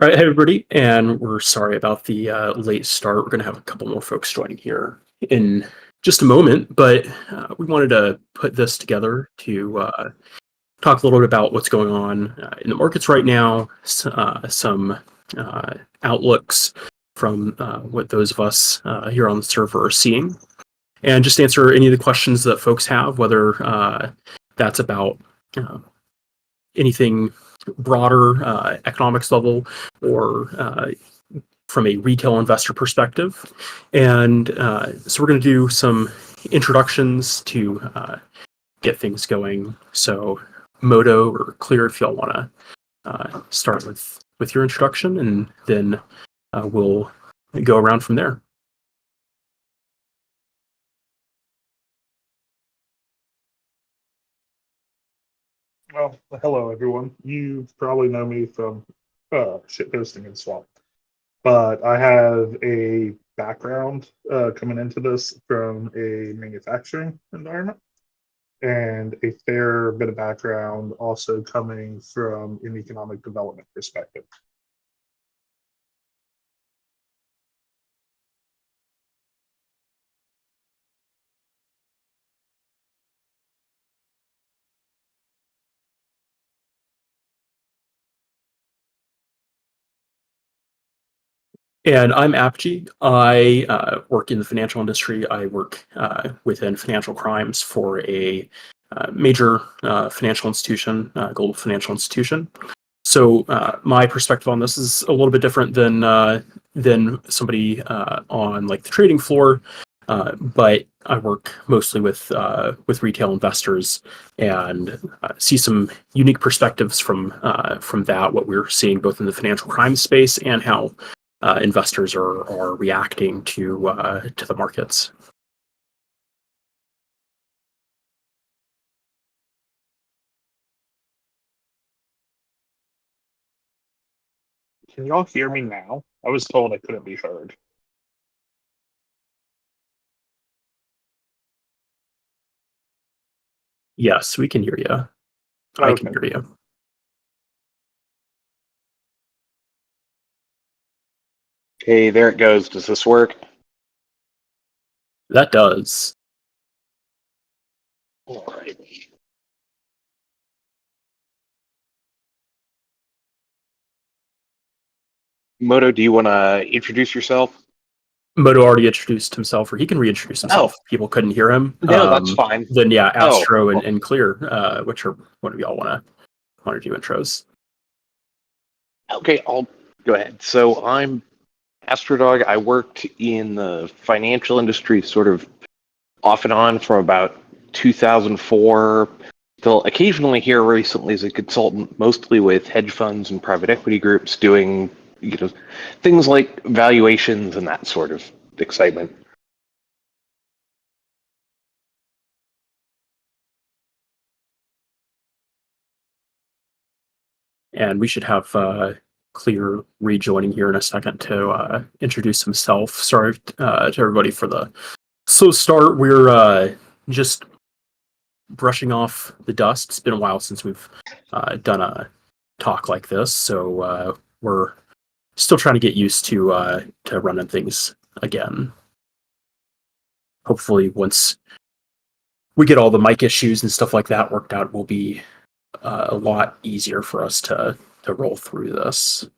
All right, hey everybody, and we're sorry about the late start. We're going to have a couple more folks joining here in just a moment, but we wanted to put this together to talk a little bit about what's going on in the markets right now, some outlooks from what those of us here on the server are seeing, and just answer any of the questions that folks have, whether that's about uh, anything broader economics level or from a retail investor perspective. And so we're going to do some introductions to get things going. So Moto or Clear, if y'all want to start with your introduction, and then we'll go around from there. Well, hello everyone. You probably know me from shitposting and Swamp, but I have a background coming into this from a manufacturing environment and a fair bit of background also coming from an economic development perspective. And I'm Apogee. I work in the financial industry. I work within financial crimes for a major financial institution, global financial institution. So my perspective on this is a little bit different than somebody on like the trading floor, but I work mostly with retail investors and see some unique perspectives from that, what we're seeing both in the financial crime space and how investors are reacting to the markets. Can y'all hear me now? I was told I couldn't be heard. Yes, we can hear you. I can Okay. hear you. Okay, there it goes. Does this work? That does. All right. Moto, do you want to introduce yourself? Moto already introduced himself, or he can reintroduce Oh, himself. People couldn't hear him. no, that's fine. Then yeah, Oh, Astro well, and Clear. Which are one of y'all want to do intros? okay, I'll go ahead. So I'm Astrodog. I worked in the financial industry sort of off and on from about 2004 till occasionally here recently as a consultant, mostly with hedge funds and private equity groups doing, things like valuations and that sort of excitement. And we should have Clear rejoining here in a second to introduce himself. Sorry to everybody for the slow start. We're just brushing off the dust. It's been a while since we've done a talk like this, so we're still trying to get used to running things again. Hopefully, once we get all the mic issues and stuff like that worked out, it will be a lot easier for us to roll through this.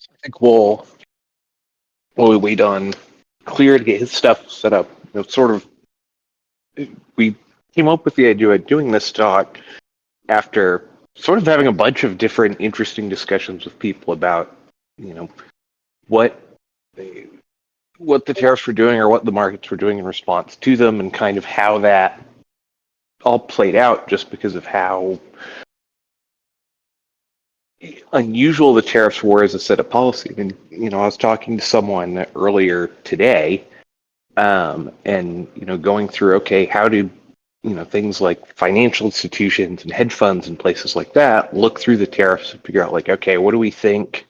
I think while we wait on Clear to get his stuff set up, we came up with the idea of doing this talk after sort of having a bunch of different interesting discussions with people about, what what the tariffs were doing or what the markets were doing in response to them, and kind of how that all played out, just because of how unusual the tariffs were as a set of policy. And I was talking to someone earlier today, and going through, okay, how do things like financial institutions and hedge funds and places like that look through the tariffs and figure out, like, okay, what do we think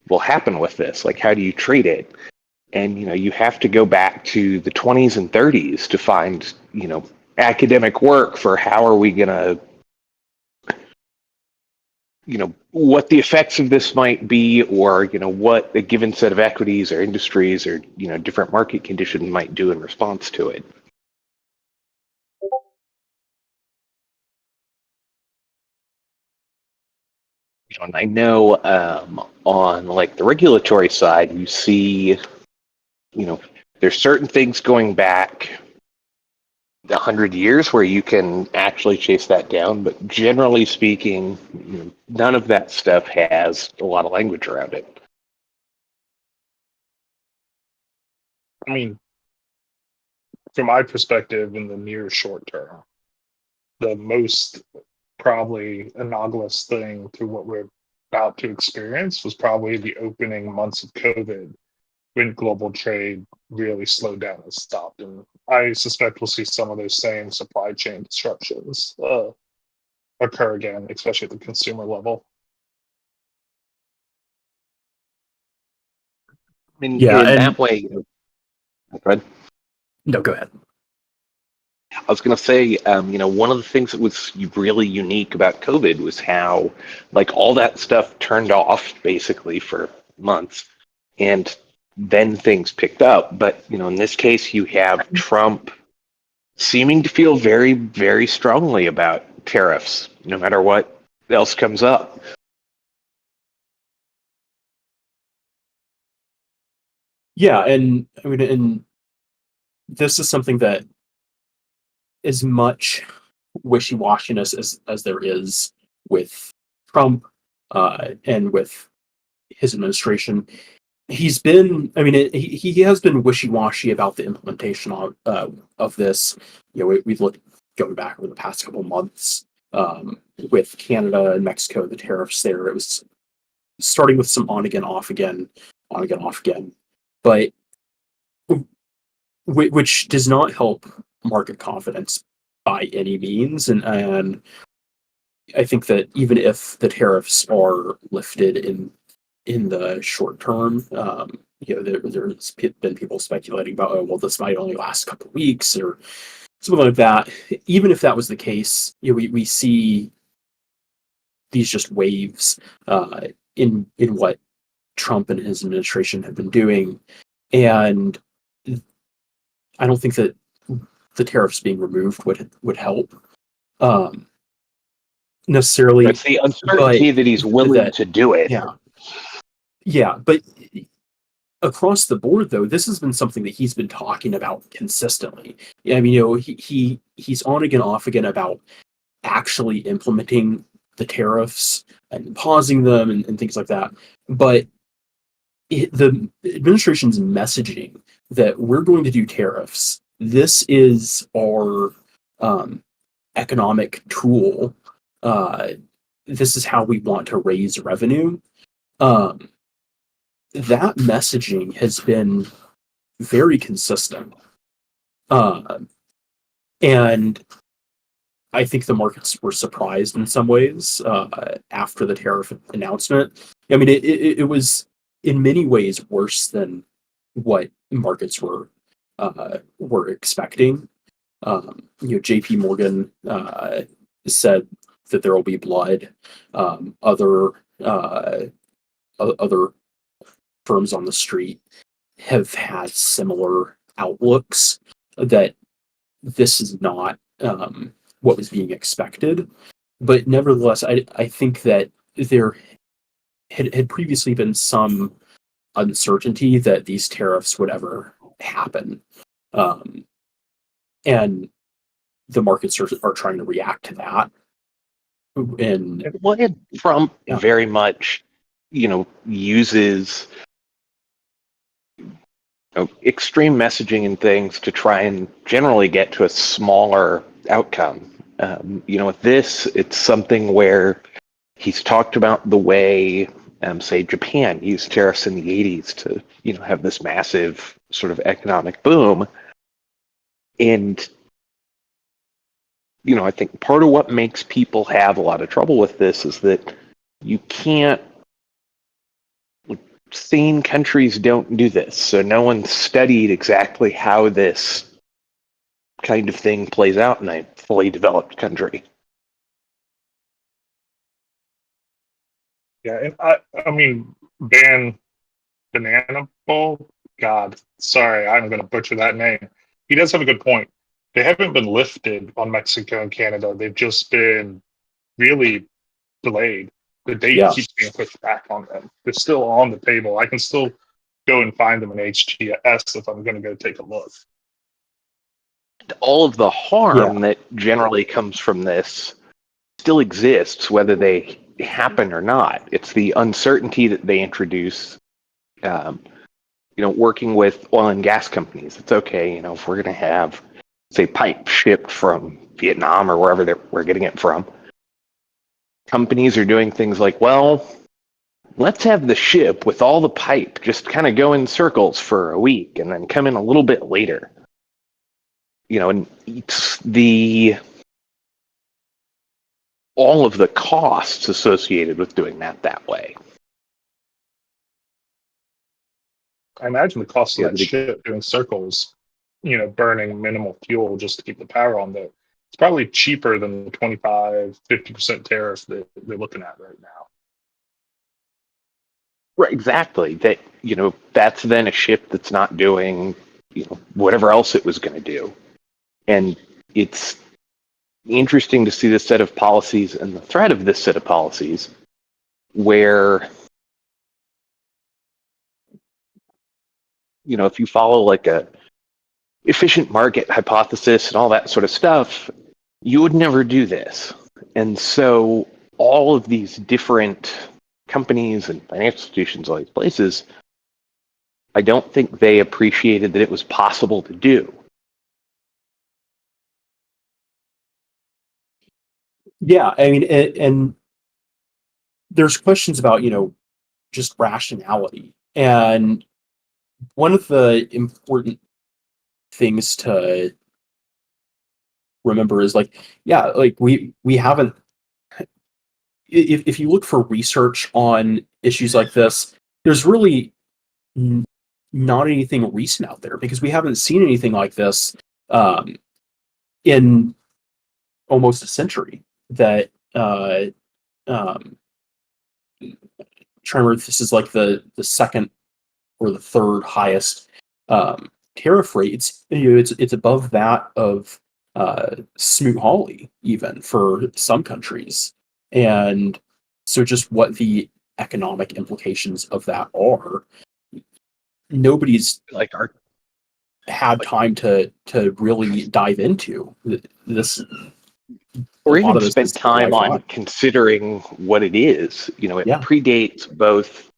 will happen with this? Like, how do you trade it? And you have to go back to the 20s and 30s to find academic work for how are we going to what the effects of this might be, or what a given set of equities or industries or different market conditions might do in response to it. And I know on like the regulatory side, you see, there's certain things going back 100 years where you can actually chase that down, but generally speaking, none of that stuff has a lot of language around it. I mean, from my perspective, in the near short term, the most probably analogous thing to what we're about to experience was probably the opening months of COVID, when global trade really slowed down and stopped. And I suspect we'll see some of those same supply chain disruptions occur again, especially at the consumer level. I mean, Yeah, in and that way, go ahead. no, go ahead. I was going to say, one of the things that was really unique about COVID was how, like, all that stuff turned off basically for months, and then things picked up. But, in this case, you have Trump seeming to feel very, very strongly about tariffs, no matter what else comes up. Yeah, and I mean, and this is something that, as much wishy-washiness as there is with Trump and with his administration, he's been. I mean, he has been wishy-washy about the implementation of this. We've looked going back over the past couple months with Canada and Mexico, the tariffs there. It was starting with some on again, off again, on again, off again, but which does not help market confidence by any means. And I think that even if the tariffs are lifted in the short term, there's been people speculating about, oh, well, this might only last a couple of weeks or something like that. Even if that was the case, we see these just waves in what Trump and his administration have been doing, and I don't think that the tariffs being removed would help necessarily. It's the uncertainty that he's willing to do it. Yeah, but across the board, though, this has been something that he's been talking about consistently. I mean, he's on again, off again about actually implementing the tariffs and pausing them and things like that. But the administration's messaging that we're going to do tariffs, this is our economic tool. This is how we want to raise revenue. That messaging has been very consistent. And I think the markets were surprised in some ways after the tariff announcement. I mean, it was in many ways worse than what markets were expecting. J.P. Morgan said that there will be blood. Other firms on the street have had similar outlooks, that this is not what was being expected. But nevertheless, I think that there had previously been some uncertainty that these tariffs would ever happen. And the markets are trying to react to that. And Well, and Trump Yeah. very much, uses extreme messaging and things to try and generally get to a smaller outcome. With this, it's something where he's talked about the way, say, Japan used tariffs in the 80s to, have this massive sort of economic boom. And, I think part of what makes people have a lot of trouble with this is that you can't, sane countries don't do this. So no one studied exactly how this kind of thing plays out in a fully developed country. Yeah, and I mean, ban Banana Bowl. God, sorry, I'm going to butcher that name. He does have a good point. They haven't been lifted on Mexico and Canada. They've just been really delayed. The date Yeah. keeps being pushed back on them. They're still on the table. I can still go and find them in HTS if I'm going to go take a look. All of the harm that generally comes from this still exists, whether they happen or not. It's the uncertainty that they introduce. Working with oil and gas companies, it's okay. If we're going to have, say, pipe shipped from Vietnam or wherever we're getting it from, companies are doing things like, well, let's have the ship with all the pipe just kind of go in circles for a week and then come in a little bit later. And it's all of the costs associated with doing that way. I imagine the cost of that ship doing circles, burning minimal fuel just to keep the power on there. It's probably cheaper than the 25-50% tariff that they're looking at right now. Right, exactly. That, that's then a ship that's not doing, whatever else it was going to do. And it's interesting to see this set of policies and the threat of this set of policies where, if you follow like a efficient market hypothesis and all that sort of stuff, you would never do this. And so all of these different companies and financial institutions, all these places, I don't think they appreciated that it was possible to do. Yeah, I mean, and there's questions about, just rationality. And one of the important things to remember is like we haven't, if you look for research on issues like this, there's really not anything recent out there, because we haven't seen anything like this in almost a century. That trying to remember if this is like the second or the third highest tariff rates. It's above that of Smoot-Hawley even for some countries. And so just what the economic implications of that are, nobody's Like our had time to really dive into this. or A lot even of this spent is time Wi-Fi. on considering what it is. It predates both,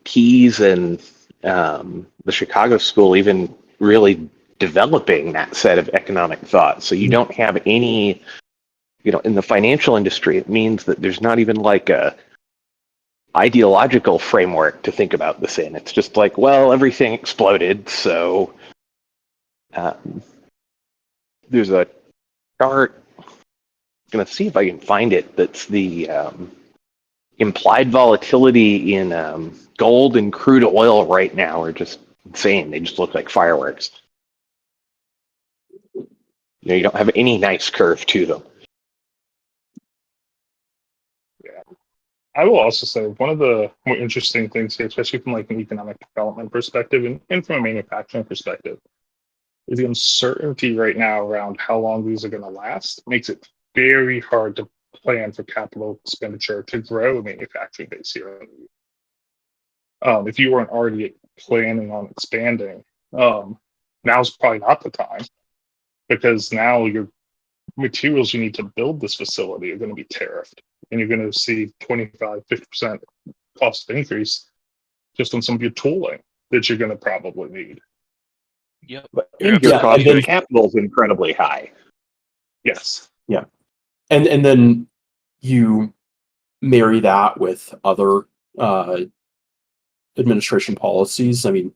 Keyes and the Chicago School even really developing that set of economic thought. So you don't have any, in the financial industry, it means that there's not even like a ideological framework to think about this in. It's just like, well, everything exploded, so there's a chart. I'm going to see if I can find it. That's the implied volatility in gold and crude oil right now are just insane. They just look like fireworks. You don't have any nice curve to them. Yeah. I will also say one of the more interesting things here, especially from like an economic development perspective and from a manufacturing perspective, is the uncertainty right now around how long these are going to last makes it very hard to plan for capital expenditure to grow a manufacturing base here. If you weren't already planning on expanding, now's probably not the time, because now your materials you need to build this facility are going to be tariffed, and you're going to see 25-50% cost increase just on some of your tooling that you're going to probably need. Yep. Your Yeah, cost and then- of capital is incredibly high. Yes. And then you marry that with other administration policies. I mean,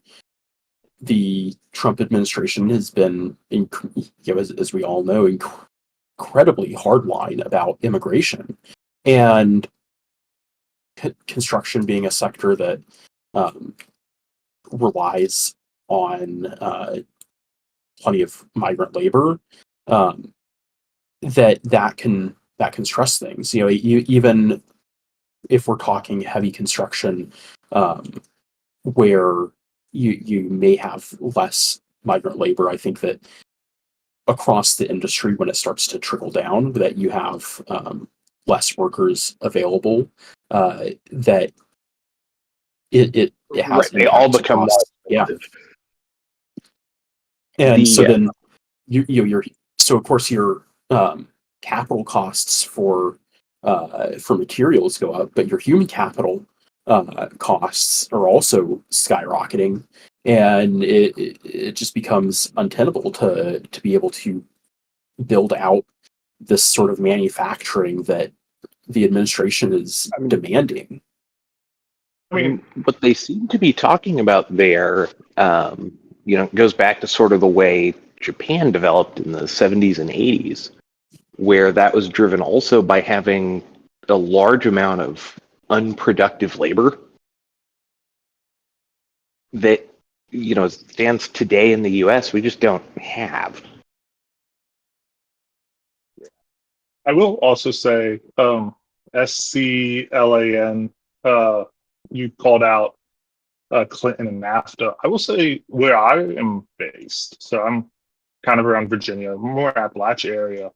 the Trump administration has been, as we all know, incredibly hardline about immigration, and construction being a sector that relies on plenty of migrant labor, that can stress things. Even if we're talking heavy construction, where you may have less migrant labor, I think that across the industry, when it starts to trickle down, that you have less workers available, that it has Right, they all impacts become across- more yeah. And so The, then you're so of course your capital costs for materials go up, but your human capital costs are also skyrocketing, and it just becomes untenable to be able to build out this sort of manufacturing that the administration is demanding. I mean, what they seem to be talking about there, goes back to sort of the way Japan developed in the 70s and 80s, where that was driven also by having a large amount of unproductive labor that, stands today in the US, we just don't have. I will also say, SCLAN, you called out Clinton and NAFTA. I will say where I am based, so I'm kind of around Virginia, more Appalachia area.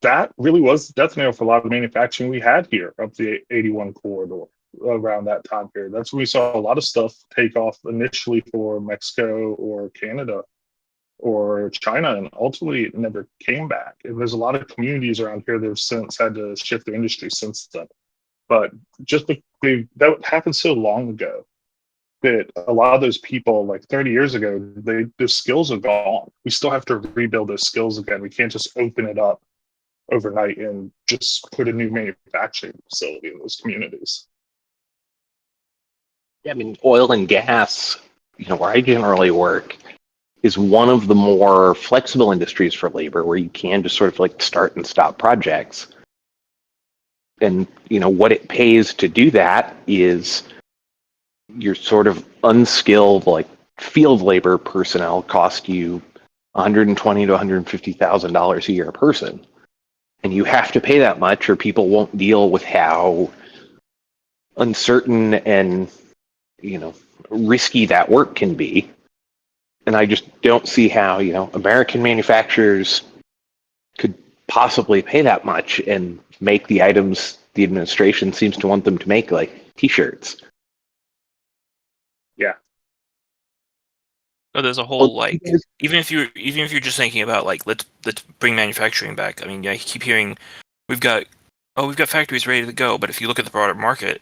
That really was the death knell for a lot of the manufacturing we had here up the 81 corridor around that time period. That's when we saw a lot of stuff take off initially for Mexico or Canada or China, and ultimately it never came back. And there's a lot of communities around here that have since had to shift their industry since then. But just that happened so long ago that a lot of those people, like 30 years ago, their skills are gone. We still have to rebuild those skills again. We can't just open it up overnight and just put a new manufacturing facility in those communities. Yeah, I mean, oil and gas, where I generally work, is one of the more flexible industries for labor, where you can just sort of like start and stop projects. And, what it pays to do that is your sort of unskilled, like field labor personnel cost you $120,000 to $150,000 a year a person. And you have to pay that much, or people won't deal with how uncertain and, risky that work can be. And I just don't see how, American manufacturers could possibly pay that much and make the items the administration seems to want them to make, like t-shirts. Yeah. So there's a whole even if you're just thinking about like let's bring manufacturing back. I mean, I keep hearing we've got factories ready to go, but if you look at the broader market,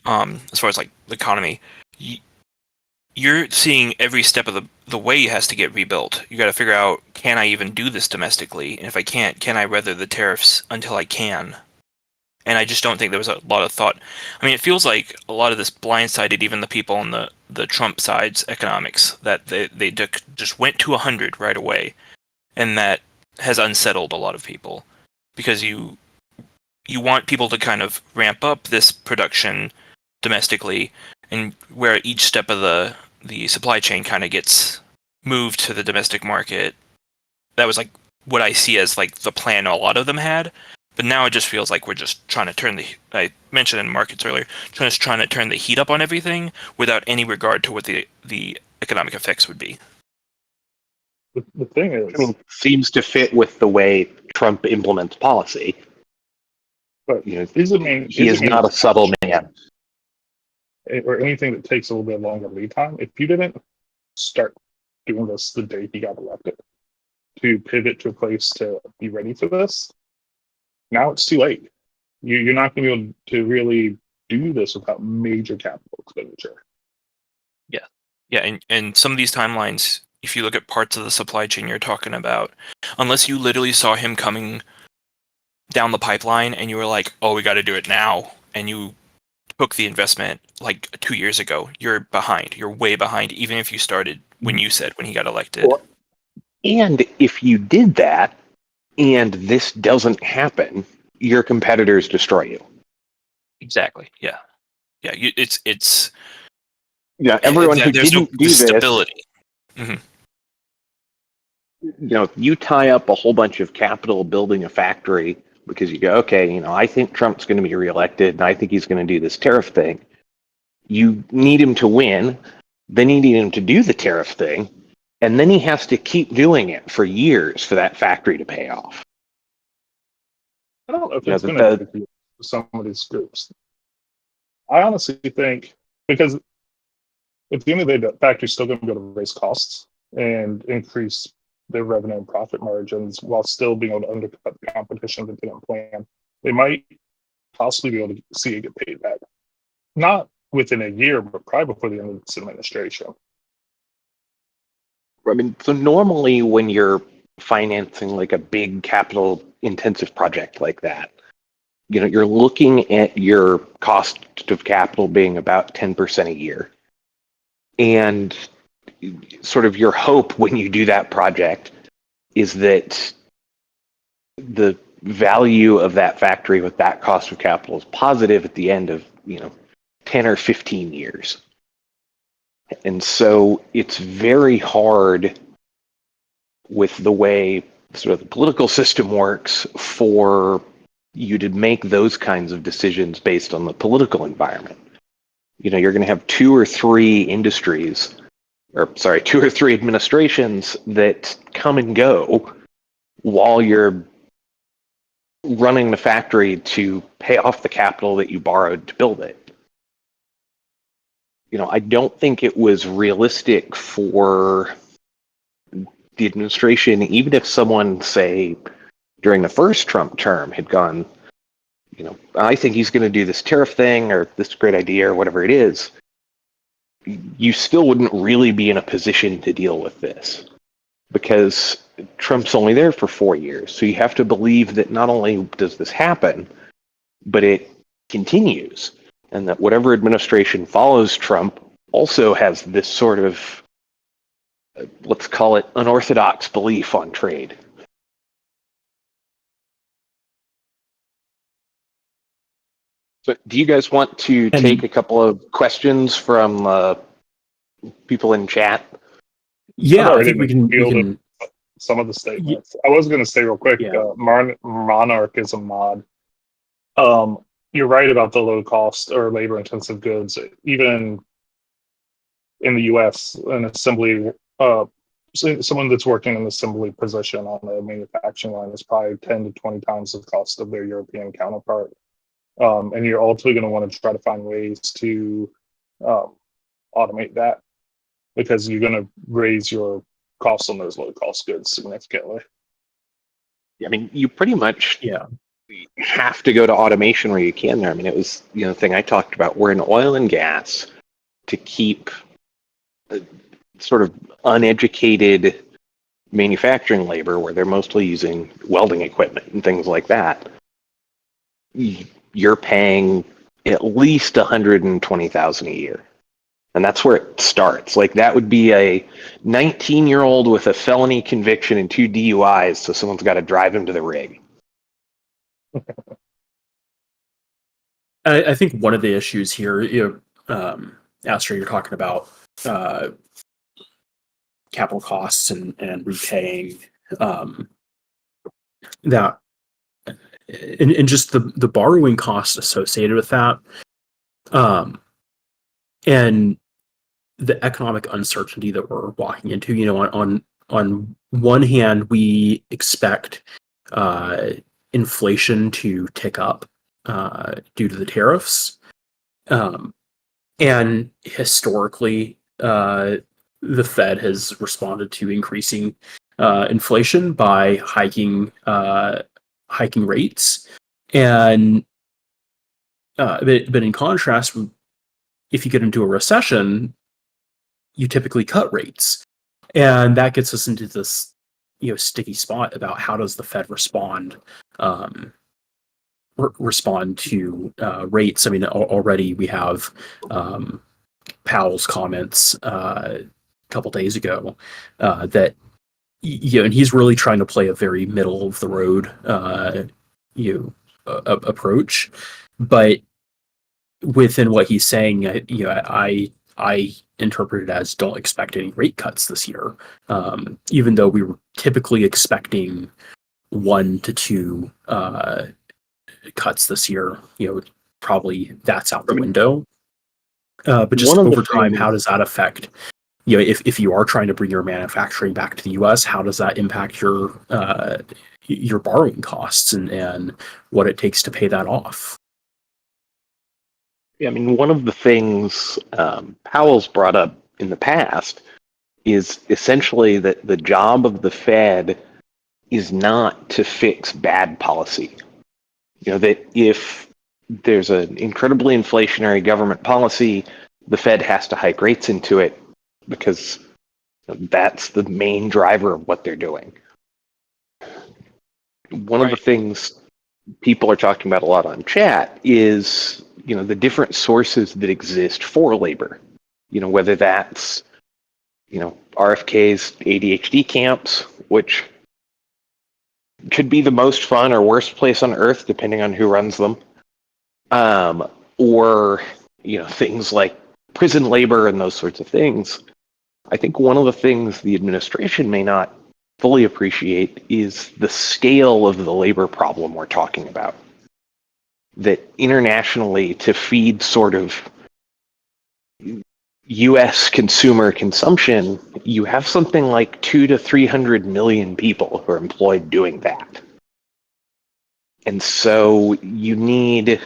as far as like the economy, you're seeing every step of the way has to get rebuilt. You got to figure out, can I even do this domestically? And if I can't, can I weather the tariffs until I can? And I just don't think there was a lot of thought. I mean, it feels like a lot of this blindsided even the people on the Trump side's economics, that they just went to 100 right away, and that has unsettled a lot of people, because you want people to kind of ramp up this production domestically, and where each step of the supply chain kind of gets moved to the domestic market. That was like what I see as like the plan a lot of them had. But now it just feels like we're just trying to I mentioned in markets earlier, just trying to turn the heat up on everything without any regard to what the economic effects would be. The thing is, Seems to fit with the way Trump implements policy. But You know, he is not a subtle man. or anything that takes a little bit longer lead time. If you didn't start doing this the day he got elected, to pivot to a place to be ready for this, now it's too late. You're not going to be able to really do this without major capital expenditure. Yeah, and some of these timelines, if you look at parts of the supply chain you're talking about, unless you literally saw him coming down the pipeline and you were like, oh, we got to do it now, and you took the investment like 2 years ago, you're behind. You're way behind, even if you started when you said when he got elected. Well, and if you did that and this doesn't happen, your competitors destroy you. Exactly. Yeah. Yeah. It's Yeah, everyone who there's didn't no do this, stability. if you tie up a whole bunch of capital building a factory because you go, okay, I think Trump's going to be reelected and I think he's going to do this tariff thing. You need him to win, then you need him to do the tariff thing, and then he has to keep doing it for years for that factory to pay off. I don't know if it's going to be for some of these groups. I honestly think, because at the end of the day, the factory's still going to be able to raise costs and increase their revenue and profit margins while still being able to undercut the competition that didn't plan. They might possibly be able to see it get paid back. Not within a year, but probably before the end of this administration. I mean, so normally when you're financing like a big capital intensive project like that, you're looking at your cost of capital being about 10% a year. And sort of your hope when you do that project is that the value of that factory with that cost of capital is positive at the end of 10 or 15 years. And so it's very hard with the way sort of the political system works for you to make those kinds of decisions based on the political environment. You're going to have two or three administrations that come and go while you're running the factory to pay off the capital that you borrowed to build it. I don't think it was realistic for the administration, even if someone, say, during the first Trump term had gone, I think he's going to do this tariff thing or this great idea or whatever it is, you still wouldn't really be in a position to deal with this because Trump's only there for 4 years. So you have to believe that not only does this happen, but it continues, and that whatever administration follows Trump also has this sort of, let's call it, unorthodox belief on trade. So do you guys want to take a couple of questions from people in chat? Yeah, I think we can. Some of the statements. I was going to say real quick, Monarch is a mod. You're right about the low cost or labor intensive goods. Even in the US, an assembly, someone that's working in an assembly position on the manufacturing line is probably 10 to 20 times the cost of their European counterpart. And you're ultimately going to want to try to find ways to automate that because you're going to raise your costs on those low cost goods significantly. I mean, you pretty much have to go to automation where you can there. I mean, it was the thing I talked about. We're in oil and gas to keep sort of uneducated manufacturing labor where they're mostly using welding equipment and things like that. You're paying at least $120,000 a year. And that's where it starts. Like that would be a 19-year-old with a felony conviction and 2 DUIs, so someone's got to drive him to the rig. I think one of the issues here, Astra, you're talking about capital costs and repaying that, and just the borrowing costs associated with that, and the economic uncertainty that we're walking into. On one hand, we expect inflation to tick up due to the tariffs. And historically, the Fed has responded to increasing inflation by hiking rates. And but in contrast, if you get into a recession, you typically cut rates, and that gets us into this sticky spot about how does the Fed respond to rates. I mean, already we have Powell's comments a couple days ago that and he's really trying to play a very middle of the road approach, but within what he's saying, I interpret it as don't expect any rate cuts this year, even though we were typically expecting 1 to 2 cuts this year. Probably that's out the window. But just over time, how does that affect? If you are trying to bring your manufacturing back to the U.S., how does that impact your borrowing costs and what it takes to pay that off? Yeah, I mean, one of the things Powell's brought up in the past is essentially that the job of the Fed is not to fix bad policy. That if there's an incredibly inflationary government policy, the Fed has to hike rates into it because that's the main driver of what they're doing. One of the things people are talking about a lot on chat is the different sources that exist for labor, whether that's RFK's ADHD camps, which could be the most fun or worst place on earth depending on who runs them, or things like prison labor and those sorts of things. I think one of the things the administration may not fully appreciate is the scale of the labor problem we're talking about. That internationally, to feed sort of U.S. consumer consumption, you have something like 200 to 300 million people who are employed doing that. And so you need,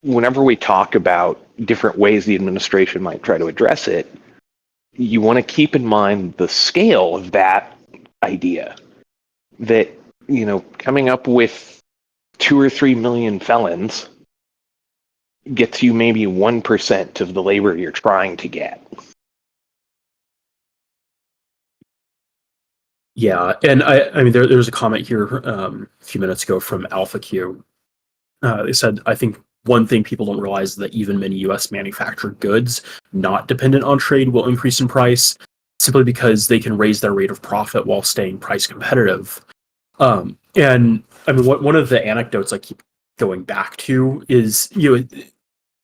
whenever we talk about different ways the administration might try to address it, you want to keep in mind the scale of that idea. That, coming up with 2 or 3 million felons gets you maybe 1% of the labor you're trying to get. Yeah, and I mean, there's a comment here a few minutes ago from AlphaQ. They said, I think one thing people don't realize is that even many U.S. manufactured goods not dependent on trade will increase in price simply because they can raise their rate of profit while staying price competitive. And I mean, one of the anecdotes I keep going back to is,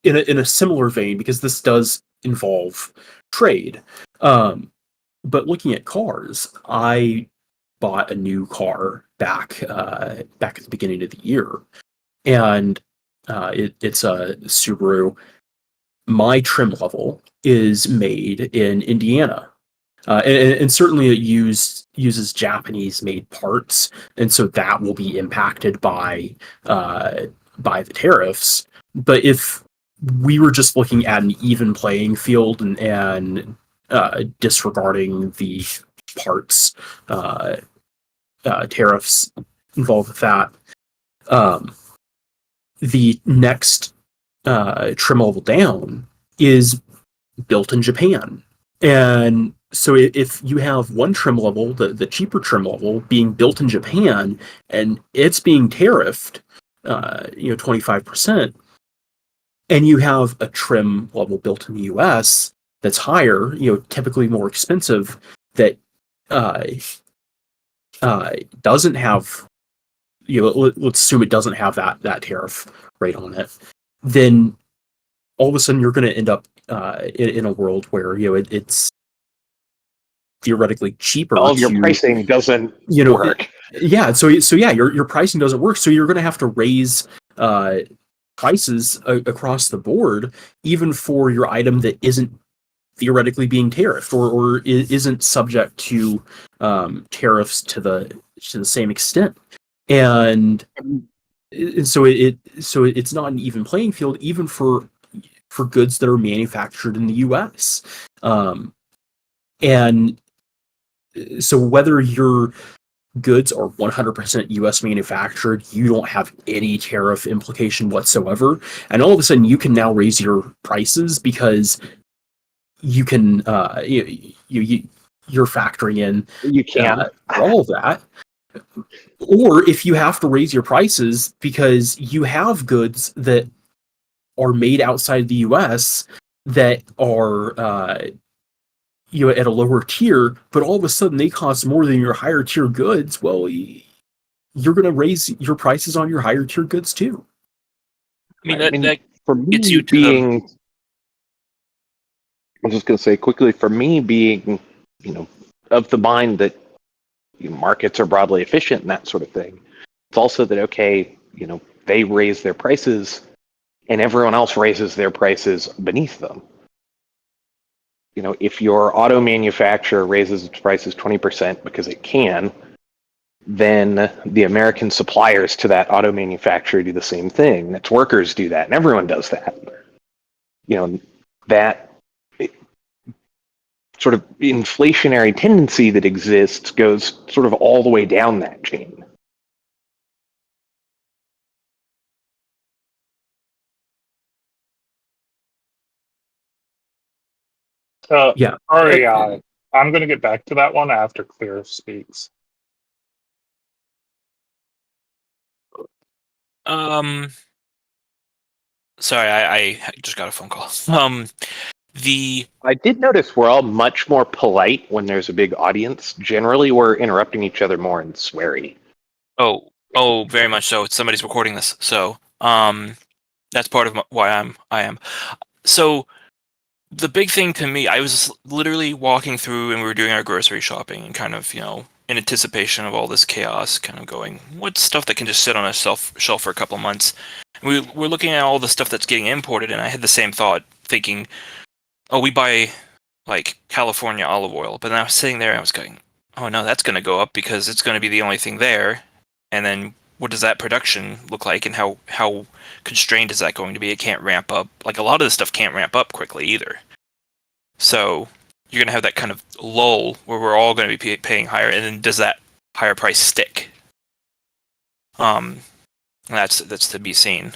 in a similar vein, because this does involve trade. But looking at cars, I bought a new car back at the beginning of the year, and it's a Subaru. My trim level is made in Indiana, and certainly it uses Japanese-made parts, and so that will be impacted by the tariffs. But if we were just looking at an even playing field and disregarding the parts tariffs involved with that, the next trim level down is built in Japan. And so if you have one trim level, the cheaper trim level, being built in Japan, and it's being tariffed 25%, and you have a trim level built in the US that's higher, typically more expensive, that doesn't have, let's assume it doesn't have that tariff rate on it, then all of a sudden you're going to end up in a world where it's theoretically cheaper. All of your pricing doesn't work. Yeah, so yeah, your pricing doesn't work, so you're going to have to raise prices across the board, even for your item that isn't theoretically being tariffed or isn't subject to tariffs to the to the same extent, and so it's not an even playing field even for goods that are manufactured in the U.S. And so whether your goods are 100% US manufactured, you don't have any tariff implication whatsoever, and all of a sudden you can now raise your prices because you can you're factoring in You can. all of that. Or if you have to raise your prices because you have goods that are made outside the US that are at a lower tier, but all of a sudden they cost more than your higher tier goods, well, you're going to raise your prices on your higher tier goods too. I mean, I mean, that for gets me you to being, I'm just going to say quickly, for me being, of the mind that markets are broadly efficient and that sort of thing, it's also that, okay, they raise their prices and everyone else raises their prices beneath them. If your auto manufacturer raises its prices 20% because it can, then the American suppliers to that auto manufacturer do the same thing. Its workers do that, and everyone does that. That sort of inflationary tendency that exists goes sort of all the way down that chain. Yeah. REI. I'm going to get back to that one after Clear speaks. Sorry, I just got a phone call. I did notice we're all much more polite when there's a big audience. Generally, we're interrupting each other more and sweary. Oh, very much so. Somebody's recording this, so that's part of why I am. So the big thing to me, I was literally walking through and we were doing our grocery shopping and kind of, in anticipation of all this chaos, kind of going, what's stuff that can just sit on a shelf for a couple of months? And we're looking at all the stuff that's getting imported, and I had the same thought, thinking, oh, we buy like California olive oil, but then I was sitting there and I was going, oh no, that's going to go up because it's going to be the only thing there. And then what does that production look like, and how constrained is that going to be? It can't ramp up. Like, a lot of this stuff can't ramp up quickly either. So you're going to have that kind of lull where we're all going to be paying higher, and then does that higher price stick? That's to be seen.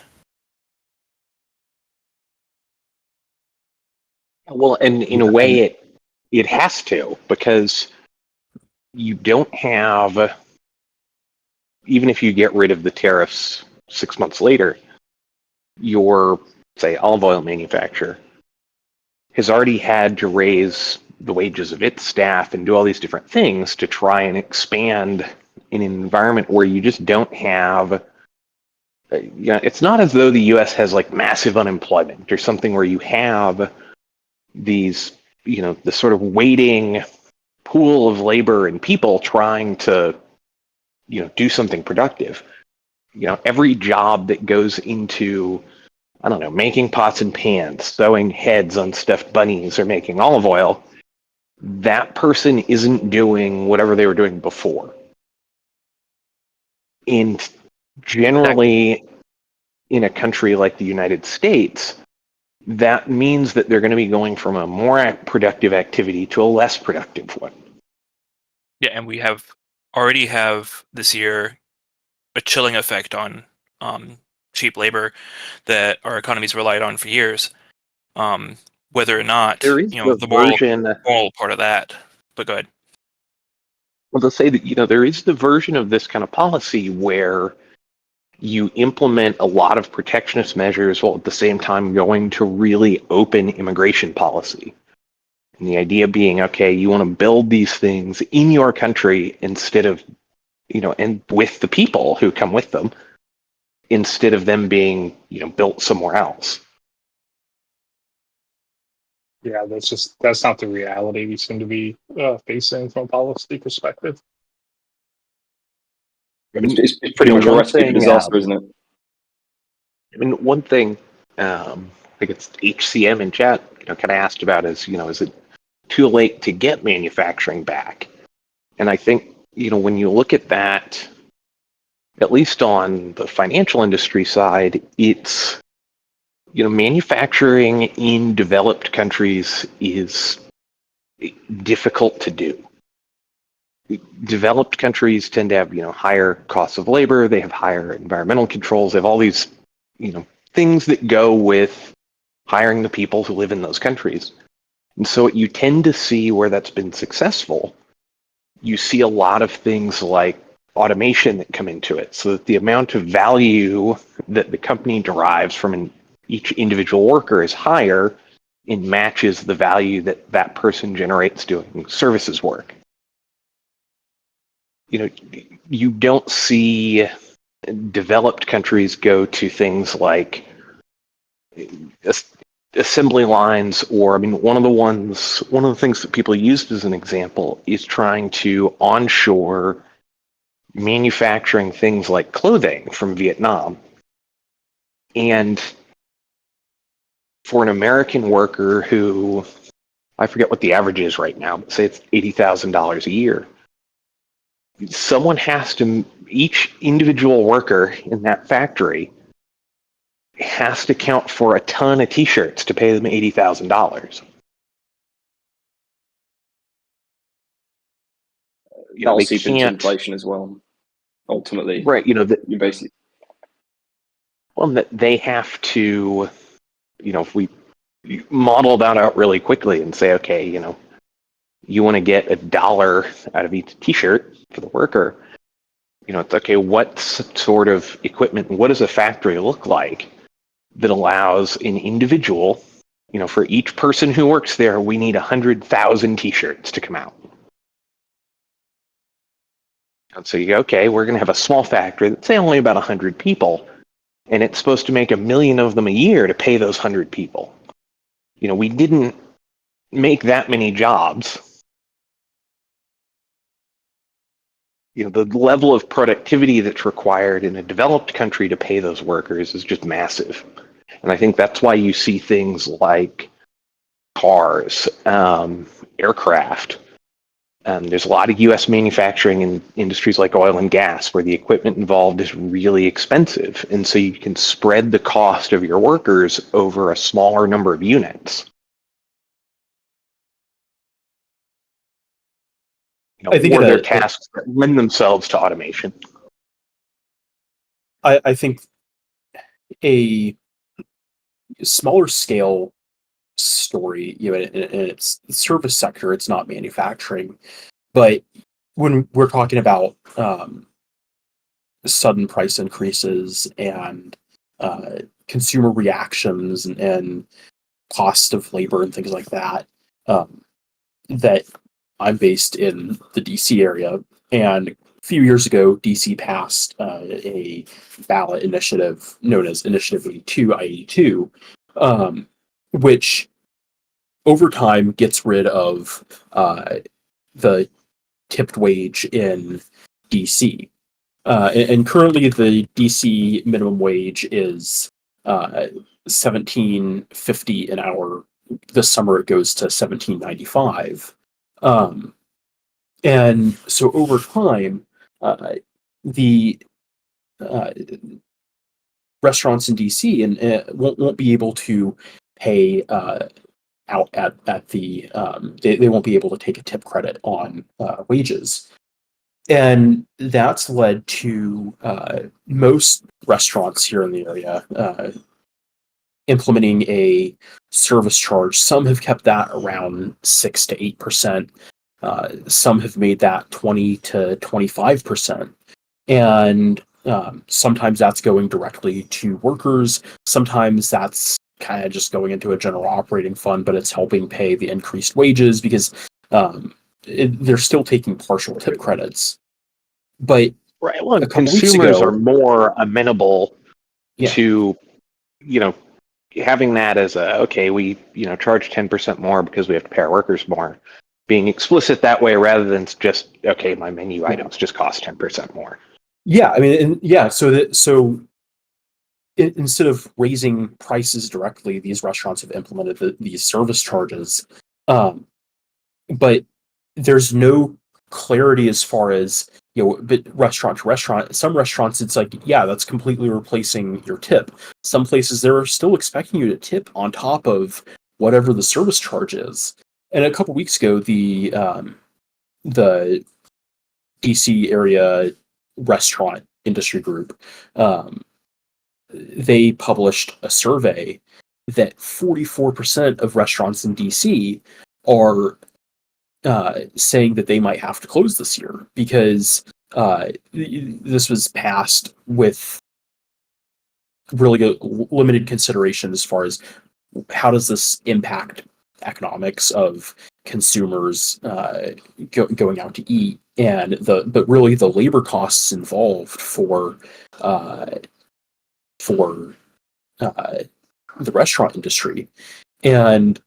Well, and in a way, it has to, because you don't have, even if you get rid of the tariffs 6 months later, your, say, olive oil manufacturer has already had to raise the wages of its staff and do all these different things to try and expand in an environment where you just don't have, it's not as though the US has like massive unemployment or something where you have these, the sort of waiting pool of labor and people trying to, do something productive. Every job that goes into, I don't know, making pots and pans, sewing heads on stuffed bunnies, or making olive oil, that person isn't doing whatever they were doing before. And generally, in a country like the United States, that means that they're going to be going from a more productive activity to a less productive one. Yeah, and we already have this year a chilling effect on cheap labor that our economy's relied on for years. Whether or not There is the moral part of that. But go ahead. Well, to say that there is the version of this kind of policy where you implement a lot of protectionist measures while at the same time going to really open immigration policy. And the idea being, okay, you want to build these things in your country instead of, and with the people who come with them, instead of them being, built somewhere else. Yeah, that's not the reality we seem to be facing from a policy perspective. It's pretty much a recipe for disaster, isn't it? I mean, one thing, I think it's HCM in chat, kind of asked about is it too late to get manufacturing back? And I think when you look at that, at least on the financial industry side, it's, manufacturing in developed countries is difficult to do. Developed countries tend to have, higher costs of labor. They have higher environmental controls. They have all these, things that go with hiring the people who live in those countries. And so what you tend to see where that's been successful, you see a lot of things like automation that come into it, so that the amount of value that the company derives from each individual worker is higher and matches the value that that person generates doing services work. You don't see developed countries go to things like assembly lines, or one of the things that people used as an example is trying to onshore manufacturing things like clothing from Vietnam. And for an American worker who, I forget what the average is right now, but say it's $80,000 a year, each individual worker in that factory has to count for a ton of t-shirts to pay them $80,000. That'll seep into inflation as well. Ultimately, right? You basically, that they have to, if we model that out really quickly and say, okay, you want to get $1 out of each t-shirt for the worker, it's okay, what sort of equipment, what does a factory look like that allows an individual, for each person who works there, we need 100,000 t-shirts to come out. And so you go, okay, we're going to have a small factory that's, say, only about 100 people, and it's supposed to make 1 million of them a year to pay those 100 people. We didn't make that many jobs. The level of productivity that's required in a developed country to pay those workers is just massive. And I think that's why you see things like cars, aircraft. There's a lot of U.S. manufacturing in industries like oil and gas where the equipment involved is really expensive. And so you can spread the cost of your workers over a smaller number of units. I think their tasks that lend themselves to automation. I think a smaller scale story, in its service sector, it's not manufacturing, but when we're talking about sudden price increases and consumer reactions and cost of labor and things like that, that I'm based in the DC area, and a few years ago, DC passed a ballot initiative known as Initiative 82, I-82, which over time gets rid of the tipped wage in DC. And currently, the DC minimum wage is $17.50 an hour. This summer, it goes to $17.95. And so over time, the restaurants in DC and won't be able to pay out at the they won't be able to take a tip credit on wages, and that's led to most restaurants here in the area implementing a service charge. Some have kept that around 6 to 8%. Some have made that 20 to 25%. And sometimes that's going directly to workers. Sometimes that's kind of just going into a general operating fund, but it's helping pay the increased wages because they're still taking partial tip credits. But right, well, consumers are more amenable to, having that as okay, we, charge 10% more because we have to pay our workers more. Being explicit that way rather than just, okay, my menu items just cost 10% more. Yeah, I mean, so instead of raising prices directly, these restaurants have implemented these service charges, but there's no clarity as far as, but restaurant to restaurant. Some restaurants, it's like, yeah, that's completely replacing your tip. Some places they're still expecting you to tip on top of whatever the service charge is. And a couple weeks ago, the DC area restaurant industry group, they published a survey that 44% of restaurants in DC are saying that they might have to close this year because this was passed with really good, limited consideration as far as how does this impact economics of consumers going out to eat, and but really the labor costs involved for the restaurant industry. And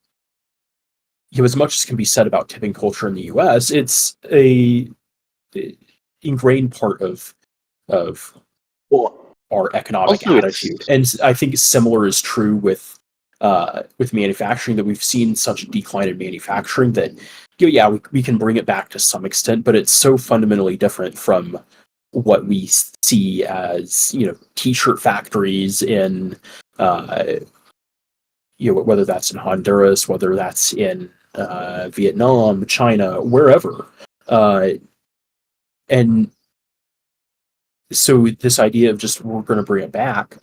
as much as can be said about tipping culture in the U.S., it's a ingrained part of our economic attitude. And I think similar is true with manufacturing, that we've seen such a decline in manufacturing that we can bring it back to some extent, but it's so fundamentally different from what we see as t-shirt factories in whether that's in Honduras, whether that's in Vietnam, China, wherever. And so this idea of just we're going to bring it back,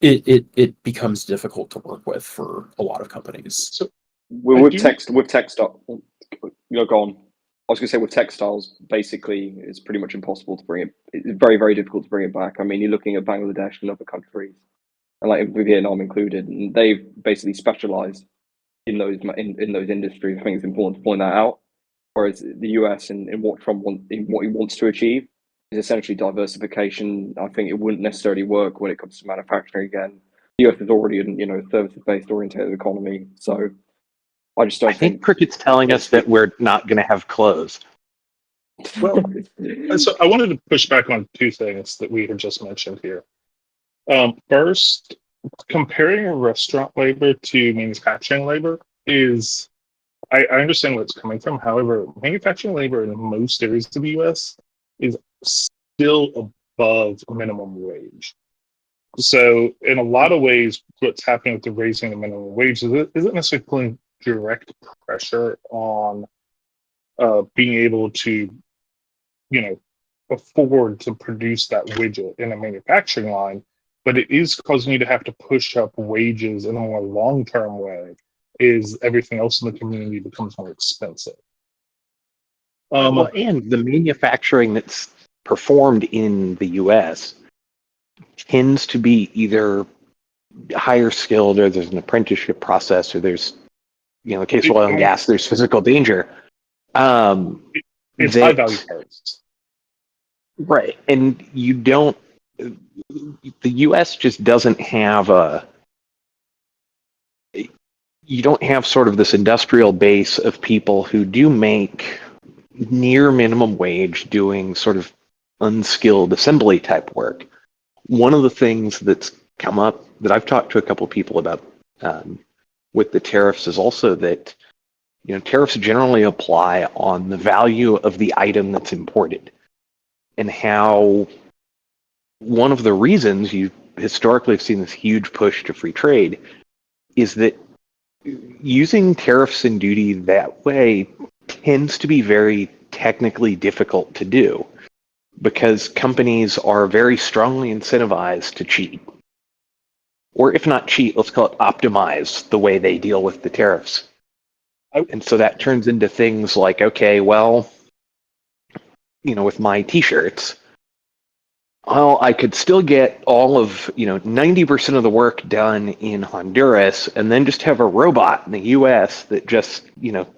it becomes difficult to work with for a lot of companies. So with textile, go on. I was going to say with textiles, basically, it's pretty much impossible to bring it. It's very, very difficult to bring it back. I mean, you're looking at Bangladesh and other countries, and like Vietnam included, and they've basically specialized in those industries. I think it's important to point that out. Whereas the US and what Trump he wants to achieve is essentially diversification. I think it wouldn't necessarily work when it comes to manufacturing again. The US is already a services-based oriented economy, so I just don't think Cricket's telling us that we're not going to have clothes. Well, so I wanted to push back on two things that we had just mentioned here. First, comparing restaurant labor to manufacturing labor is, I understand where it's coming from. However, manufacturing labor in most areas of the U.S. is still above minimum wage. So in a lot of ways, what's happening with the raising the minimum wage isn't necessarily putting direct pressure on being able to, afford to produce that widget in a manufacturing line, but it is causing you to have to push up wages in a more long-term way as everything else in the community becomes more expensive. And the manufacturing that's performed in the U.S. tends to be either higher skilled, or there's an apprenticeship process, or there's, in the case of oil and gas, there's physical danger. It's high value parts. Right. And the U.S. just doesn't have you don't have sort of this industrial base of people who do make near minimum wage doing sort of unskilled assembly type work. One of the things that's come up that I've talked to a couple of people about with the tariffs is also that tariffs generally apply on the value of the item that's imported, and how one of the reasons you historically have seen this huge push to free trade is that using tariffs and duty that way tends to be very technically difficult to do, because companies are very strongly incentivized to cheat. Or if not cheat, let's call it optimize the way they deal with the tariffs. And so that turns into things like, okay, well, with my t-shirts, well, I could still get all of, 90% of the work done in Honduras, and then just have a robot in the US that just,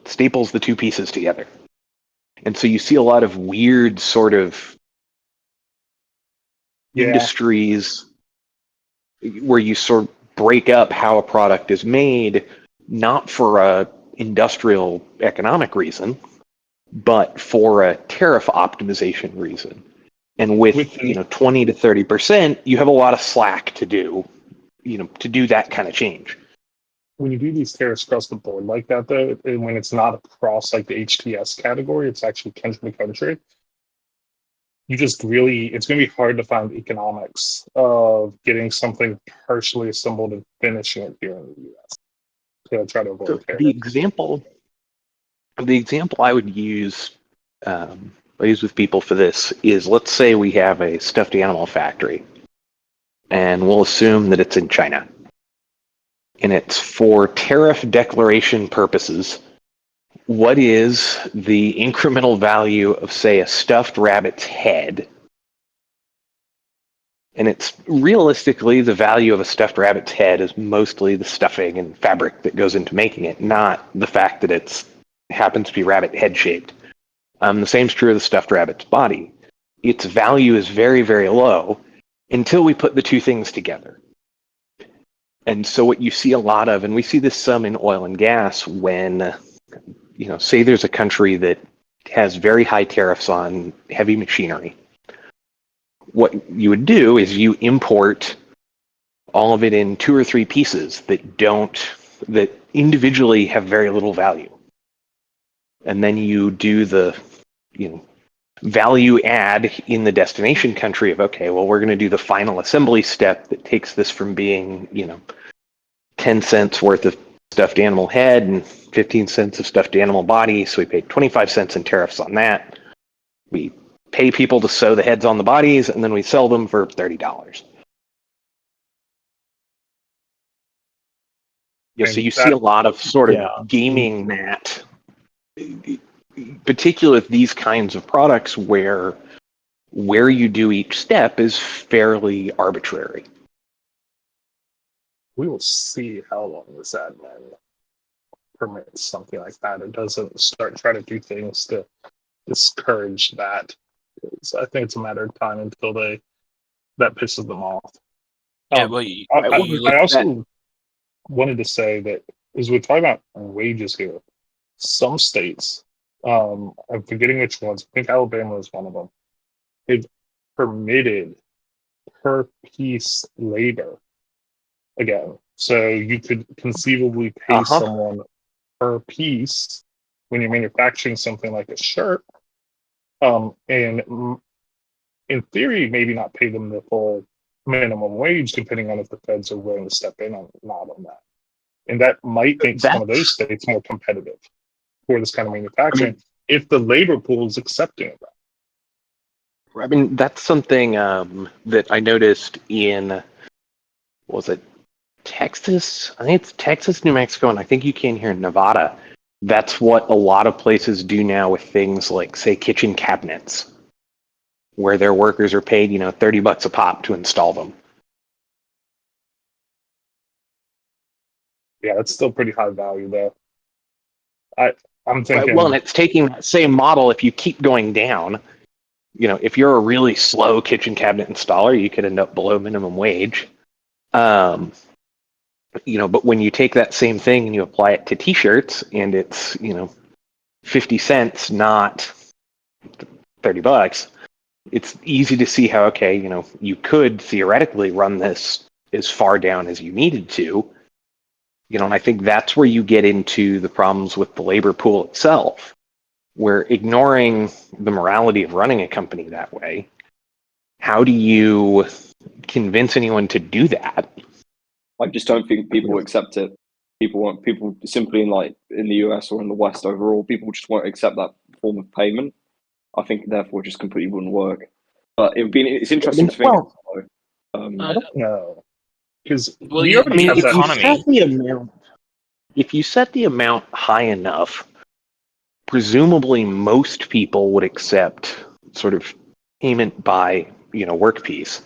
staples the two pieces together. And so you see a lot of weird sort of industries where you sort of break up how a product is made, not for a industrial economic reason, but for a tariff optimization reason. And with 20 to 30%, you have a lot of slack to do, to do that kind of change. when you do these tariffs across the board like that, though, and when it's not across like the HTS category, it's actually country to country. You just really, it's going to be hard to find economics of getting something partially assembled and finishing it here in the US to try to So avoid the tariffs. example I would use, I use with people for this is, let's say we have a stuffed animal factory, and we'll assume that it's in China, and it's for tariff declaration purposes. What is the incremental value of, say, a stuffed rabbit's head? And it's realistically, the value of a stuffed rabbit's head is mostly the stuffing and fabric that goes into making it, not the fact that it's happens to be rabbit head shaped. The same is true of the stuffed rabbit's body. Its value is very, very low until we put the two things together. And so what you see a lot of, and we see this some in oil and gas, when, say there's a country that has very high tariffs on heavy machinery. What you would do is you import all of it in 2 or 3 pieces that individually have very little value. And then you do the, value add in the destination country of, okay, well, we're going to do the final assembly step that takes this from being, 10 cents worth of stuffed animal head and 15 cents of stuffed animal body. So we paid 25 cents in tariffs on that. We pay people to sew the heads on the bodies, and then we sell them for $30. Yeah, so you see a lot of sort of gaming that, particularly with these kinds of products where you do each step is fairly arbitrary. We will see how long this admin permits something like that. It doesn't start trying to do things to discourage that. So I think it's a matter of time until that pisses them off. Yeah, well, I also wanted to say that as we're talking about wages here, some states, I'm forgetting which ones, I think Alabama is one of them, they've permitted per piece labor again. So you could conceivably pay someone per piece when you're manufacturing something like a shirt, and in theory, maybe not pay them the full minimum wage, depending on if the feds are willing to step in on not on that. And that might make some of those states more competitive for this kind of manufacturing if the labor pool is accepting of that. I mean, that's something that I noticed in, was it Texas? I think it's Texas, New Mexico, and I think you can here in Nevada. That's what a lot of places do now with things like, say, kitchen cabinets, where their workers are paid, $30 a pop to install them. Yeah, that's still pretty high value, though. I'm thinking. Well, and it's taking that same model. If you keep going down, if you're a really slow kitchen cabinet installer, you could end up below minimum wage. But when you take that same thing and you apply it to T-shirts, and it's 50 cents, not $30, it's easy to see how, okay, you could theoretically run this as far down as you needed to. And I think that's where you get into the problems with the labor pool itself, where ignoring the morality of running a company that way, how do you convince anyone to do that? I just don't think people accept it. People simply in the US or in the West overall, people just won't accept that form of payment. I think therefore it just completely wouldn't work. But it's interesting to think. I don't know. Because if you set the amount high enough, presumably most people would accept sort of payment by work piece.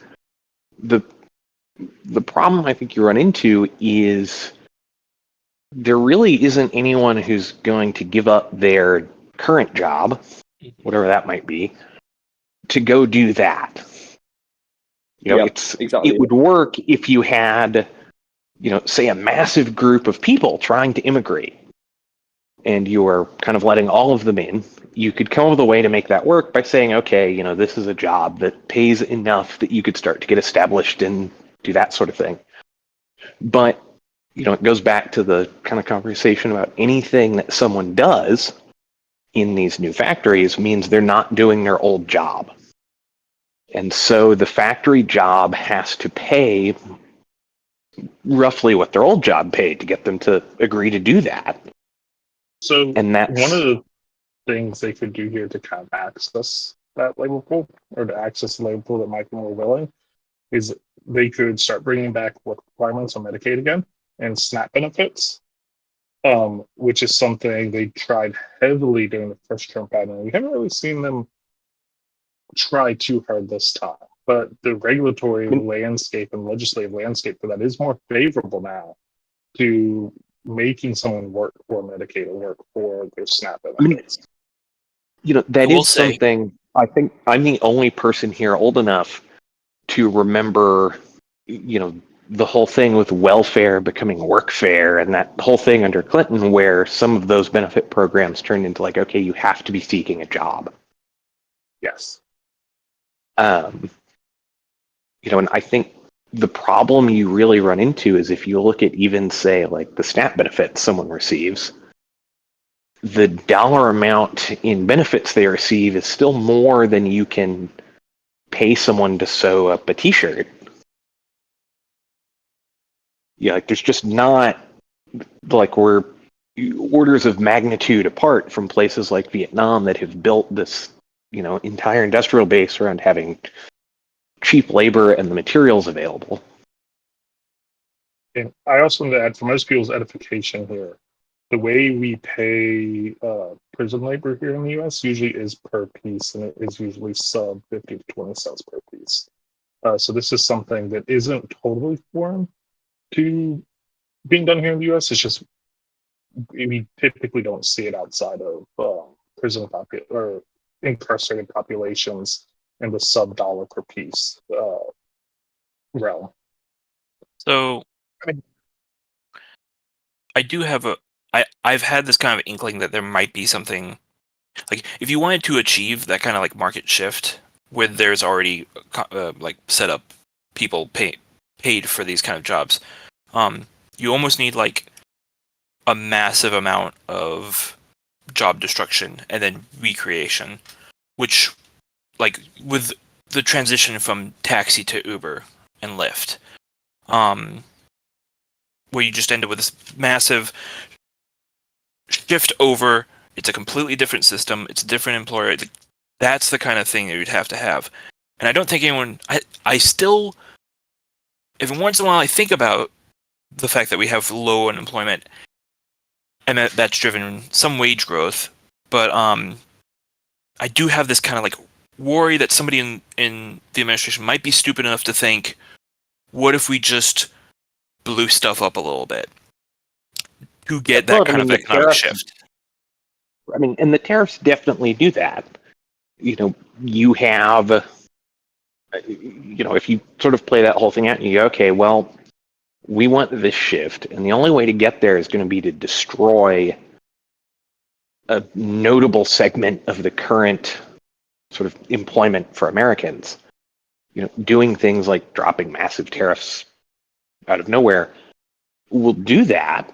The problem I think you run into is there really isn't anyone who's going to give up their current job, whatever that might be, to go do that. It would work if you had, say a massive group of people trying to immigrate, and you are kind of letting all of them in. You could come up with a way to make that work by saying, okay, this is a job that pays enough that you could start to get established and do that sort of thing. But it goes back to the kind of conversation about anything that someone does in these new factories means they're not doing their old job. And so the factory job has to pay roughly what their old job paid to get them to agree to do that. So And that's one of the things they could do here to kind of access that labor pool, or to access the labor pool that might be more willing, is they could start bringing back work requirements on Medicaid again and SNAP benefits, which is something they tried heavily during the first Trump admin. We haven't really seen them try too hard this time, but the regulatory landscape and legislative landscape for that is more favorable now to making someone work for Medicaid or work for their SNAP benefits. That I will is say- something. I think I'm the only person here old enough to remember, the whole thing with welfare becoming workfare and that whole thing under Clinton where some of those benefit programs turned into like, okay, you have to be seeking a job. Yes. And I think the problem you really run into is if you look at even, say, like the SNAP benefits someone receives, the dollar amount in benefits they receive is still more than you can pay someone to sew up a t-shirt. Yeah, like there's just not, like, we're orders of magnitude apart from places like Vietnam that have built this, entire industrial base around having cheap labor and the materials available. And I also want to add, for most people's edification here, the way we pay prison labor here in the U.S. usually is per piece, and it is usually sub 50 to 20 cents per piece. So this is something that isn't totally foreign to being done here in the U.S. It's just we typically don't see it outside of prison or incarcerated populations in the sub dollar per piece realm. So, I do have I've had this kind of inkling that there might be something, like, if you wanted to achieve that kind of like market shift where there's already like set up people paid for these kind of jobs, you almost need like a massive amount of job destruction and then recreation, which, like, with the transition from taxi to Uber and Lyft, where you just end up with this massive shift over. It's a completely different system. It's a different employer. That's the kind of thing that you'd have to have. And I don't think anyone. I still, every once in a while, I think about the fact that we have low unemployment, and that's driven some wage growth. But I do have this kind of like worry that somebody in the administration might be stupid enough to think, what if we just blew stuff up a little bit to get that kind of economic shift? And the tariffs definitely do that. You have, if you sort of play that whole thing out and you go, okay, well, we want this shift, and the only way to get there is going to be to destroy a notable segment of the current sort of employment for Americans. Doing things like dropping massive tariffs out of nowhere will do that.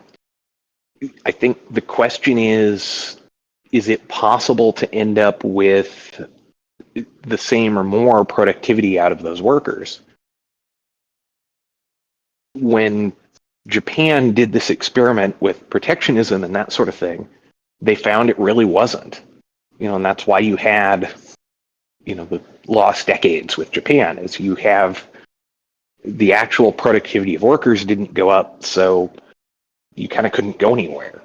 I think the question is it possible to end up with the same or more productivity out of those workers? When Japan did this experiment with protectionism and that sort of thing, they found it really wasn't. And that's why you had, the lost decades with Japan, is you have the actual productivity of workers didn't go up, so you kind of couldn't go anywhere.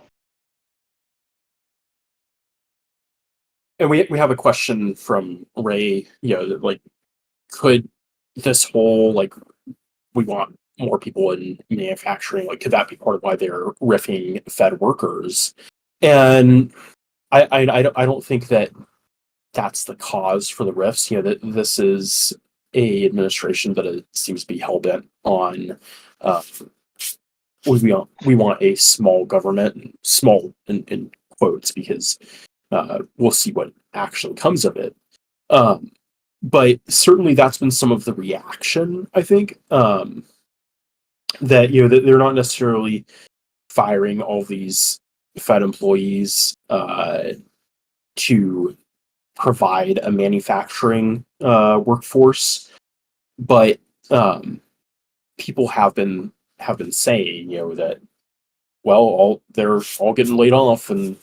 And we have a question from Ray, like, could this whole, like, we want more people in manufacturing, like, could that be part of why they're riffing Fed workers? And I don't think that that's the cause for the rifts. That this is a administration that seems to be hell-bent on we want a small government, small in quotes, because we'll see what actually comes of it. But certainly that's been some of the reaction, I think. that that they're not necessarily firing all these Fed employees to provide a manufacturing workforce, but people have been saying that they're all getting laid off, and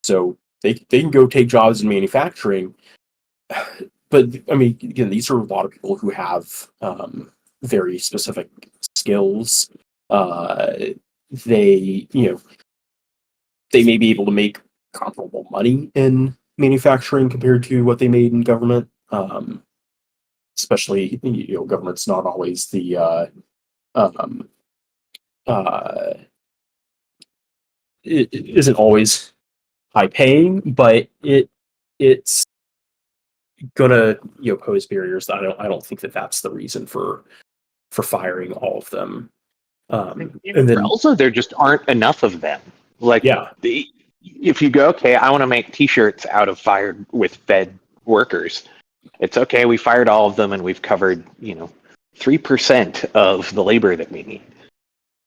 so they can go take jobs in manufacturing. But I mean, again, these are a lot of people who have very specific skills. They they may be able to make comparable money in manufacturing compared to what they made in government. Especially, government's not always the um, it isn't always high paying, but it's gonna pose barriers. I don't think that that's the reason for firing all of them. And then Also, there just aren't enough of them. Like, yeah, if you go, okay, I want to make T-shirts out of fired with Fed workers. It's okay. We fired all of them, and we've covered 3% of the labor that we need.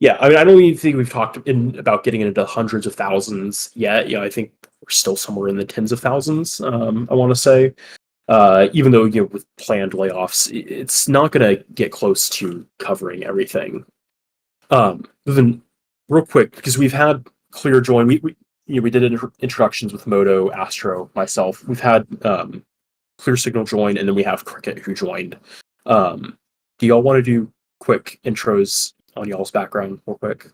yeah. I mean, I don't even think we've talked about getting into hundreds of thousands yet. I think we're still somewhere in the tens of thousands. I want to say, even though with planned layoffs, it's not going to get close to covering everything. Then, real quick, because we've had ClearJoin, we did introductions with Moto, Astro, myself. We've had ClearSignal join, and then we have Cricket who joined. Do y'all want to do quick intros on y'all's background, real quick?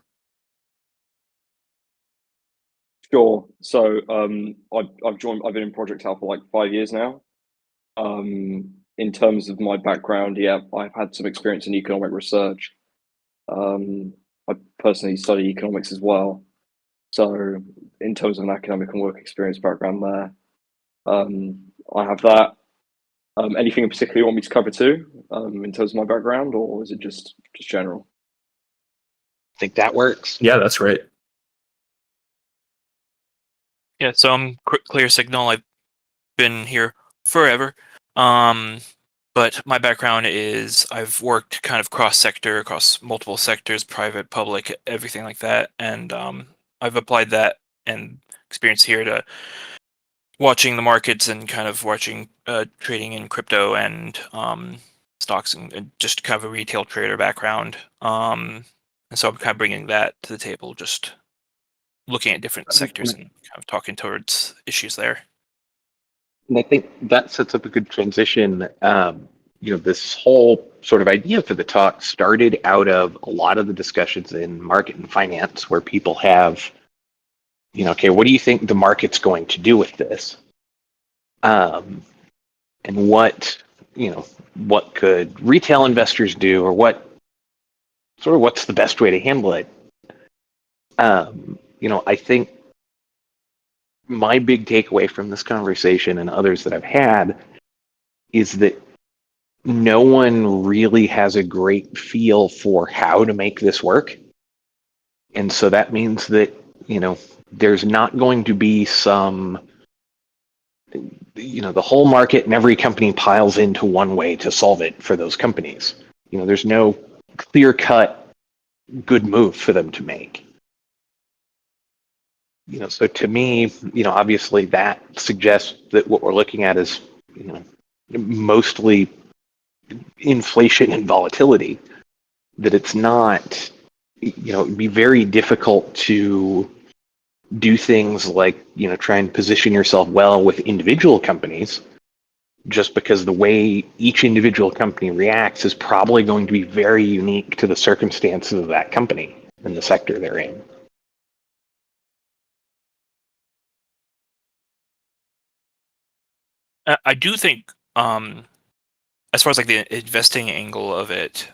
Sure. So I've joined. I've been in Project Alpha like 5 years now. In terms of my background, yeah, I've had some experience in economic research. I personally study economics as well. So in terms of an academic and work experience background there, I have that. Anything in particular you want me to cover too, in terms of my background, or is it just general? I think that works. Yeah, that's great. Yeah, so I'm ClearSignal. I've been here forever. But my background is I've worked kind of cross-sector, across multiple sectors, private, public, everything like that. And I've applied that and experience here to watching the markets and kind of watching trading in crypto and stocks and just kind of a retail trader background. And so I'm kind of bringing that to the table, just looking at different sectors and kind of talking towards issues there. And I think that sets up a good transition. This whole sort of idea for the talk started out of a lot of the discussions in market and finance where people have, okay, what do you think the market's going to do with this? And what could retail investors do, or what's the best way to handle it? I think my big takeaway from this conversation and others that I've had is that no one really has a great feel for how to make this work. And so that means that, there's not going to be some, the whole market and every company piles into one way to solve it for those companies. There's no clear-cut good move for them to make. So to me, obviously that suggests that what we're looking at is, mostly inflation and volatility, that it's not, it'd be very difficult to do things like, try and position yourself well with individual companies, just because the way each individual company reacts is probably going to be very unique to the circumstances of that company and the sector they're in. I do think, as far as like the investing angle of it,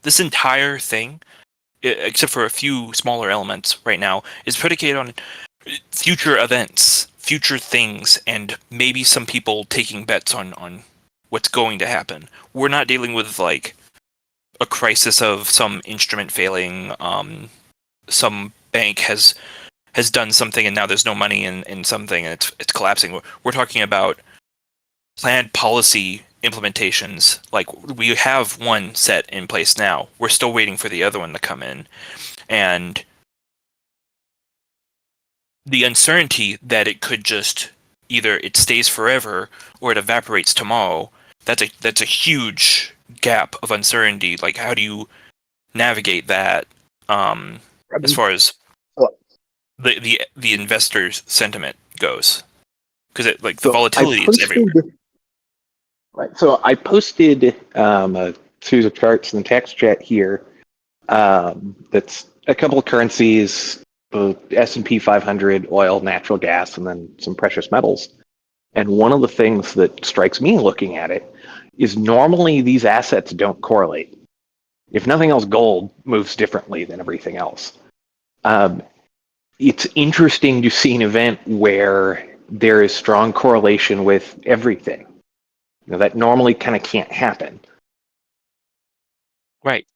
this entire thing, except for a few smaller elements right now, is predicated on future events, future things, and maybe some people taking bets on what's going to happen. We're not dealing with like a crisis of some instrument failing, some bank has done something and now there's no money in something and it's collapsing. We're talking about planned policy implementations. Like we have one set in place now. We're still waiting for the other one to come in, and the uncertainty that it could just either it stays forever or it evaporates tomorrow. That's a huge gap of uncertainty. Like, how do you navigate that? As far as the investors' sentiment goes, because the volatility is everywhere. Right. So I posted a series of charts in the text chat here. That's a couple of currencies, the S&P 500, oil, natural gas, and then some precious metals. And one of the things that strikes me looking at it is normally these assets don't correlate. If nothing else, gold moves differently than everything else. It's interesting to see an event where there is strong correlation with everything. That normally kind of can't happen. Right.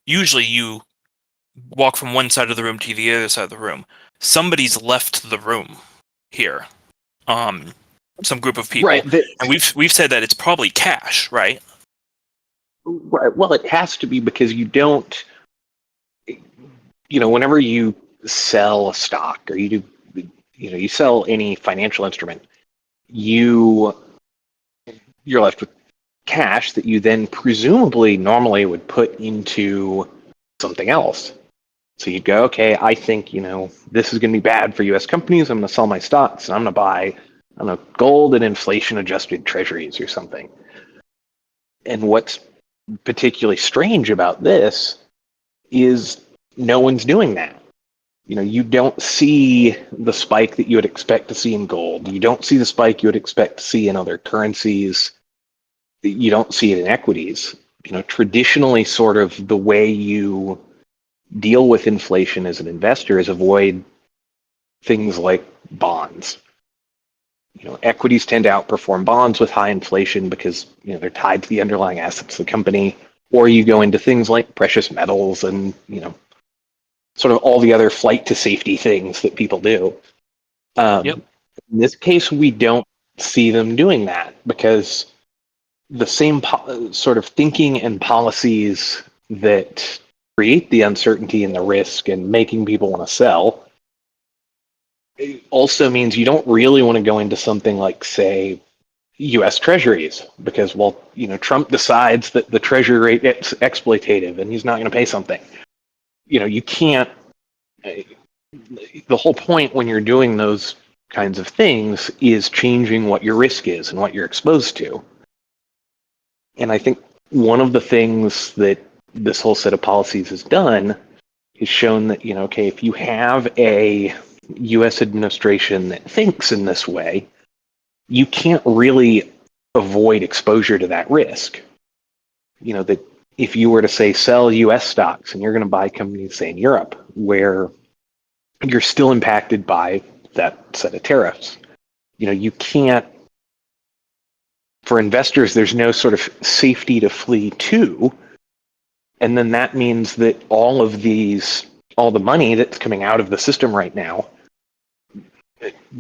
Usually you walk from one side of the room to the other side of the room. Somebody's left the room here. Some group of people, Right. And we've said that it's probably cash, right? Right. Well, it has to be, because you don't. Whenever you sell a stock or you sell any financial instrument, you're left with cash that you then presumably normally would put into something else. So you'd go, okay, I think, this is going to be bad for U.S. companies. I'm going to sell my stocks and I'm going to buy, I don't know, gold and inflation adjusted treasuries or something. And what's particularly strange about this is no one's doing that. You don't see the spike that you would expect to see in gold. You don't see the spike you would expect to see in other currencies. You don't see it in equities. Traditionally, sort of the way you deal with inflation as an investor is avoid things like bonds. Equities tend to outperform bonds with high inflation because they're tied to the underlying assets of the company. Or you go into things like precious metals and sort of all the other flight to safety things that people do. Yep. In this case, we don't see them doing that because the same sort of thinking and policies that create the uncertainty and the risk and making people want to sell, it also means you don't really want to go into something like, say, U.S. Treasuries, because, Trump decides that the Treasury rate is exploitative and he's not going to pay something. You can't. The whole point when you're doing those kinds of things is changing what your risk is and what you're exposed to. And I think one of the things that this whole set of policies has done is shown that, okay, if you have a U.S. administration that thinks in this way, you can't really avoid exposure to that risk. That if you were to, say, sell U.S. stocks and you're going to buy companies, say, in Europe, where you're still impacted by that set of tariffs, you can't. For investors, there's no sort of safety to flee to. And then that means that all the money that's coming out of the system right now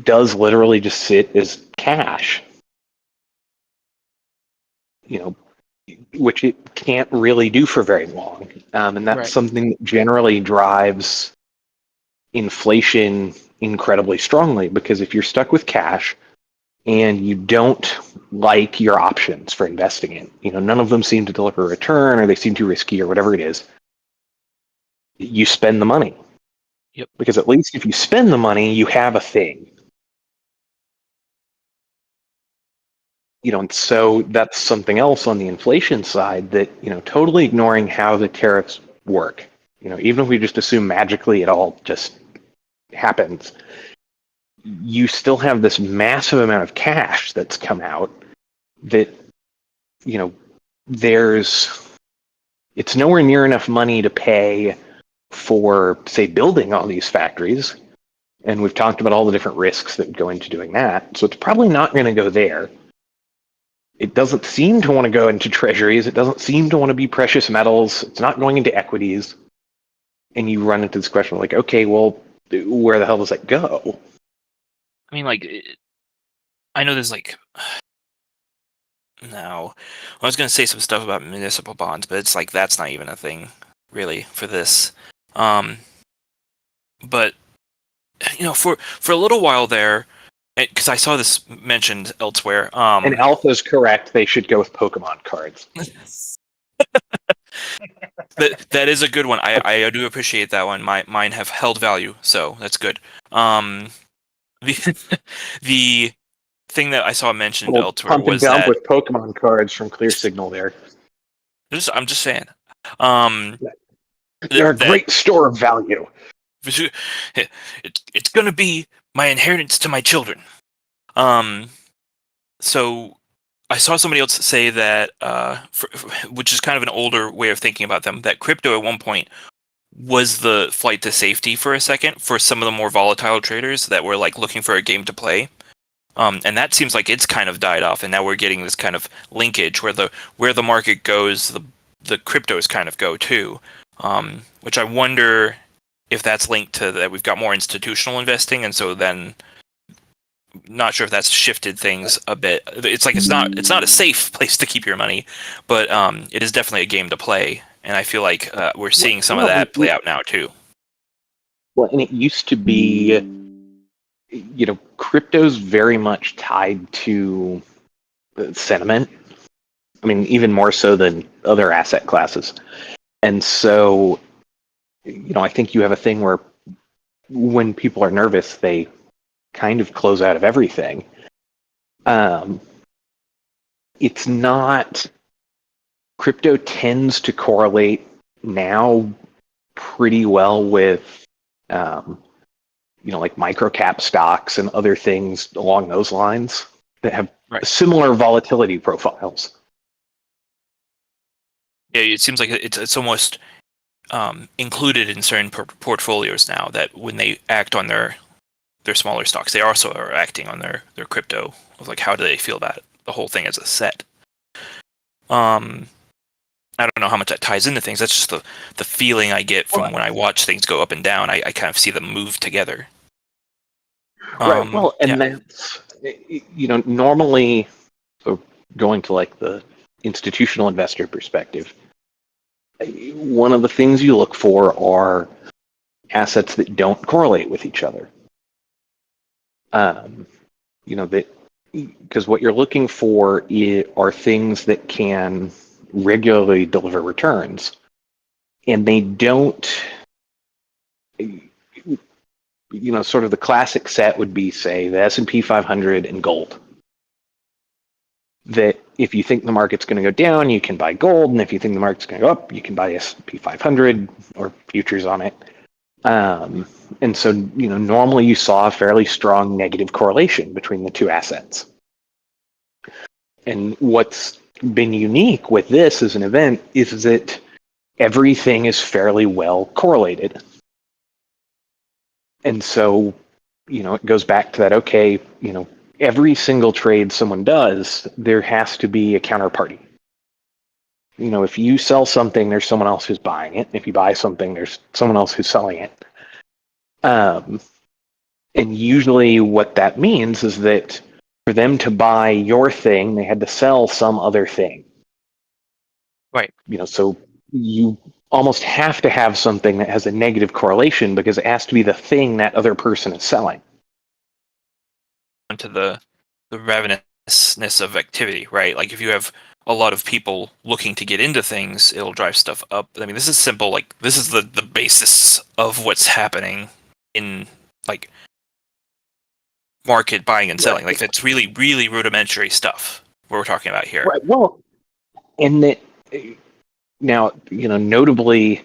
does literally just sit as cash, which it can't really do for very long. And that's Right. something that generally drives inflation incredibly strongly, because if you're stuck with cash and you don't like your options for investing in, none of them seem to deliver a return or they seem too risky or whatever it is, you spend the money. Yep. Because at least if you spend the money, you have a thing. And so that's something else on the inflation side that, totally ignoring how the tariffs work. Even if we just assume magically it all just happens, you still have this massive amount of cash that's come out that, it's nowhere near enough money to pay for, say, building all these factories. And we've talked about all the different risks that go into doing that. So it's probably not going to go there. It doesn't seem to want to go into treasuries. It doesn't seem to want to be precious metals. It's not going into equities. And you run into this question like, okay, well, where the hell does that go? I mean, I know there's now. I was going to say some stuff about municipal bonds, but it's like that's not even a thing really for this. But for a little while there, because I saw this mentioned elsewhere. And Alpha's correct. They should go with Pokemon cards. that is a good one. I do appreciate that one. Mine have held value, so that's good. The thing that I saw mentioned elsewhere Pump and was dump that with Pokemon cards from Clear Signal there. I'm just saying. Um, They're a that- great store of value. it's going to be my inheritance to my children. So I saw somebody else say that, which is kind of an older way of thinking about them, that crypto at one point was the flight to safety for a second for some of the more volatile traders that were like looking for a game to play. And that seems like it's kind of died off, and now we're getting this kind of linkage where the market goes, the cryptos kind of go too. Which I wonder if that's linked to that we've got more institutional investing, and so then not sure if that's shifted things a bit. It's like it's not a safe place to keep your money, but it is definitely a game to play, and I feel like we're seeing some of that play out now too. Well, and it used to be, crypto's very much tied to sentiment. I mean, even more so than other asset classes. And so, I think you have a thing where when people are nervous, they kind of close out of everything. It's not, crypto tends to correlate now pretty well with, like microcap stocks and other things along those lines that have similar volatility profiles. Yeah, it seems like it's almost included in certain portfolios now that when they act on their smaller stocks, they also are acting on their crypto. Of like, how do they feel about it? The whole thing as a set. I don't know how much that ties into things. That's just the feeling I get from when I watch things go up and down. I kind of see them move together. Right. Well, and that's, normally, so going to like the institutional investor perspective, one of the things you look for are assets that don't correlate with each other. Because what you're looking for are things that can regularly deliver returns, and they don't. Sort of the classic set would be, say, the S&P 500 and gold. That if you think the market's going to go down, you can buy gold, and if you think the market's going to go up, you can buy S&P 500 or futures on it. And so, normally you saw a fairly strong negative correlation between the two assets. And what's been unique with this as an event is that everything is fairly well correlated. And so, it goes back to that, okay, every single trade someone does, there has to be a counterparty. If you sell something, there's someone else who's buying it. If you buy something, there's someone else who's selling it. And usually what that means is that for them to buy your thing, they had to sell some other thing. Right. So you almost have to have something that has a negative correlation because it has to be the thing that other person is selling. Into the ravenousness of activity, right? Like if you have a lot of people looking to get into things, it'll drive stuff up. I mean, this is simple. Like this is the basis of what's happening in like market buying and selling. Like that's really, really rudimentary stuff we're talking about here. Right. Well, and that now, notably,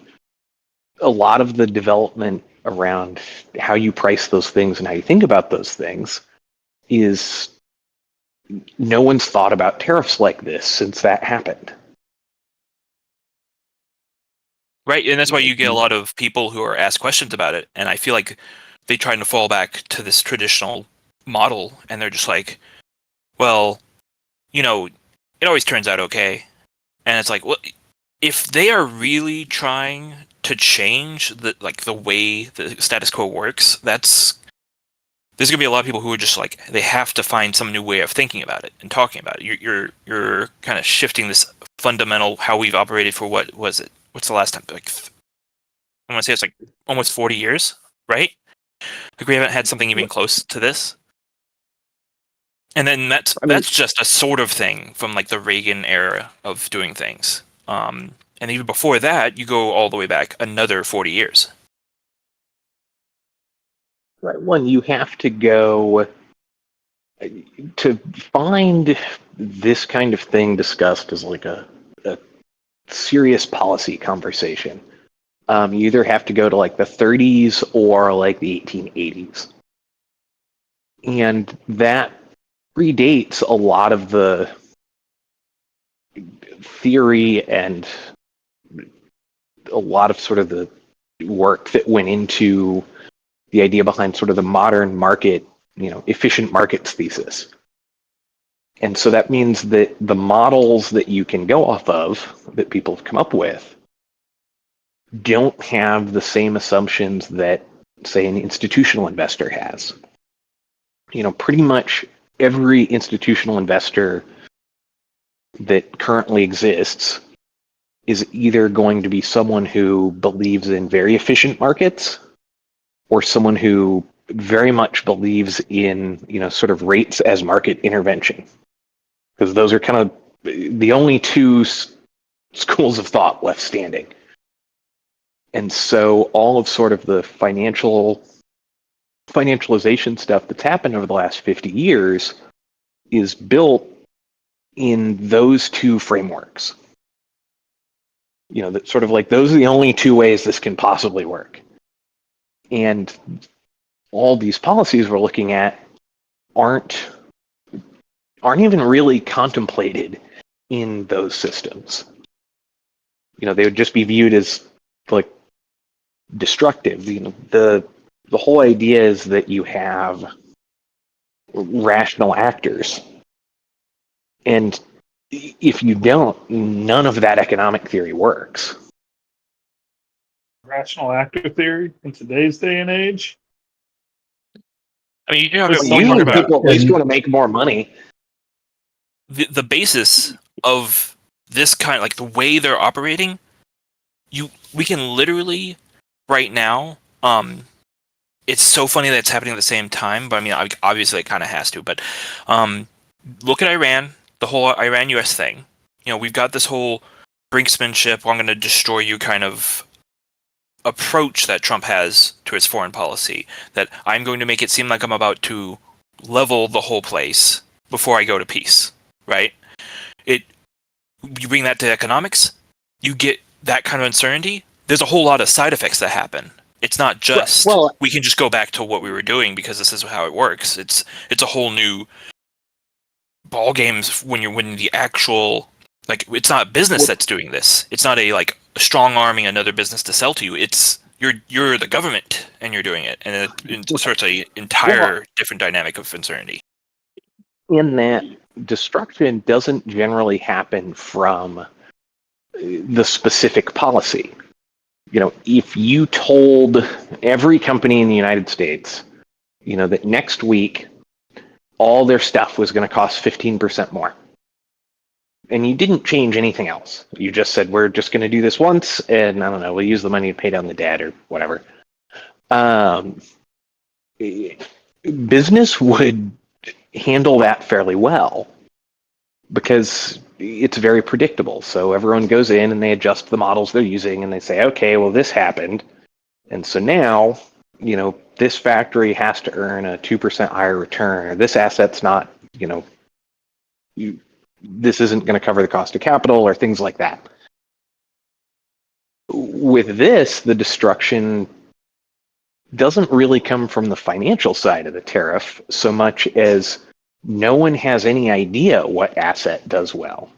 a lot of the development around how you price those things and how you think about those things is no one's thought about tariffs like this since that happened. Right, and that's why you get a lot of people who are asked questions about it, and I feel like they try to fall back to this traditional model, and they're just like, well, it always turns out okay. And it's like, well, if they are really trying to change the way the status quo works, that's there's gonna be a lot of people who are just like they have to find some new way of thinking about it and talking about it. You're kind of shifting this fundamental how we've operated for what was it? What's the last time? Like I want to say it's like almost 40 years, right? Like we haven't had something even close to this. And then that's just a sort of thing from like the Reagan era of doing things. And even before that, you go all the way back another 40 years. Right. One, you have to go to find this kind of thing discussed as like a serious policy conversation. You either have to go to like the 30s or like the 1880s. And that predates a lot of the theory and a lot of sort of the work that went into the idea behind sort of the modern market, efficient markets thesis. And so that means that the models that you can go off of that people have come up with don't have the same assumptions that, say, an institutional investor has. Pretty much every institutional investor that currently exists is either going to be someone who believes in very efficient markets or someone who very much believes in, sort of rates as market intervention. Because those are kind of the only two schools of thought left standing. And so all of sort of the financialization stuff that's happened over the last 50 years is built in those two frameworks. That sort of like those are the only two ways this can possibly work. And all these policies we're looking at aren't even really contemplated in those systems. They would just be viewed as like destructive. The whole idea is that you have rational actors. And if you don't, none of that economic theory works. Rational actor theory in today's day and age. I mean, you have People at least want to make more money. The basis of this kind, like the way they're operating, we can literally right now. It's so funny that it's happening at the same time, but I mean, obviously it kind of has to. But look at Iran, the whole Iran-U.S. thing. We've got this whole brinksmanship, I'm going to destroy you kind of approach that Trump has to his foreign policy. That I'm going to make it seem like I'm about to level the whole place before I go to peace, right? You bring that to economics, you get that kind of uncertainty. There's a whole lot of side effects that happen. It's not just we can just go back to what we were doing because this is how it works. It's a whole new ball games when you're winning the actual, like, it's not business that's doing this. It's not a like strong arming another business to sell to you. It's you're the government and you're doing it, and it starts a entire different dynamic of uncertainty. In that, destruction doesn't generally happen from the specific policy. If you told every company in the United States, that next week all their stuff was going to cost 15% more, and you didn't change anything else, you just said, we're just going to do this once, and I don't know, we'll use the money to pay down the debt or whatever. Business would handle that fairly well because it's very predictable. So everyone goes in and they adjust the models they're using and they say, okay, well, this happened. And so now, this factory has to earn a 2% higher return, or this asset's not, this isn't going to cover the cost of capital or things like that. With this, the destruction doesn't really come from the financial side of the tariff so much as no one has any idea what asset does well.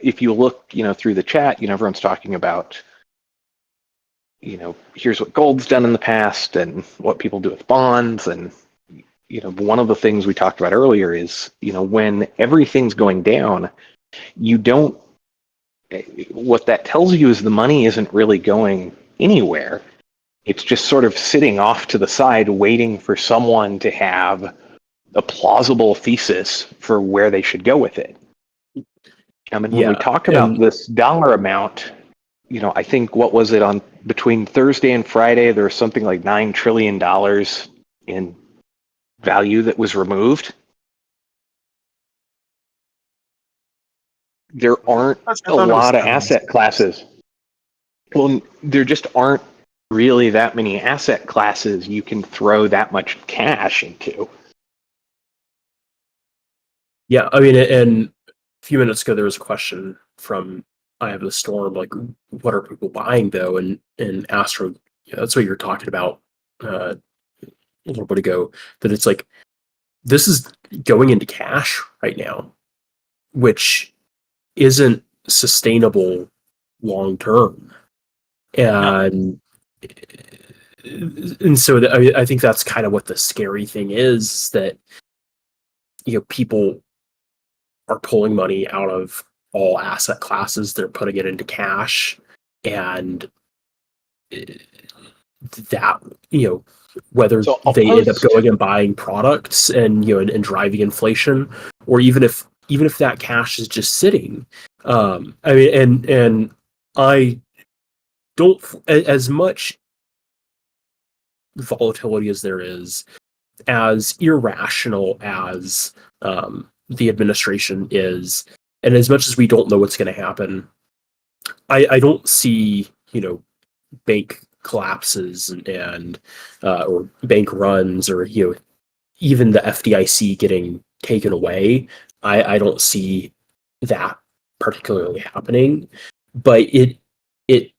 If you look, through the chat, everyone's talking about, here's what gold's done in the past and what people do with bonds. And, one of the things we talked about earlier is, when everything's going down, what that tells you is the money isn't really going anywhere. It's just sort of sitting off to the side, waiting for someone to have a plausible thesis for where they should go with it. I mean, when we talk about this dollar amount, I think, what was it, on between Thursday and Friday, there was something like $9 trillion in value that was removed. There aren't a lot of asset classes. Well, there just aren't really that many asset classes you can throw that much cash into. Yeah, I mean, and a few minutes ago there was a question from I Have the Storm, like, what are people buying though? And Astro, that's what you're talking about a little bit ago. That it's like this is going into cash right now, which isn't sustainable long term, and so I think that's kind of what the scary thing is, that people are pulling money out of all asset classes, they're putting it into cash, and that whether they end up going and buying products and and driving inflation, or even if that cash is just sitting, I mean, and I don't, as much volatility as there is, as irrational as the administration is, and as much as we don't know what's going to happen, I don't see bank collapses and or bank runs, or even the FDIC getting taken away. I don't see that particularly happening, but it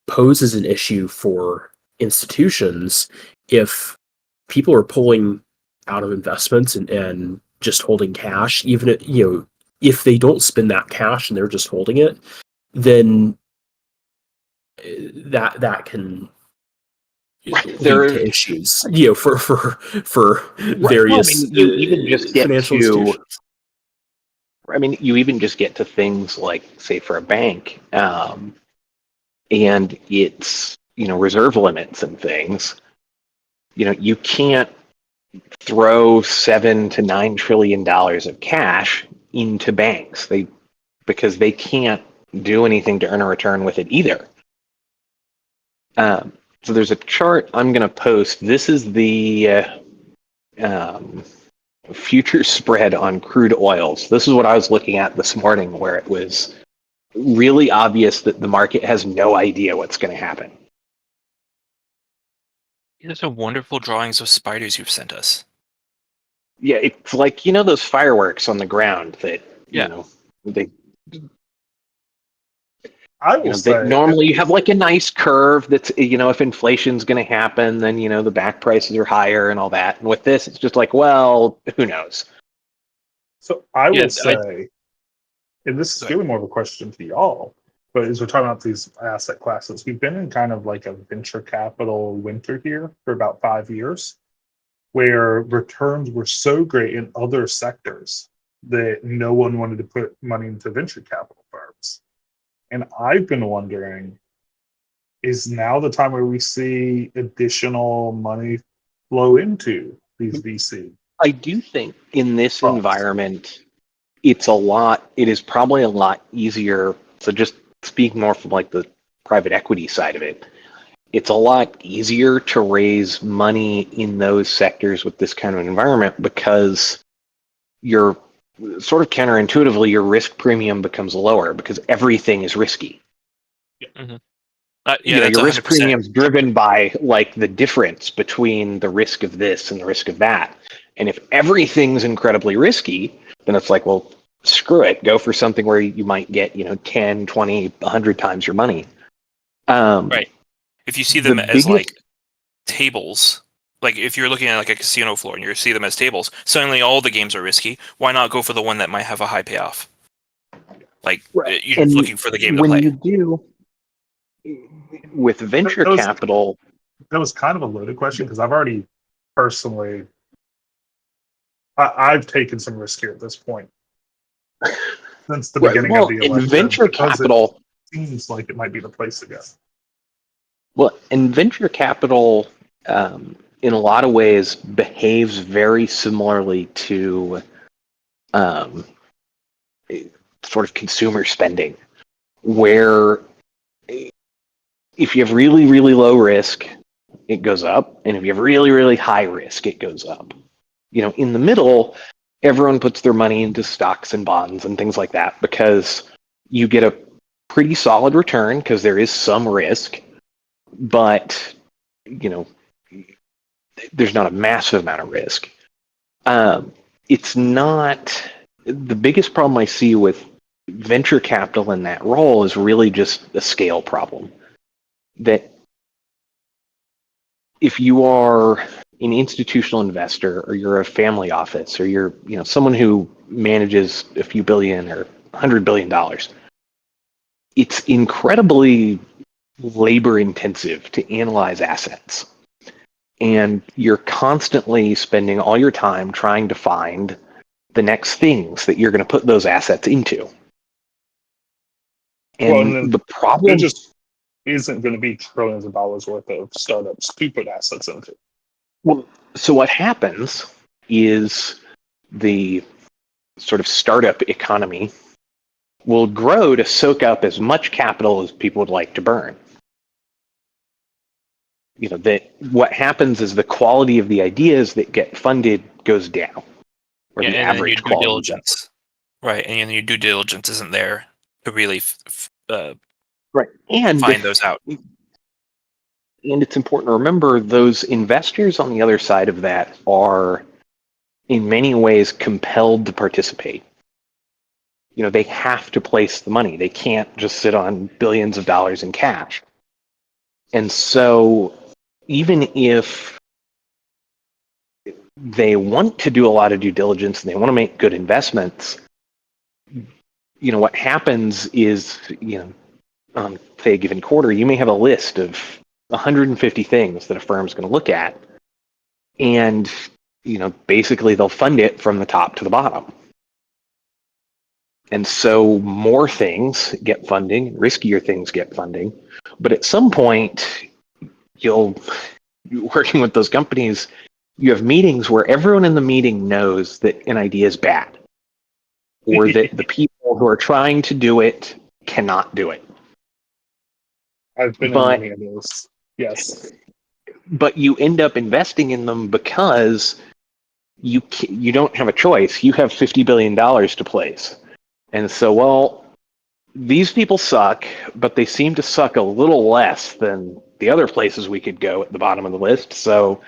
poses an issue for institutions if people are pulling out of investments and just holding cash. Even if they don't spend that cash and they're just holding it, then that can lead to issues, for various even just get financial to, institutions. I mean, you even just get to things like, say, for a bank, and it's reserve limits and things. You can't throw $7 to $9 trillion of cash into banks, because they can't do anything to earn a return with it either. So there's a chart I'm going to post. This is the future spread on crude oils. This is what I was looking at this morning, where it was really obvious that the market has no idea what's going to happen. These are some wonderful drawings of spiders you've sent us. Yeah, it's like, those fireworks on the ground that, they... I will say, normally you have like a nice curve that's, if inflation's going to happen, then, the back prices are higher and all that. And with this, it's just like, well, who knows? So I will say, and this is really more of a question to y'all, but as we're talking about these asset classes, we've been in kind of like a venture capital winter here for about 5 years, where returns were so great in other sectors that no one wanted to put money into venture capital firms. And I've been wondering, is now the time where we see additional money flow into these VC? I do think in this environment, it is probably a lot easier. So just speak more from like the private equity side of it. It's a lot easier to raise money in those sectors with this kind of environment, because you're sort of counterintuitively, your risk premium becomes lower because everything is risky. Mm-hmm. Your risk premium is driven by like the difference between the risk of this and the risk of that. And if everything's incredibly risky, then it's like, well, screw it. Go for something where you might get, 10, 20, 100 times your money. Right. If you see them as like tables, like if you're looking at like a casino floor and you see them as tables, suddenly all the games are risky. Why not go for the one that might have a high payoff? Like you're looking for the game to play. When you do with venture capital, that was kind of a loaded question, because I've already personally, I've taken some risk here at this point since the beginning of the election. In venture capital, it seems like it might be the place to go. Well, and venture capital, in a lot of ways, behaves very similarly to sort of consumer spending, where if you have really, really low risk, it goes up, and if you have really, really high risk, it goes up. In the middle, everyone puts their money into stocks and bonds and things like that because you get a pretty solid return because there is some risk, but there's not a massive amount of risk. It's not the biggest problem I see with venture capital in that role is really just a scale problem. That if you are an institutional investor or you're a family office or you're someone who manages a few billion or $100 billion, it's incredibly labor intensive to analyze assets. And you're constantly spending all your time trying to find the next things that you're going to put those assets into. And the problem it just isn't going to be trillions of dollars worth of startups to put assets into. Well, so what happens is the sort of startup economy will grow to soak up as much capital as people would like to burn. That what happens is the quality of the ideas that get funded goes down, or the average and your due quality. diligence, right? And your due diligence isn't there to really Right, and find those out. And it's important to remember those investors on the other side of that are, in many ways, compelled to participate. They have to place the money. They can't just sit on billions of dollars in cash. And so even if they want to do a lot of due diligence and they want to make good investments, what happens is, say a given quarter, you may have a list of 150 things that a firm's going to look at. And, basically they'll fund it from the top to the bottom. And so more things get funding, riskier things get funding. But at some point, working with those companies, you have meetings where everyone in the meeting knows that an idea is bad, or that the people who are trying to do it cannot do it. I've been in many of those. Yes. But you end up investing in them because you don't have a choice. You have $50 billion to place. And so, these people suck, but they seem to suck a little less than the other places we could go at the bottom of the list. So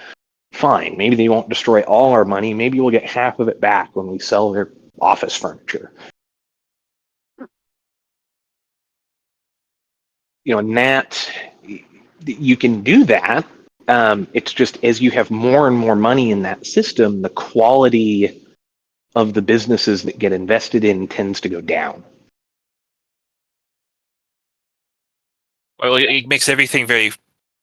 fine, maybe they won't destroy all our money. Maybe we'll get half of it back when we sell their office furniture. And that, you can do that. It's just as you have more and more money in that system, the quality of the businesses that get invested in tends to go down. Well, it makes everything very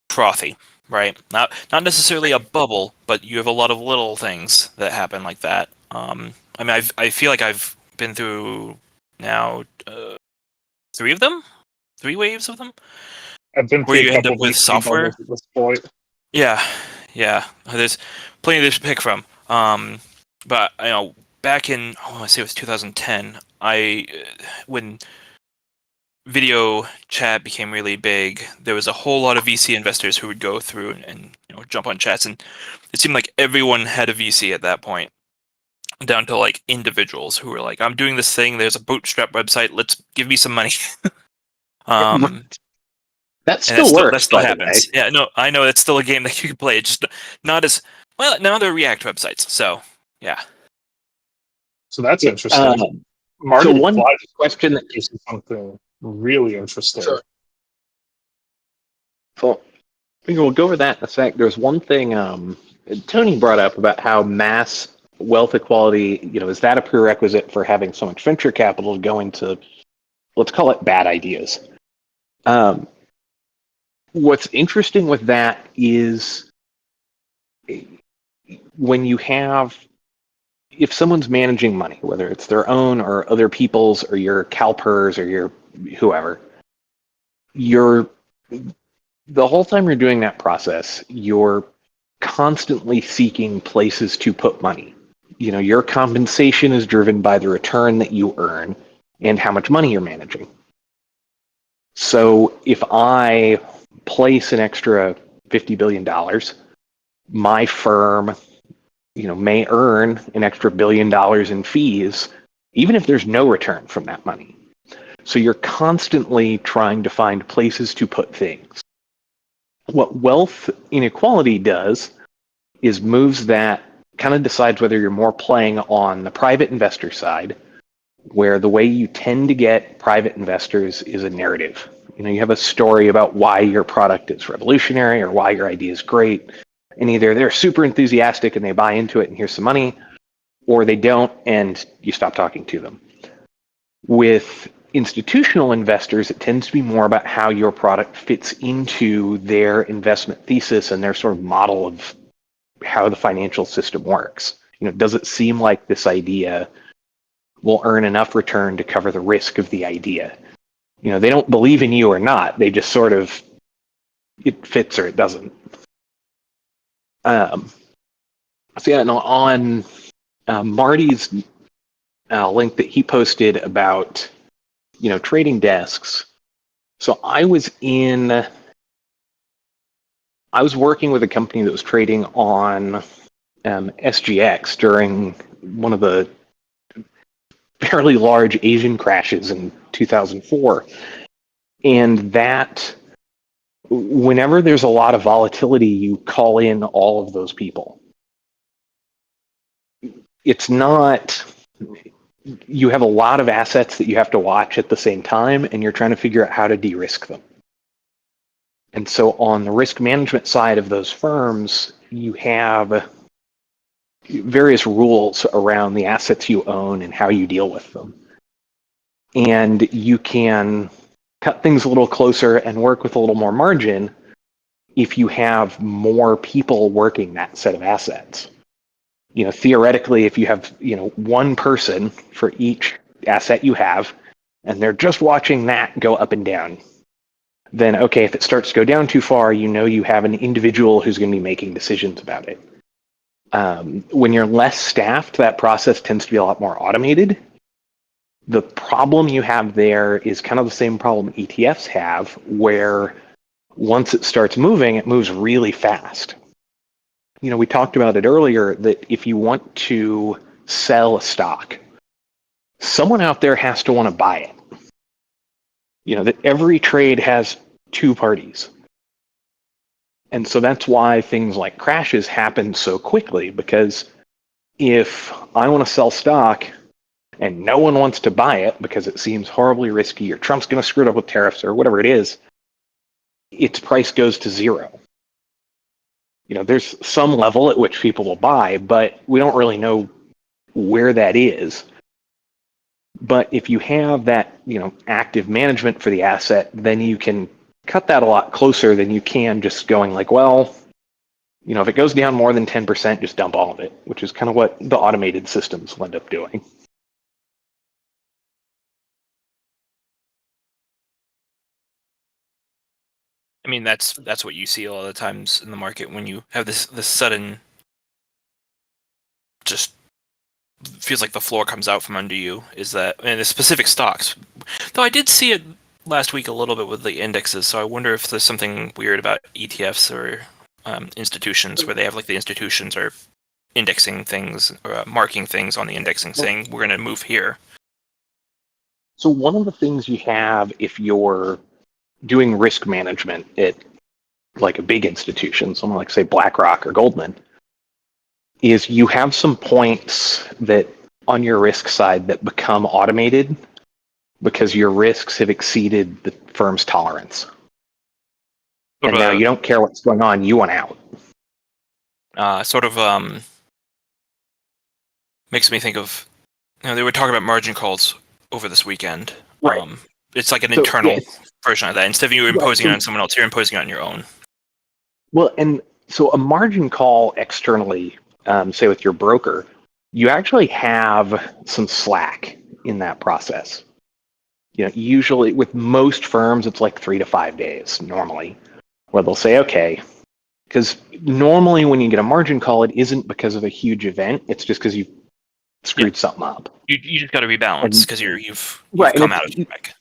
frothy, right? Not necessarily a bubble, but you have a lot of little things that happen like that. I feel like I've been through now 3 waves of them. I've been where through you a end couple up with of software. at this point. Yeah. There's plenty to pick from. But back in I say it was 2010, when video chat became really big, there was a whole lot of VC investors who would go through and jump on chats, and it seemed like everyone had a VC at that point, down to like individuals who were like, I'm doing this thing, there's a bootstrap website, give me some money. That still works. That still happens. Yeah, no, I know it's still a game that you can play. It's just not as well. Now they're React websites, so yeah. So that's interesting. Marty, one question that is something really interesting. Sure. So we'll go over that in a sec. There's one thing Tony brought up about how mass wealth equality, is that a prerequisite for having so much venture capital to go into, let's call it, bad ideas. What's interesting with that is when you have, if someone's managing money, whether it's their own or other people's or your CalPERS or your whoever, the whole time you're doing that process, you're constantly seeking places to put money. Your compensation is driven by the return that you earn and how much money you're managing. So if I place an extra $50 billion, my firm, may earn an extra $1 billion in fees, even if there's no return from that money. So you're constantly trying to find places to put things. What wealth inequality does is moves that, kind of decides whether you're more playing on the private investor side, where the way you tend to get private investors is a narrative. You have a story about why your product is revolutionary or why your idea is great, and either they're super enthusiastic and they buy into it and here's some money, or they don't and you stop talking to them. With institutional investors, it tends to be more about how your product fits into their investment thesis and their sort of model of how the financial system works. Does it seem like this idea will earn enough return to cover the risk of the idea? They don't believe in you or not. They just sort of, it fits or it doesn't. So yeah, and on Marty's link that he posted about, trading desks. So I was working with a company that was trading on SGX during one of the fairly large Asian crashes in 2004. And that, whenever there's a lot of volatility, you call in all of those people. It's not, you have a lot of assets that you have to watch at the same time, and you're trying to figure out how to de-risk them. And so on the risk management side of those firms, you have various rules around the assets you own and how you deal with them. And you can cut things a little closer and work with a little more margin if you have more people working that set of assets. Theoretically, if you have, one person for each asset you have, and they're just watching that go up and down, then okay, if it starts to go down too far, you have an individual who's going to be making decisions about it. When you're less staffed, that process tends to be a lot more automated. The problem you have there is kind of the same problem ETFs have, where once it starts moving, it moves really fast. We talked about it earlier that if you want to sell a stock, someone out there has to want to buy it. That every trade has two parties. And so that's why things like crashes happen so quickly, because if I want to sell stock and no one wants to buy it because it seems horribly risky or Trump's going to screw it up with tariffs or whatever it is, its price goes to zero. There's some level at which people will buy, but we don't really know where that is. But if you have that, active management for the asset, then you can cut that a lot closer than you can just going like, well, if it goes down more than 10%, just dump all of it, which is kind of what the automated systems will end up doing. I mean, that's what you see a lot of the times in the market when you have this sudden, just feels like the floor comes out from under you. Is that, and the specific stocks? Though I did see it last week a little bit with the indexes, so I wonder if there's something weird about ETFs or institutions where they have like the institutions are indexing things or marking things on the indexing, saying we're going to move here. So one of the things you have if you're doing risk management at like a big institution, someone like say BlackRock or Goldman, is you have some points that on your risk side that become automated because your risks have exceeded the firm's tolerance. And now you don't care what's going on, you want out. Makes me think of, they were talking about margin calls over this weekend. Right. It's like an internal version of that. Instead of you imposing it on someone else, you're imposing it on your own. Well, and so a margin call externally, say with your broker, you actually have some slack in that process. Usually with most firms, it's like 3 to 5 days normally. where they'll say, okay, because normally when you get a margin call, it isn't because of a huge event. It's just because you've screwed something up. You just got to rebalance And- because you've Right, and come it's- out of your back.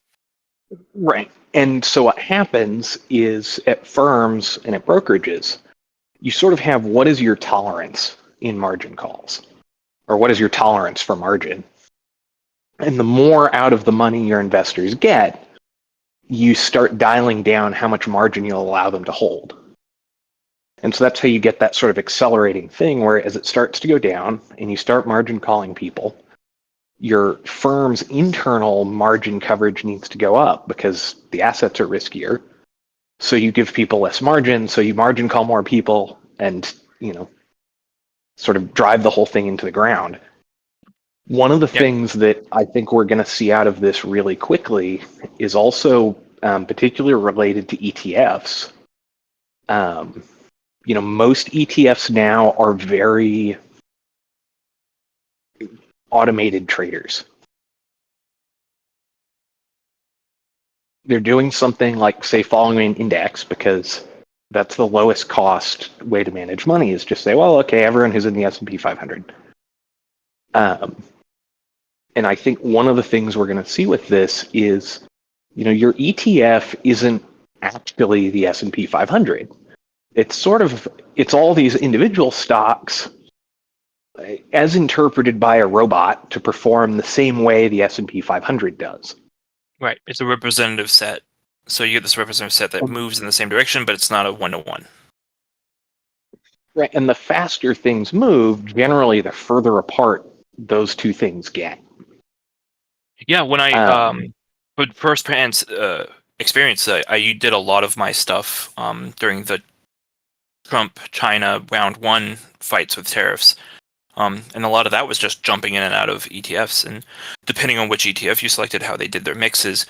Right. And so what happens is at firms and at brokerages, you sort of have what is your tolerance in margin calls, or what is your tolerance for margin? And the more out of the money your investors get, you start dialing down how much margin you'll allow them to hold. And so that's how you get that sort of accelerating thing where as it starts to go down and you start margin calling people, your firm's internal margin coverage needs to go up because the assets are riskier. So you give people less margin, so you margin call more people and, sort of drive the whole thing into the ground. One of the things that I think we're going to see out of this really quickly is also particularly related to ETFs. Most ETFs now are very automated traders. They're doing something like, say, following an index because that's the lowest cost way to manage money is just say, well, okay, everyone who's in the S&P 500. And I think one of the things we're going to see with this is, your ETF isn't actually the S&P 500. It's all these individual stocks as interpreted by a robot to perform the same way the S&P 500 does. Right. It's a representative set. So you get this representative set that moves in the same direction, but it's not a one-to-one. Right. And the faster things move, generally the further apart those two things get. Yeah, when I but first-hand experience, I did a lot of my stuff during the Trump-China round one fights with tariffs. And a lot of that was just jumping in and out of ETFs, and depending on which ETF you selected, how they did their mixes,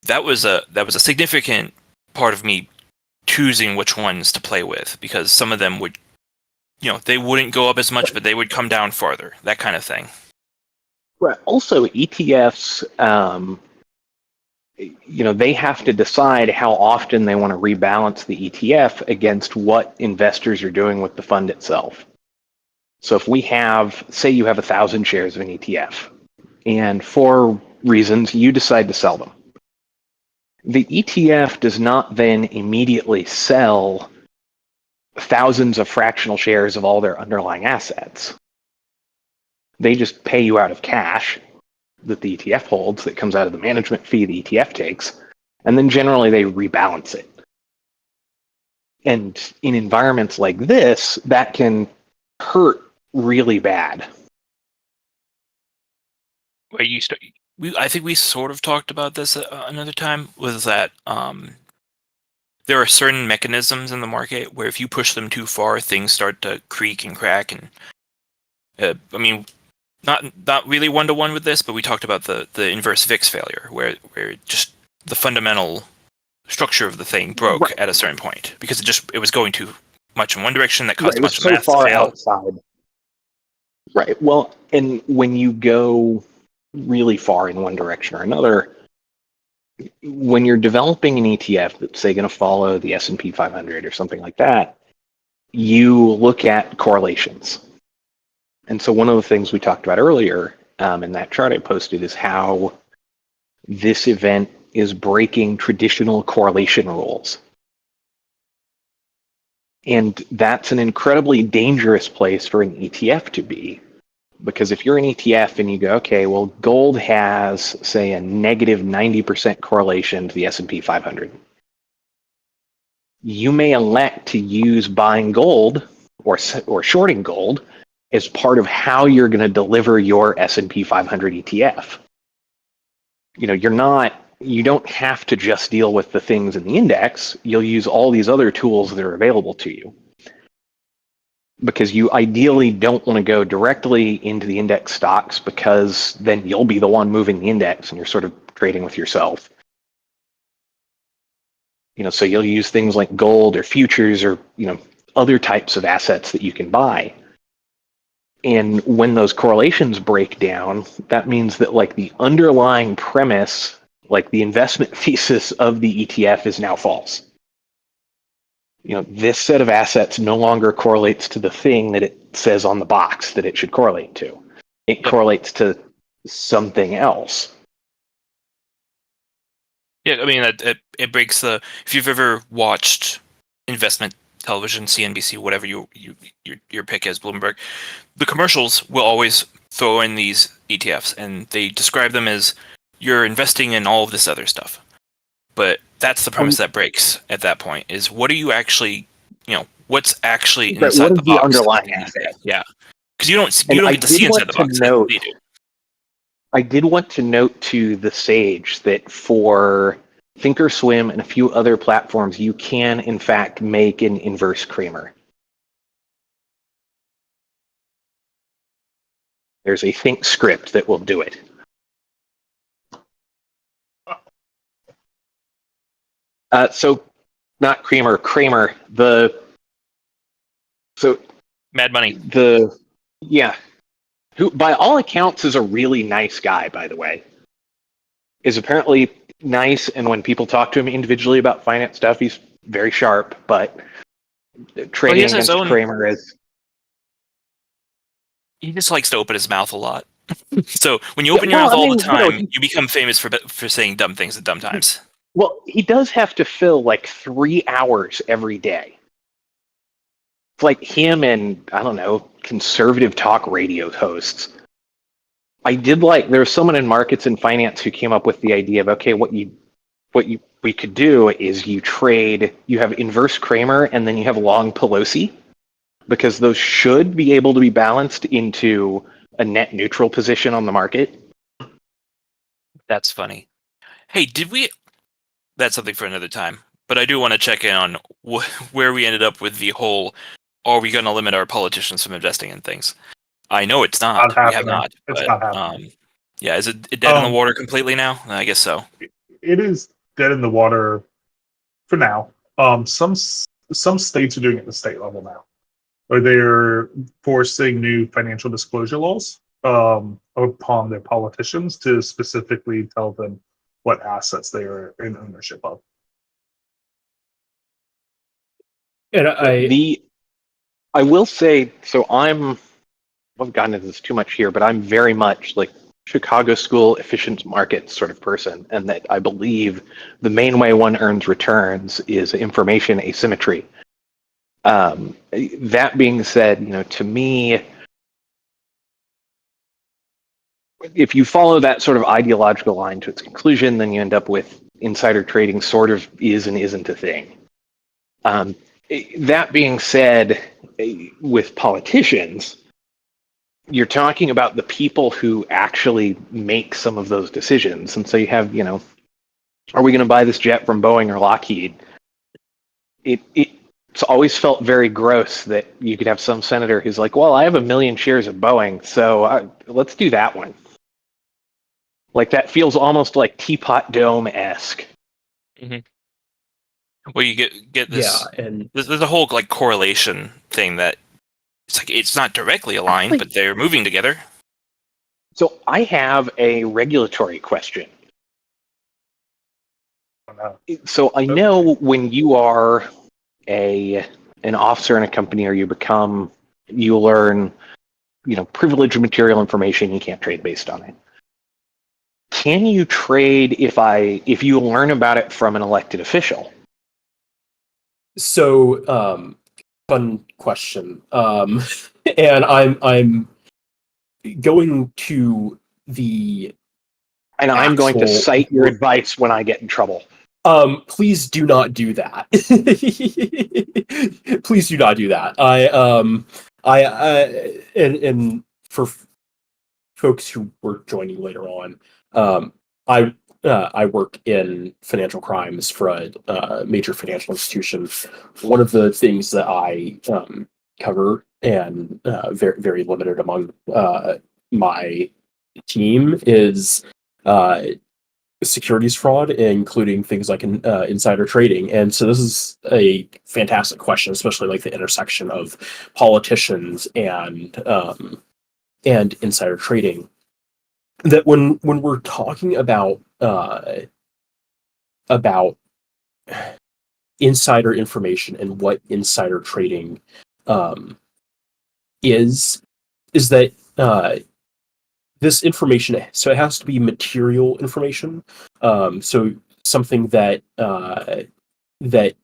that was a significant part of me choosing which ones to play with, because some of them would, they wouldn't go up as much, but they would come down farther, that kind of thing. Right. Also, ETFs, they have to decide how often they want to rebalance the ETF against what investors are doing with the fund itself. So if we have, say you have 1,000 shares of an ETF, and for reasons you decide to sell them, the ETF does not then immediately sell thousands of fractional shares of all their underlying assets. They just pay you out of cash that the ETF holds, that comes out of the management fee the ETF takes, and then generally they rebalance it. And in environments like this, that can hurt really bad. I think we sort of talked about this another time, was that there are certain mechanisms in the market where if you push them too far, things start to creak and crack. And not really one-to-one with this, but we talked about the inverse VIX failure, where just the fundamental structure of the thing broke at a certain point because it was going too much in one direction that caused much of math to fail. Outside. Right. Well, and when you go really far in one direction or another, when you're developing an ETF that's, say, going to follow the S&P 500 or something like that, you look at correlations. And so one of the things we talked about earlier in that chart I posted is how this event is breaking traditional correlation rules. And that's an incredibly dangerous place for an ETF to be. Because if you're an ETF and you go, okay, well, gold has, say, a negative 90% correlation to the S&P 500. You may elect to use buying gold or shorting gold as part of how you're going to deliver your S&P 500 ETF. You don't have to just deal with the things in the index. You'll use all these other tools that are available to you. Because you ideally don't want to go directly into the index stocks, because then you'll be the one moving the index and you're sort of trading with yourself. So you'll use things like gold or futures or, other types of assets that you can buy. And when those correlations break down, that means that like the underlying premise, like the investment thesis of the ETF is now false. this set of assets no longer correlates to the thing that it says on the box that it should correlate to. It correlates to something else. Yeah, I mean, it breaks the. If you've ever watched investment television, CNBC, whatever your pick is, Bloomberg, the commercials will always throw in these ETFs, and they describe them as you're investing in all of this other stuff. But that's the premise that breaks at that point. Is what are you actually, what's actually But inside what is the box? underlying asset? Yeah, because you don't And get to see inside the box. I did want to note to the Sage that for Thinkorswim and a few other platforms, you can, in fact, make an inverse Kramer. There's a Think script that will do it. So, not Kramer. Mad Money. Who, by all accounts, is a really nice guy, by the way. Is apparently nice, and when people talk to him individually about finance stuff, he's very sharp, but trading against Kramer is... He just likes to open his mouth a lot. So when you open your mouth all the time, you become famous for saying dumb things at dumb times. Well, he does have to fill like 3 hours every day. It's like him and, I don't know, conservative talk radio hosts. There was someone in markets and finance who came up with the idea of, okay, we could do is you have inverse Kramer and then you have long Pelosi, because those should be able to be balanced into a net neutral position on the market. That's funny. Hey, that's something for another time, but I do want to check in on where we ended up with the whole, are we going to limit our politicians from investing in things? I know it's not. We have not. It's but, not happening. Yeah, is it dead in the water completely now? I guess so. It is dead in the water for now. Some states are doing it at the state level now, where they're forcing new financial disclosure laws upon their politicians to specifically tell them what assets they are in ownership of. And I will say, so I've gotten into this too much here, but I'm very much like Chicago school efficient market sort of person, and that I believe the main way one earns returns is information asymmetry. That being said, to me, if you follow that sort of ideological line to its conclusion, then you end up with insider trading sort of is and isn't a thing. That being said, with politicians, you're talking about the people who actually make some of those decisions. And so you have, are we going to buy this jet from Boeing or Lockheed? It's always felt very gross that you could have some senator who's like, well, I have 1 million shares of Boeing, so let's do that one. Like, that feels almost like Teapot Dome-esque. Mm-hmm. Well, you get this. Yeah, and there's a whole correlation thing that it's not directly aligned, but they're moving together. So I have a regulatory question. So I know when you are an officer in a company, or you learn, privileged material information, you can't trade based on it. Can you trade if you learn about it from an elected official? so fun question. And I'm going to the And I'm going to cite your advice when I get in trouble. Please do not do that. Please do not do that. And for folks who were joining later on, I work in financial crimes for a major financial institution. One of the things that I cover, and very very limited among my team, is securities fraud, including things like insider trading. And so this is a fantastic question, especially like the intersection of politicians and insider trading. That when we're talking about insider information and what insider trading is that this information, so it has to be material information, so something that that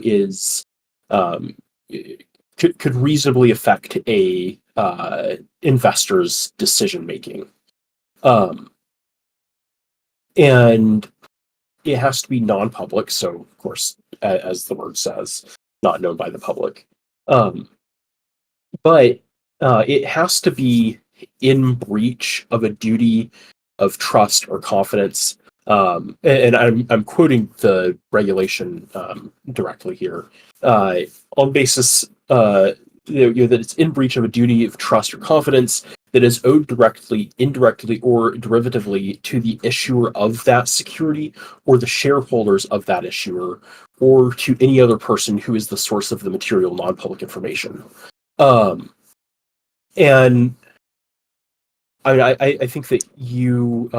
is could reasonably affect a investor's decision making, and it has to be non-public. So, of course, as the word says, not known by the public. But it has to be in breach of a duty of trust or confidence. And I'm quoting the regulation directly here, on basis that it's in breach of a duty of trust or confidence that is owed directly, indirectly, or derivatively to the issuer of that security or the shareholders of that issuer, or to any other person who is the source of the material non-public information. And I think that you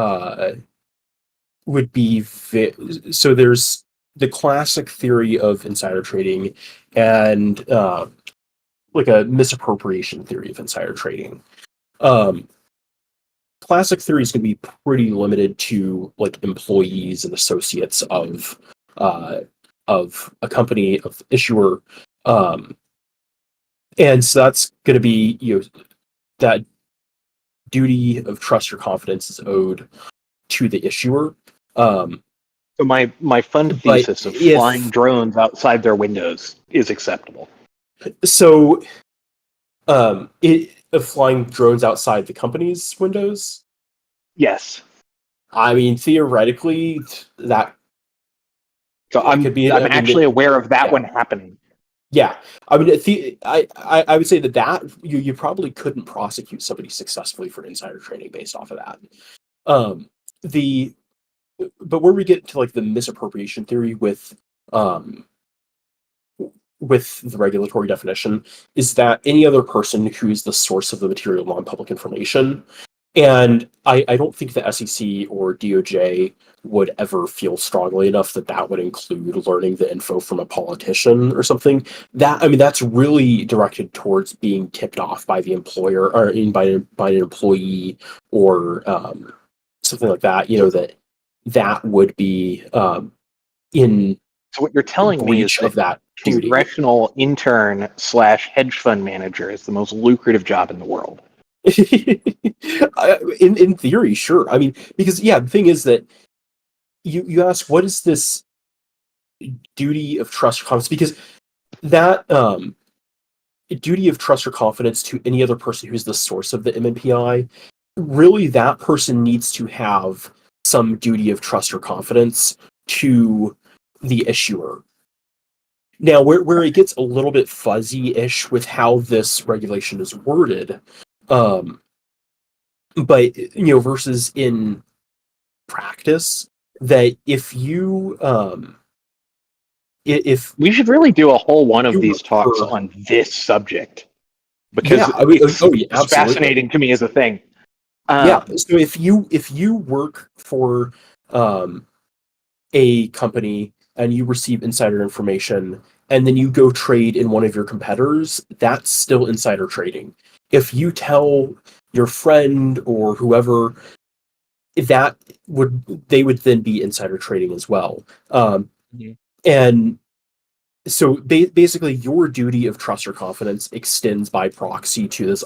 would be so there's the classic theory of insider trading and like a misappropriation theory of insider trading. Classic theory is going to be pretty limited to like employees and associates of a company, of issuer, and so that's going to be, that duty of trust or confidence is owed to the issuer. So my fun thesis of flying drones outside their windows is acceptable. So, of flying drones outside the company's windows? Yes. I mean, theoretically, that. So I'm actually aware of that one happening. Yeah, I mean, I would say that you probably couldn't prosecute somebody successfully for insider trading based off of that. But where we get to like the misappropriation theory with the regulatory definition is that any other person who is the source of the material non-public information. And I don't think the SEC or DOJ would ever feel strongly enough that would include learning the info from a politician or something. That's really directed towards being tipped off by the employer or by an employee or something like that. That would be in. So what you're telling me is of that congressional intern / hedge fund manager is the most lucrative job in the world. in theory, sure. I mean, because the thing is that you ask, what is this duty of trust or confidence? Because that duty of trust or confidence to any other person who's the source of the MNPI, really that person needs to have some duty of trust or confidence to the issuer. Now, where it gets a little bit fuzzy-ish with how this regulation is worded, but versus in practice, that if you if we should really do a whole one of these talks on this subject, because it's fascinating to me as a thing. So if you work for a company and you receive insider information and then you go trade in one of your competitors, that's still insider trading. If you tell your friend or whoever, they would then be insider trading as well. And so basically your duty of trust or confidence extends by proxy to this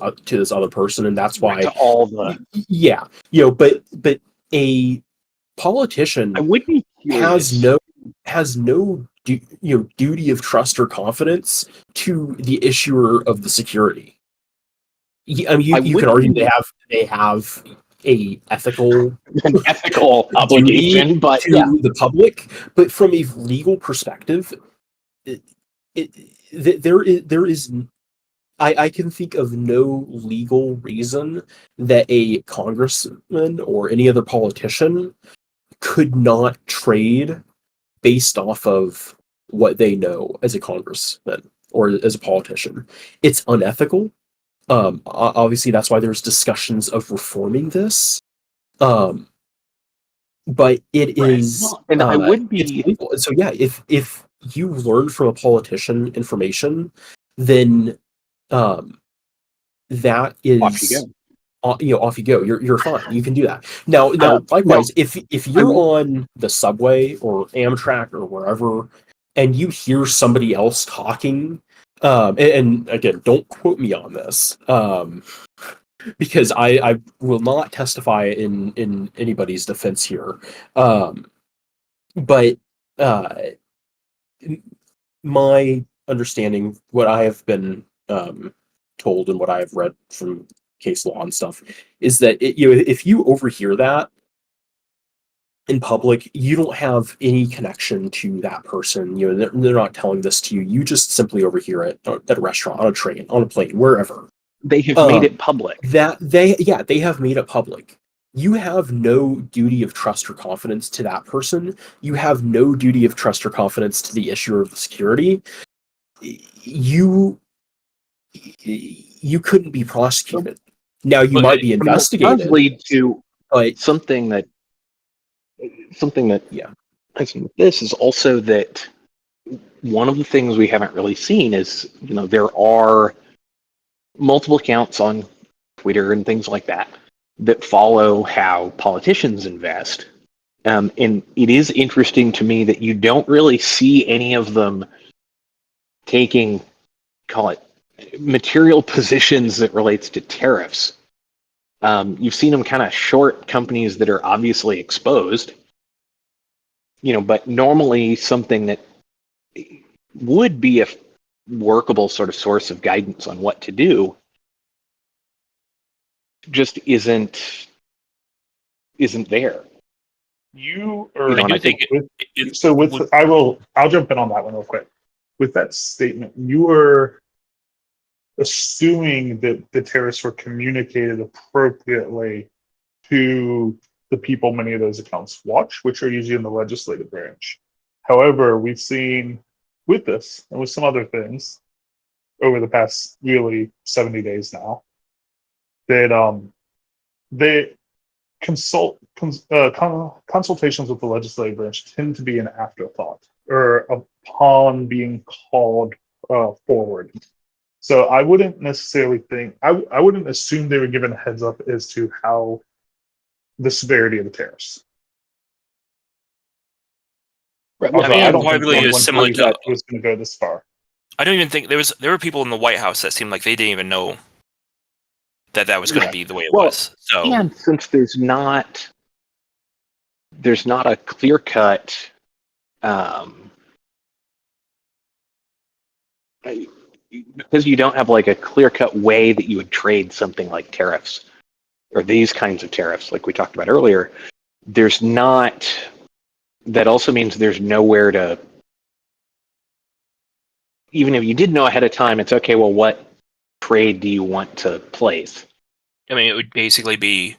other person, and that's why all the but a politician I would be has no duty of trust or confidence to the issuer of the security. I mean, you could argue they have an ethical obligation, but to the public. But from a legal perspective, there is. I can think of no legal reason that a congressman or any other politician could not trade based off of what they know as a congressman or as a politician. It's unethical. Obviously, that's why there's discussions of reforming this. but it Right. is Well, and I would it's be illegal. So yeah, if you learn from a politician information, then that off you is go. off you go. You're fine. You can do that. Now Now, likewise, if you're I'm on the subway or Amtrak or wherever, and you hear somebody else talking, and again, don't quote me on this, because I will not testify in anybody's defense here. But uh, my understanding, what I have been told and what I have read from case law and stuff, is that if you overhear that in public, you don't have any connection to that person. They're not telling this to you. You just simply overhear it at a restaurant, on a train, on a plane, wherever. They have made it public. That they have made it public. You have no duty of trust or confidence to that person. You have no duty of trust or confidence to the issuer of the security. You couldn't be prosecuted. Now you But might be I mean, that does investigated, lead to but something that yeah. I think this is also that one of the things we haven't really seen is, there are multiple accounts on Twitter and things like that that follow how politicians invest. And it is interesting to me that you don't really see any of them taking, call it, material positions that relates to tariffs. You've seen them kind of short companies that are obviously exposed, but normally something that would be a workable sort of source of guidance on what to do just isn't there. You are I And do I think think I'll jump in on that one real quick. With that statement, you are assuming that the tariffs were communicated appropriately to the people many of those accounts watch, which are usually in the legislative branch. However, we've seen with this and with some other things over the past really 70 days now that they consultations with the legislative branch tend to be an afterthought or upon being called forward. So I wouldn't necessarily think I wouldn't assume they were given a heads up as to how the severity of the tariffs. Right, Although I and don't think probably is anyone similar believed to. that it was going to go this far. I don't even think there were people in the White House that seemed like they didn't even know that was going to Yeah. be the way it Well, was. So and since there's not a clear cut because you don't have like a clear cut way that you would trade something like tariffs or these kinds of tariffs like we talked about earlier, there's not, that also means there's nowhere to, even if you did know ahead of time, it's okay, well, what trade do you want to place? I mean, it would basically be.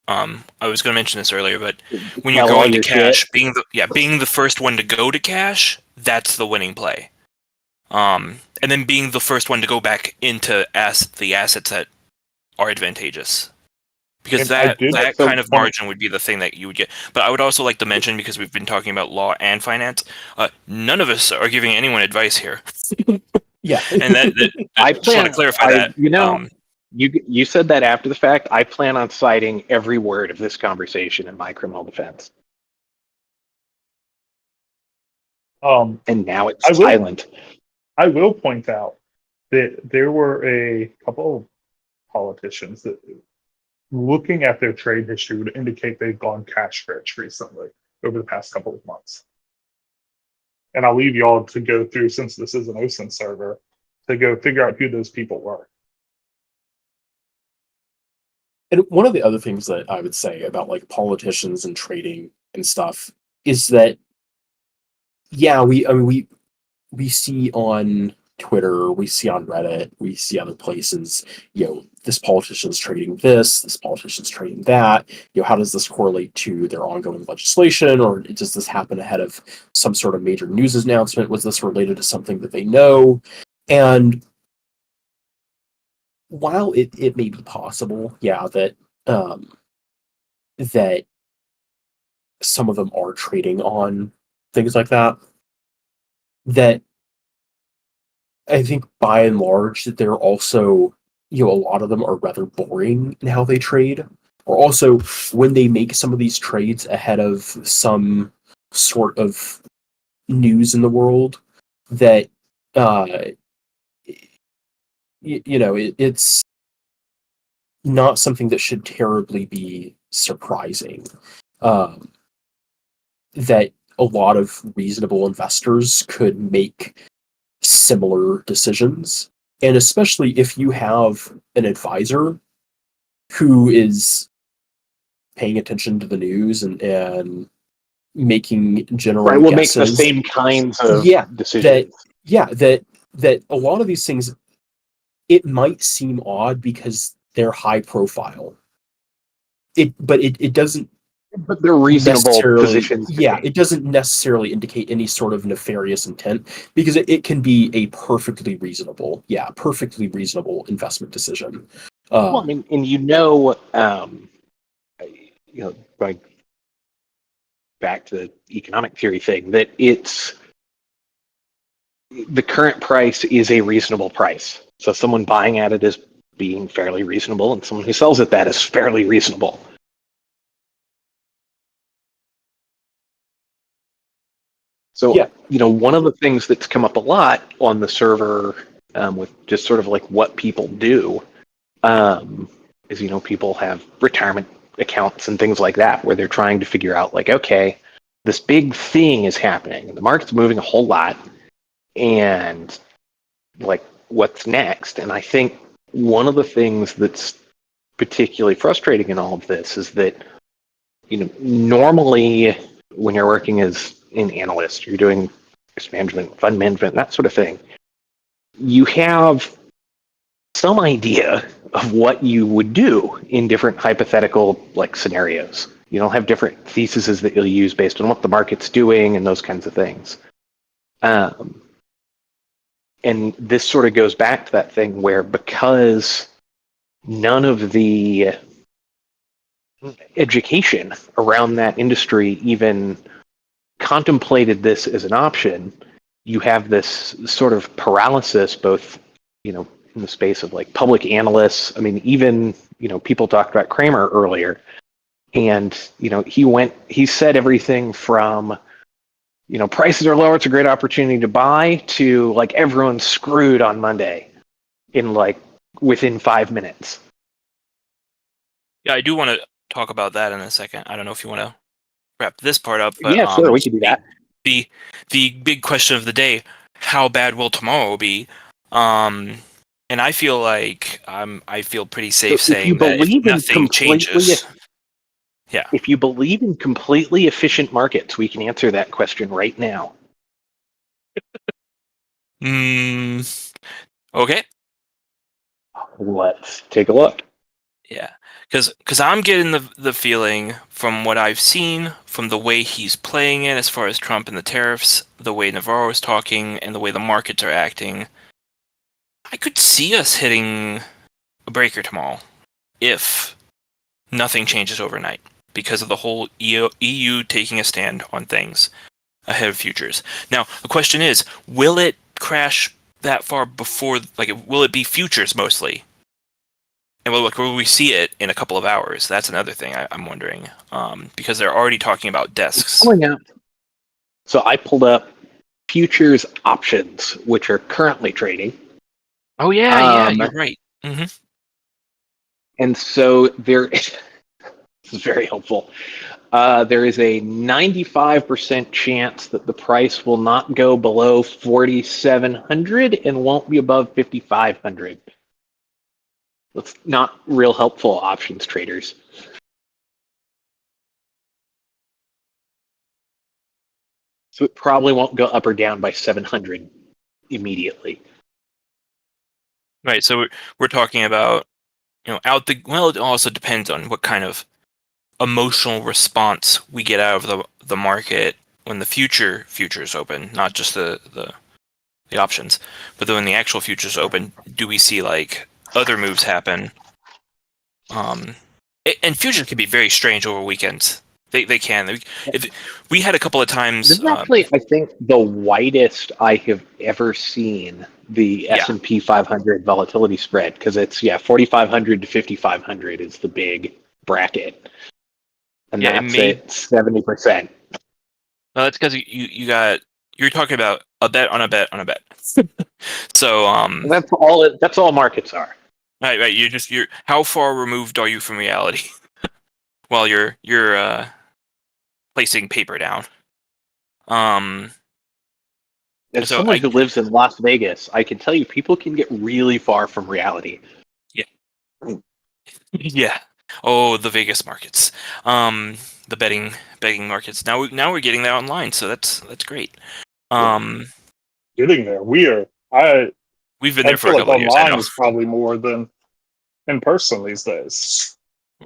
I was going to mention this earlier, but when you're Sell all going to your cash, shit? being the first one to go to cash, that's the winning play. And then being the first one to go back into the assets that are advantageous, because And I that did So kind of margin would be the thing that you would get. But I would also like to mention, because we've been talking about law and finance, none of us are giving anyone advice here, Yeah. and I just want to clarify that. You said that after the fact. I plan on citing every word of this conversation in my criminal defense. And now it's I will silent. I will point out that there were a couple of politicians that, looking at their trade history, would indicate they've gone cash rich recently over the past couple of months. And I'll leave y'all to go through, since this is an OSINT server, to go figure out who those people were. And one of the other things that I would say about like politicians and trading and stuff is that, yeah, we see on Twitter, we see on Reddit, we see other places, this politician's trading this politician's trading that. How does this correlate to their ongoing legislation, or does this happen ahead of some sort of major news announcement? Was this related to something that they know? And while it may be possible, that that some of them are trading on things like that, that I think by and large that they're also, a lot of them are rather boring in how they trade. Or also when they make some of these trades ahead of some sort of news in the world that uh it's not something that should terribly be surprising. Um, that a lot of reasonable investors could make similar decisions. And especially if you have an advisor who is paying attention to the news and making general Right. We'll make the guesses. same kinds of Yeah, decisions. that a lot of these things, it might seem odd because they're high profile. But it doesn't But they're reasonable necessarily, positions. to take. it doesn't necessarily indicate any sort of nefarious intent because it can be a perfectly reasonable investment decision. Well, I mean, and going back to the economic theory thing, that it's the current price is a reasonable price. So someone buying at it is being fairly reasonable, and someone who sells at that is fairly reasonable. So, Yeah. One of the things that's come up a lot on the server with just sort of like what people do is, people have retirement accounts and things like that where they're trying to figure out like, okay, this big thing is happening and the market's moving a whole lot and like what's next? And I think one of the things that's particularly frustrating in all of this is that, normally when you're working as an analyst, you're doing risk management, fund management, that sort of thing, you have some idea of what you would do in different hypothetical like scenarios. You'll have different theses that you'll use based on what the market's doing and those kinds of things. And this sort of goes back to that thing where because none of the education around that industry even contemplated this as an option, you have this sort of paralysis, both, in the space of like public analysts. I mean, even, people talked about Kramer earlier, and, he said everything from, prices are lower, it's a great opportunity to buy, to like everyone's screwed on Monday in like within 5 minutes. Yeah, I do want to talk about that in a second. I don't know if you want to wrap this part up, but Yeah, sure, we can do that. The big question of the day: how bad will tomorrow be? And I feel like I feel pretty safe saying that if nothing changes. Yeah. If you believe in completely efficient markets, we can answer that question right now. Okay. Let's take a look. Yeah, because I'm getting the feeling from what I've seen, from the way he's playing it as far as Trump and the tariffs, the way Navarro is talking, and the way the markets are acting, I could see us hitting a breaker tomorrow if nothing changes overnight because of the whole EU taking a stand on things ahead of futures. Now, the question is, will it crash that far before, will it be futures mostly? And will we see it in a couple of hours? That's another thing I'm wondering, because they're already talking about desks. So I pulled up futures options, which are currently trading. Oh yeah, you're right. Mm-hmm. And so this is very helpful. There is a 95% chance that the price will not go below 4,700 and won't be above 5,500. That's not real helpful, options traders. So it probably won't go up or down by 700 immediately. Right. So we're talking about, well, it also depends on what kind of emotional response we get out of the market when the futures open, not just the options, but then when the actual futures open, do we see like other moves happen? And futures can be very strange over weekends. They can. If we had a couple of This times, is actually, I think, the widest I have ever seen the Yeah. S&P 500 volatility spread, because it's 4,500 to 5,500 is the big bracket, and Yeah, it that's made. at 70%. No, that's because you're talking about a bet on a bet on a bet. So That's all markets are. right. You're how far removed are you from reality while you're placing paper down? As So someone who lives in Las Vegas, I can tell you people can get really far from reality. yeah. Oh, the Vegas markets. The betting markets. Now we're getting that online, so that's great. Getting there. I We've been I there for feel a like couple of years. I online know. is probably more than in person these days.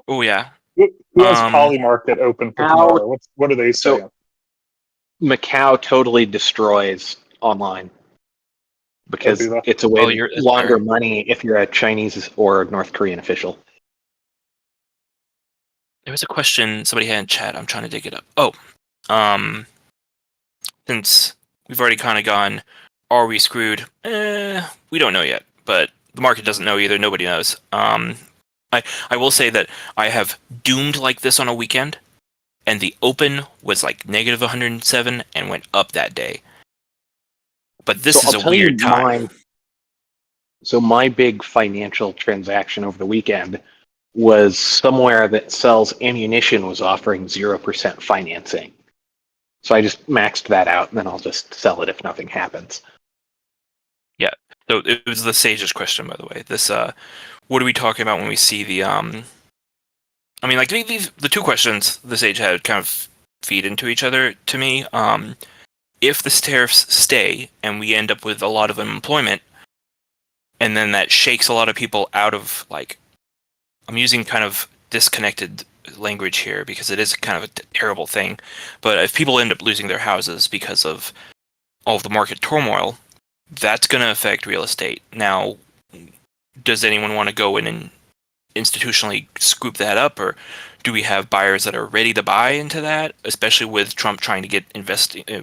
Oh yeah. Who has Um. Polymarket open for How tomorrow? What are they so saying? Macau totally destroys online Don't because do that. it's a way Oh, to that's launder fair. money if you're a Chinese or North Korean official. There was a question somebody had in chat. I'm trying to dig it up. Oh, um, since we've already kind of gone, are we screwed? We don't know yet, but the market doesn't know either. Nobody knows. I will say that I have doomed like this on a weekend, and the open was like negative 107 and went up that day. But this So is I'll a tell you weird time. mine. So my big financial transaction over the weekend was somewhere that sells ammunition was offering 0% financing. So I just maxed that out, and then I'll just sell it if nothing happens. Yeah. So it was the sage's question, by the way. This what are we talking about when we see the I mean, like the two questions the sage had kind of feed into each other to me. If the tariffs stay and we end up with a lot of unemployment, and then that shakes a lot of people out of like, I'm using kind of disconnected language here because it is kind of a terrible thing. But if people end up losing their houses because of all of the market turmoil, that's going to affect real estate. Now, does anyone want to go in and institutionally scoop that up, or do we have buyers that are ready to buy into that, especially with Trump trying to get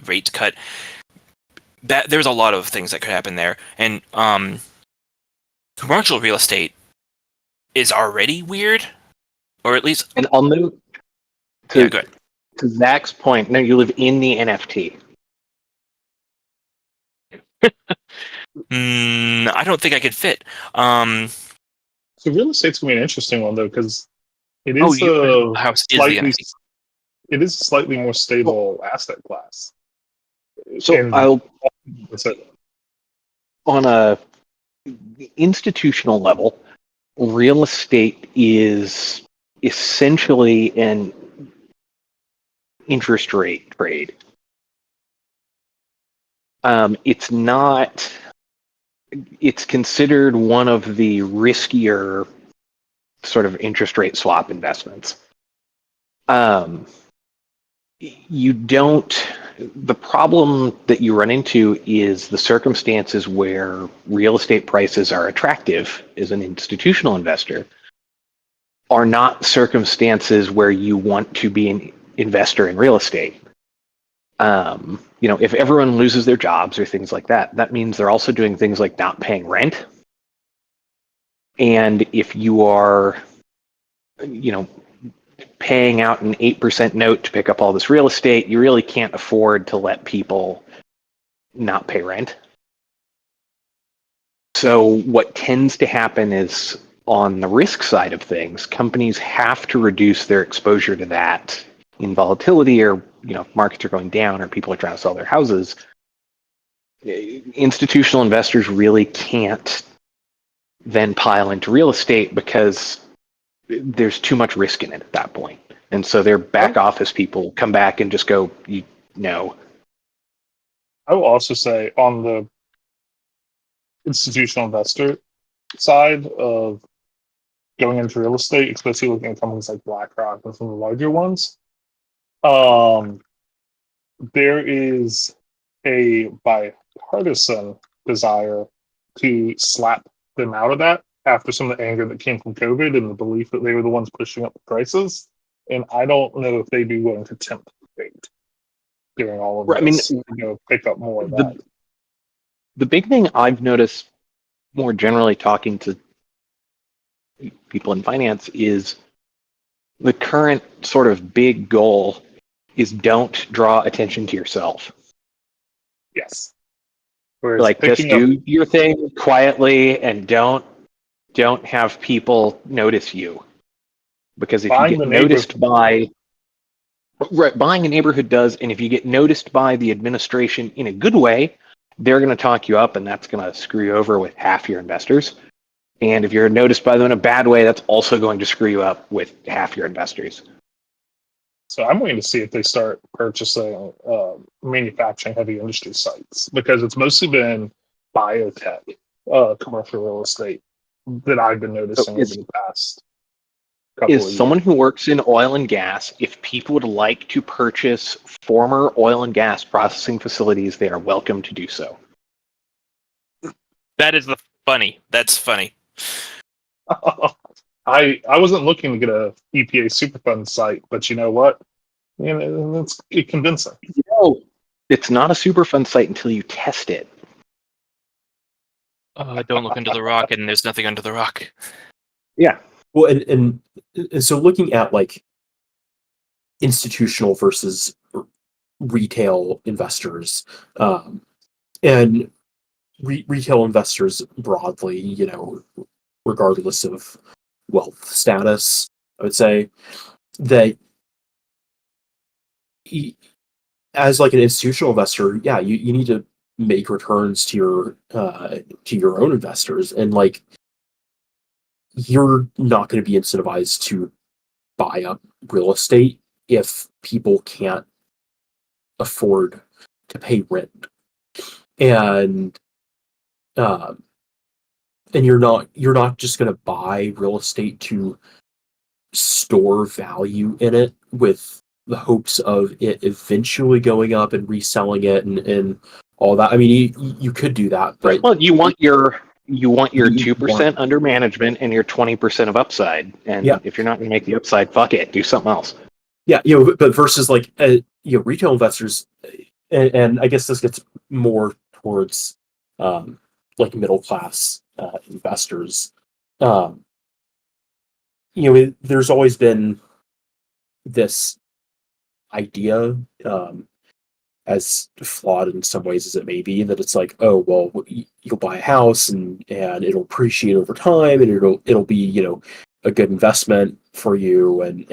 rates cut? That there's a lot of things that could happen there, and commercial real estate is already weird, or at least And I'll move yeah, to, good. to Zach's point. No, you live in the NFT. I don't think I could fit. So real estate's gonna be an interesting one though, because it Oh, is your a house is the slightly NFT. it is a slightly more stable asset class. So And I'll that's it. on a institutional level, real estate is essentially an interest rate trade. It's not. It's considered one of the riskier sort of interest rate swap investments. You don't. The problem that you run into is the circumstances where real estate prices are attractive as an institutional investor are not circumstances where you want to be an investor in real estate. If everyone loses their jobs or things like that, that means they're also doing things like not paying rent. And if you are, paying out an 8% note to pick up all this real estate, you really can't afford to let people not pay rent. So what tends to happen is on the risk side of things, companies have to reduce their exposure to that in volatility, or markets are going down or people are trying to sell their houses. Institutional investors really can't then pile into real estate because there's too much risk in it at that point. And so their back office people come back and just go, no. I will also say on the institutional investor side of going into real estate, especially looking at companies like BlackRock and some of the larger ones, there is a bipartisan desire to slap them out of that after some of the anger that came from COVID and the belief that they were the ones pushing up the prices. and I don't know if they'd be willing to tempt fate doing all of Right, I mean, this to go pick up more of that. the big thing I've noticed more generally talking to people in finance is the current sort of big goal is don't draw attention to yourself. Yes. Whereas Like just picking up do your thing quietly and don't have people notice you. Because if you buying get the noticed neighborhood, by right, buying a neighborhood does, and if you get noticed by the administration in a good way, they're going to talk you up, and that's going to screw you over with half your investors. And if you're noticed by them in a bad way, that's also going to screw you up with half your investors. so I'm waiting to see if they start purchasing manufacturing heavy industry sites, because it's mostly been biotech, commercial real estate that I've been So noticing over the past couple is of years. someone who works in oil and gas, if people would like to purchase former oil and gas processing facilities, they are welcome to do so. That is funny. That's funny. I wasn't looking to get a EPA Superfund site, but you know what? You know, it's convincing. No, it's not a Superfund site until you test it. Don't look under the rock, and there's nothing under the rock. Yeah. Well, and so looking at like institutional versus retail investors, and retail investors broadly, you know, regardless of wealth status, I would say that as like an institutional investor, yeah, you need to make returns to your own investors, and like you're not going to be incentivized to buy up real estate if people can't afford to pay rent, and and you're not just going to buy real estate to store value in it with the hopes of it eventually going up and reselling it and all that. I mean, you could do that, but Well, you want your you 2% under management and your 20% of upside. And Yeah. if you're not going to make the upside, fuck it, do something else. yeah, you know, but versus like retail investors, and I guess this gets more towards like middle class investors. There's always been this idea, as flawed in some ways as it may be, that it's like, oh well, you'll buy a house and it'll appreciate over time, and it'll be, you know, a good investment for you, and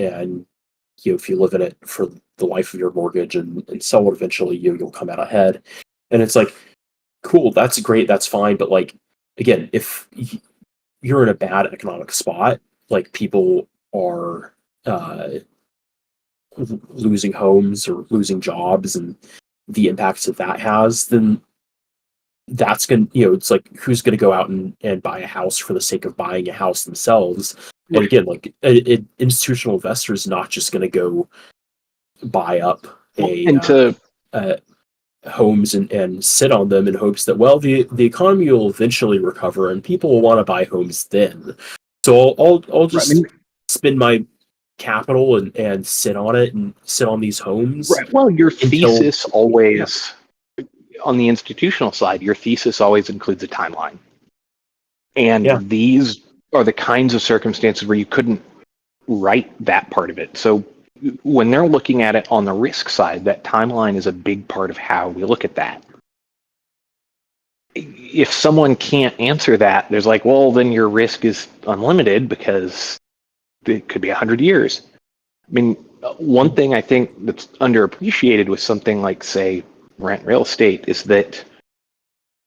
you know, if you live in it for the life of your mortgage and sell it eventually, you'll come out ahead. And it's like, cool, that's great, that's fine, but like, again, if you're in a bad economic spot, like people are losing homes or losing jobs, and the impacts that that has, then that's going to, you know, it's like, who's going to go out and buy a house for the sake of buying a house themselves? And again, like institutional investors not just going to go buy up homes and sit on them in hopes that, well, the economy will eventually recover and people will want to buy homes then. So I'll just spend my capital and sit on it and sit on these homes. Right. Well, your thesis always, on the institutional side, your thesis always includes a timeline. And these are the kinds of circumstances where you couldn't write that part of it. So when they're looking at it on the risk side, that timeline is a big part of how we look at that. If someone can't answer that, there's like, well, then your risk is unlimited because it could be 100 years. I mean, one thing I think that's underappreciated with something like, say, rent real estate is that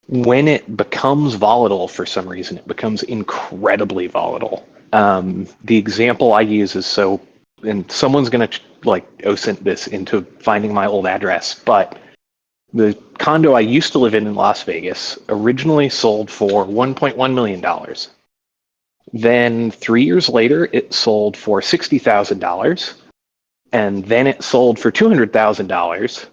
when it becomes volatile for some reason, it becomes incredibly volatile. The example I use is and someone's going to like OSINT this into finding my old address, but the condo I used to live in Las Vegas originally sold for $1.1 million. Then 3 years later, it sold for $60,000. And then it sold for $200,000.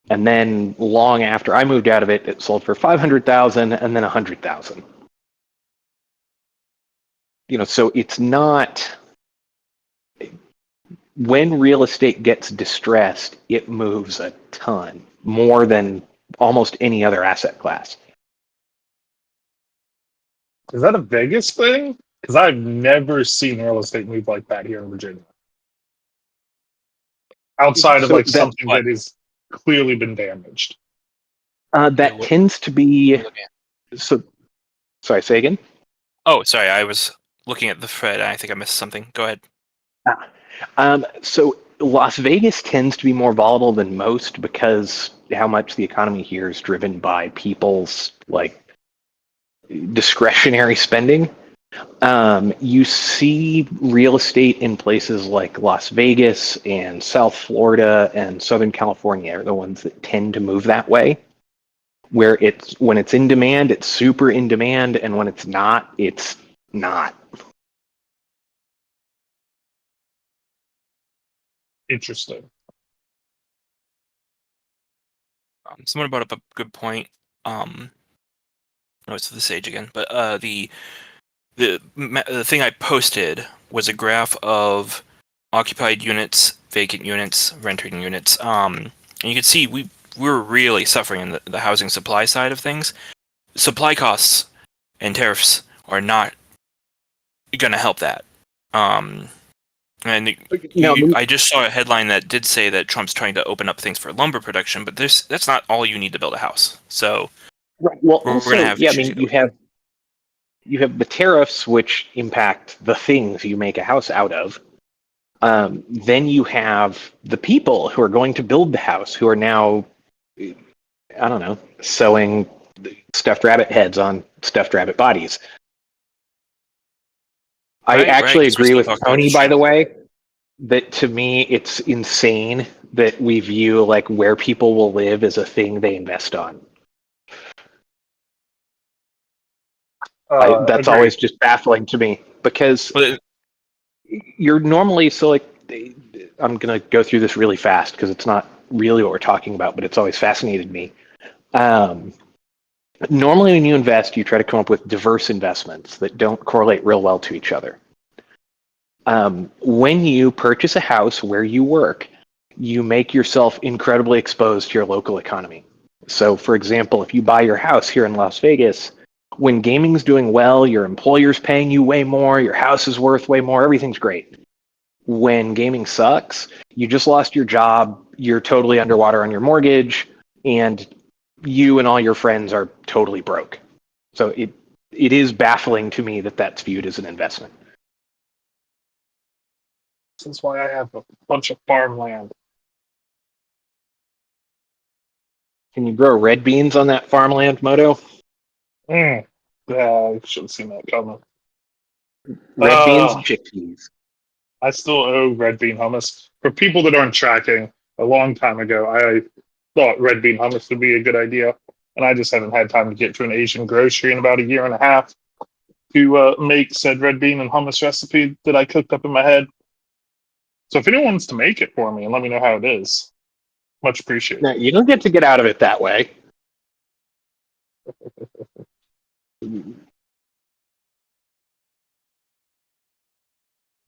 And then long after I moved out of it, it sold for $500,000 and then $100,000. You know, so it's not, when real estate gets distressed, it moves a ton, more than almost any other asset class. Is that a Vegas thing? Because I've never seen real estate move like that here in Virginia. Outside of So like that- something what? that has clearly been damaged. That what- tends to be so. Sorry, say again. Oh, sorry, I was looking at the thread. I think I missed something. Go ahead. So Las Vegas tends to be more volatile than most because how much the economy here is driven by people's like discretionary spending. You see real estate in places like Las Vegas and South Florida and Southern California are the ones that tend to move that way. Where when it's in demand, it's super in demand, and when it's not. Interesting. Someone brought up a good point. Oh, it's the Sage again. But the thing I posted was a graph of occupied units, vacant units, renting units. And you can see we're really suffering in the housing supply side of things. Supply costs and tariffs are not going to help that. And I just saw a headline that did say that Trump's trying to open up things for lumber production, but that's not all you need to build a house. So Right. Well, we're also, going to have yeah, I issues mean, here. you have the tariffs which impact the things you make a house out of. Then you have the people who are going to build the house who are now, I don't know, sewing stuffed rabbit heads on stuffed rabbit bodies. I Right, actually right, 'cause we agree still with talk about Tony, this by shit. the way, that to me it's insane that we view like where people will live as a thing they invest on. That's Agreed. always just baffling to me because But you're normally so like I'm gonna go through this really fast because it's not really what we're talking about, but it's always fascinated me. Normally, when you invest, you try to come up with diverse investments that don't correlate real well to each other. When you purchase a house where you work, you make yourself incredibly exposed to your local economy. So, for example, if you buy your house here in Las Vegas, when gaming's doing well, your employer's paying you way more, your house is worth way more, everything's great. When gaming sucks, you just lost your job, you're totally underwater on your mortgage, and you and all your friends are totally broke. So it is baffling to me that that's viewed as an investment. That's why I have a bunch of farmland. Can you grow red beans on that farmland, Moto? Yeah, I should have seen that coming. Red beans and chickpeas. I still owe red bean hummus. For people that aren't tracking, a long time ago, I thought red bean hummus would be a good idea, and I just haven't had time to get to an Asian grocery in about a year and a half to make said red bean and hummus recipe that I cooked up in my head. So if anyone wants to make it for me and let me know how it is, much appreciated. No, you don't get out of it that way.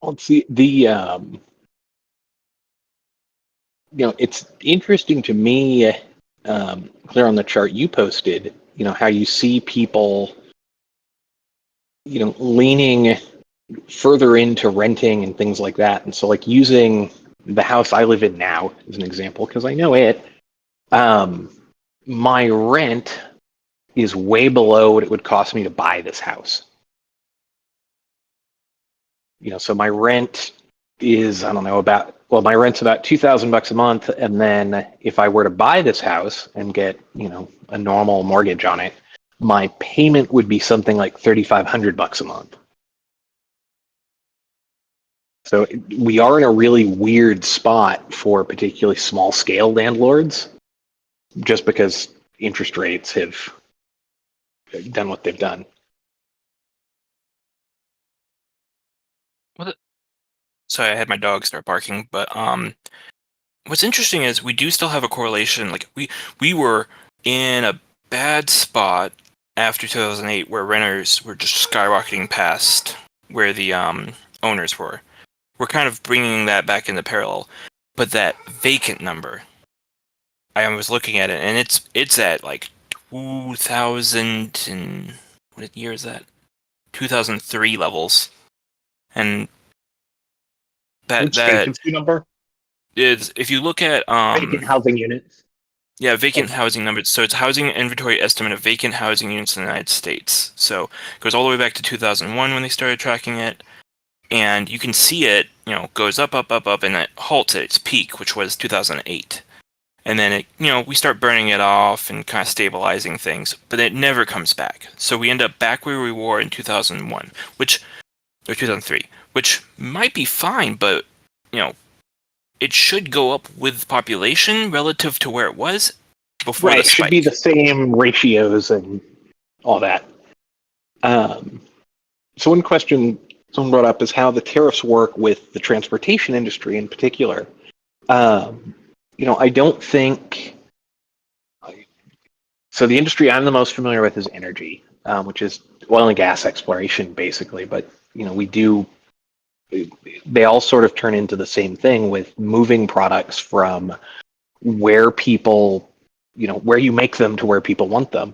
Let's see it's interesting to me, clear on the chart you posted, how you see people, leaning further into renting and things like that. And so like using the house I live in now as an example, because I know it, my rent is way below what it would cost me to buy this house. So my rent is, I don't know, my rent's about $2,000 a month. And then if I were to buy this house and get, a normal mortgage on it, my payment would be something like $3,500 a month. So we are in a really weird spot for particularly small scale landlords, just because interest rates have done what they've done. sorry, I had my dog start barking. But what's interesting is we do still have a correlation. Like we were in a bad spot after 2008, where renters were just skyrocketing past where the owners were. we're kind of bringing that back into parallel. But that vacant number, I was looking at it, and it's at like 2000 and what year is that? 2003 levels, and Which that vacancy number? is if you look at Vacant housing units. yeah, vacant Okay. housing numbers. So it's housing inventory estimate of vacant housing units in the United States. So it goes all the way back to 2001 when they started tracking it. And you can see it, goes up, up, up, up, and it halts at its peak, which was 2008. And then we start burning it off and kind of stabilizing things, but it never comes back. So we end up back where we were in 2001, or 2003, which might be fine, but, it should go up with population relative to where it was before Right, the should spike. be the same ratios and all that. So one question someone brought up is how the tariffs work with the transportation industry in particular. I don't think so. The industry I'm the most familiar with is energy, which is oil and gas exploration, basically. But we do. They all sort of turn into the same thing with moving products from where people, where you make them to where people want them.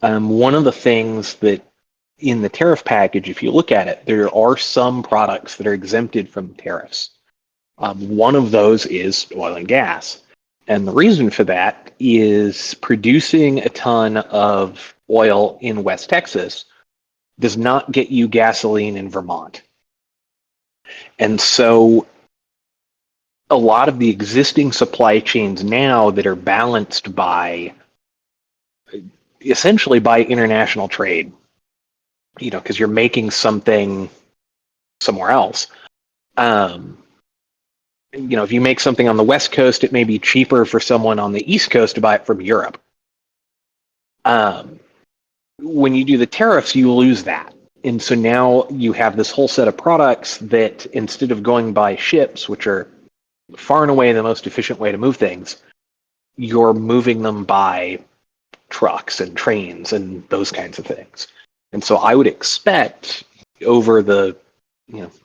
One of the things that in the tariff package, if you look at it, there are some products that are exempted from tariffs. One of those is oil and gas. And the reason for that is producing a ton of oil in West Texas does not get you gasoline in Vermont. And so a lot of the existing supply chains now that are balanced by essentially by international trade, because you're making something somewhere else. If you make something on the West Coast, it may be cheaper for someone on the East Coast to buy it from Europe. When you do the tariffs, you lose that. And so now you have this whole set of products that instead of going by ships, which are far and away the most efficient way to move things, you're moving them by trucks and trains and those kinds of things. And so I would expect over the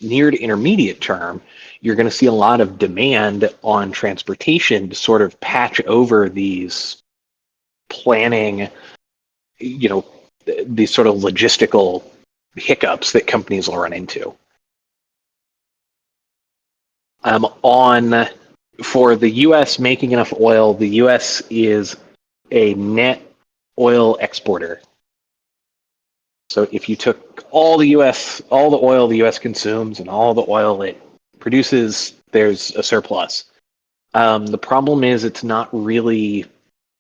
near to intermediate term, you're going to see a lot of demand on transportation to sort of patch over these planning, these sort of logistical hiccups that companies will run into. For the U.S. making enough oil, the U.S. is a net oil exporter. So if you took all the oil the U.S. consumes and all the oil it produces, there's a surplus. The problem is it's not really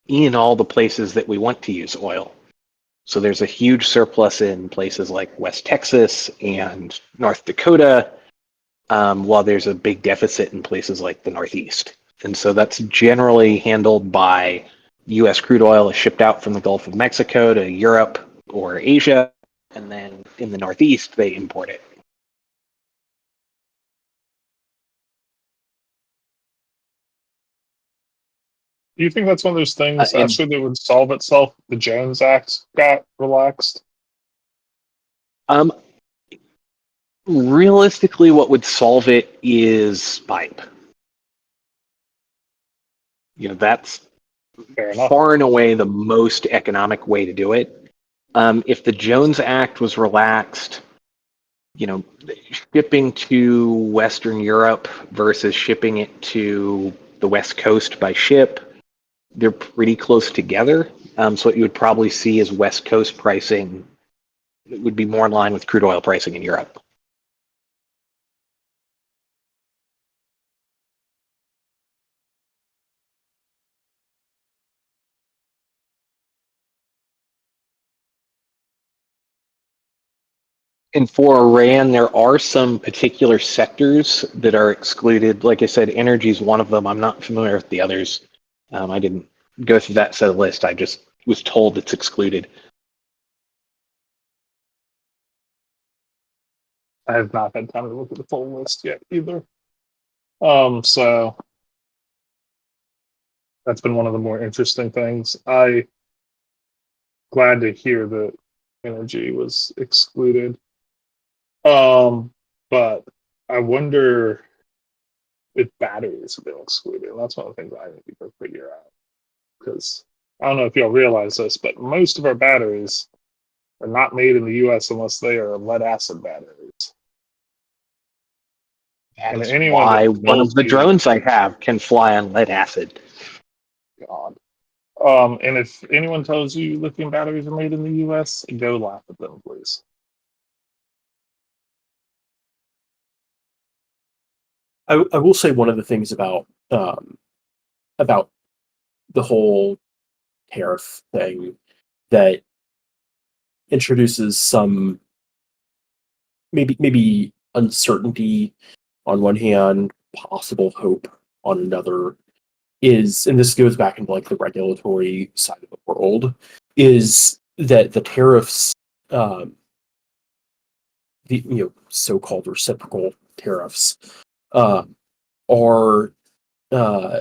in all the places that we want to use oil. So there's a huge surplus in places like West Texas and North Dakota, while there's a big deficit in places like the Northeast. And so that's generally handled by U.S. crude oil is shipped out from the Gulf of Mexico to Europe or Asia, and then in the Northeast, they import it. Do you think that's one of those things And- actually that would solve itself? The Jones Act got relaxed. Realistically, what would solve it is pipe. That's Fair enough. far and away the most economic way to do it. If the Jones Act was relaxed, shipping to Western Europe versus shipping it to the West Coast by ship, they're pretty close together. So what you would probably see is West Coast pricing would be more in line with crude oil pricing in Europe. And for Iran, there are some particular sectors that are excluded. Like I said, energy is one of them. I'm not familiar with the others. I didn't go through that set of list. I just was told it's excluded. I have not had time to look at the full list yet either. So that's been one of the more interesting things. I glad to hear that energy was excluded. But I wonder if batteries have been excluded. That's one of the things I need to figure out. Because I don't know if y'all realize this, but most of our batteries are not made in the U.S. unless they are lead acid batteries. And That's anyone why that one tells of the me, drones I have can fly on lead acid. God. And if anyone tells you lithium batteries are made in the U.S., go laugh at them, please. I will say one of the things about the whole tariff thing that introduces some maybe uncertainty on one hand, possible hope on another, is, and this goes back into like the regulatory side of the world, is that the tariffs, the so-called reciprocal tariffs, are uh,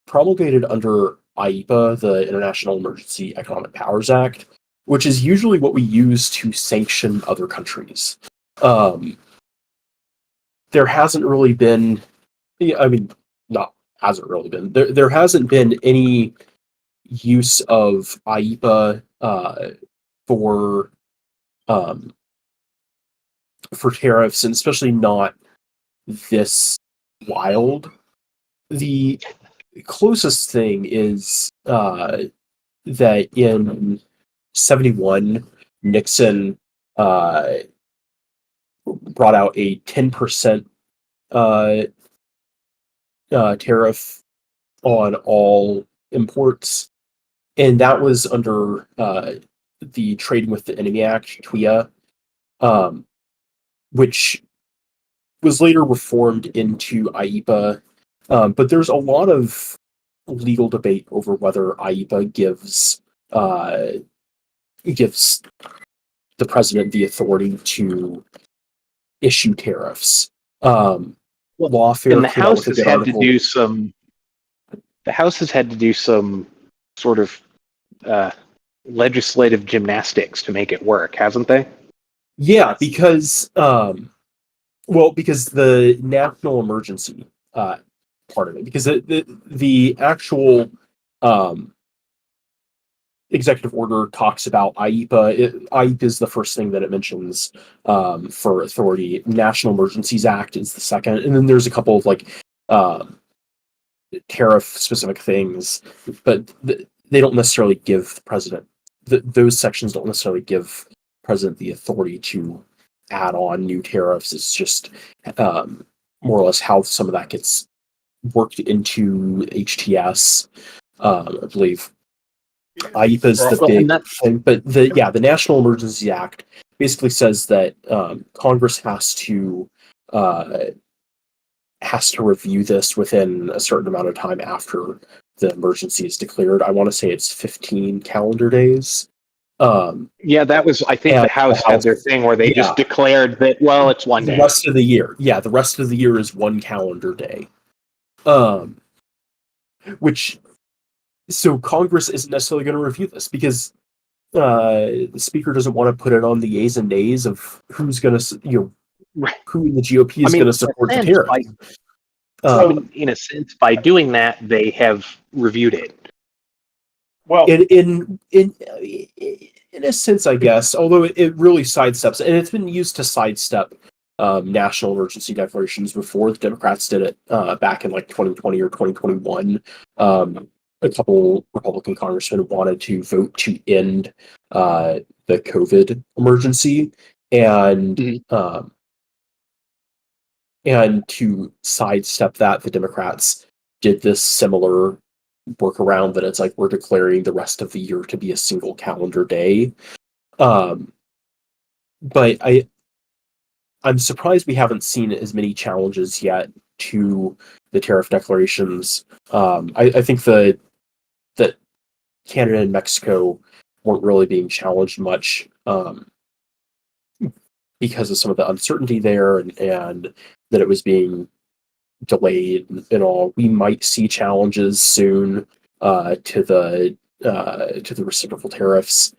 promulgated under IEPA, the International Emergency Economic Powers Act, which is usually what we use to sanction other countries. There hasn't really been, I mean, not hasn't really been, there hasn't been any use of IEPA for um, for tariffs, and especially not this wild. The closest thing is that in 71, Nixon brought out a 10% tariff on all imports, and that was under the Trading with the Enemy Act, TWIA, which was later reformed into IEPA. But there's a lot of legal debate over whether IEPA gives the president the authority to issue tariffs. Lawfare And the came out House with a has good had to article. do some. The House has had to do some sort of legislative gymnastics to make it work, hasn't they? Yeah, because because the national emergency part of it, because the actual executive order talks about IEPA. IEPA is the first thing that it mentions for authority. National Emergencies Act is the second, and then there's a couple of like tariff specific things, but they don't necessarily give the president those sections don't necessarily give the president the authority to add on new tariffs. It's just more or less how some of that gets worked into HTS. I believe IEPA is the Well, and big that's thing, but the National Emergency Act basically says that Congress uh, has to review this within a certain amount of time after the emergency is declared. I want to say it's 15 calendar days. yeah, that was. I think And the House had their thing where they just declared that. Well, it's one the day. rest of the year. Yeah, the rest of the year is one calendar day. Which so Congress isn't necessarily going to review this because the speaker doesn't want to put it on the yeas and nays of who's going to Right. who in the GOP is going to support the tariff. In a sense, by doing that, they have reviewed it. Well, in a sense, I guess, although it really sidesteps, and it's been used to sidestep national emergency declarations before. The Democrats did it back in like 2020 or 2021. A couple Republican congressmen wanted to vote to end the COVID emergency, and and to sidestep that, the Democrats did this similar workaround that it's like we're declaring the rest of the year to be a single calendar day. But I'm surprised we haven't seen as many challenges yet to the tariff declarations. I think that Canada and Mexico weren't really being challenged much because of some of the uncertainty there, and that it was being delayed and all. We might see challenges soon to the reciprocal tariffs.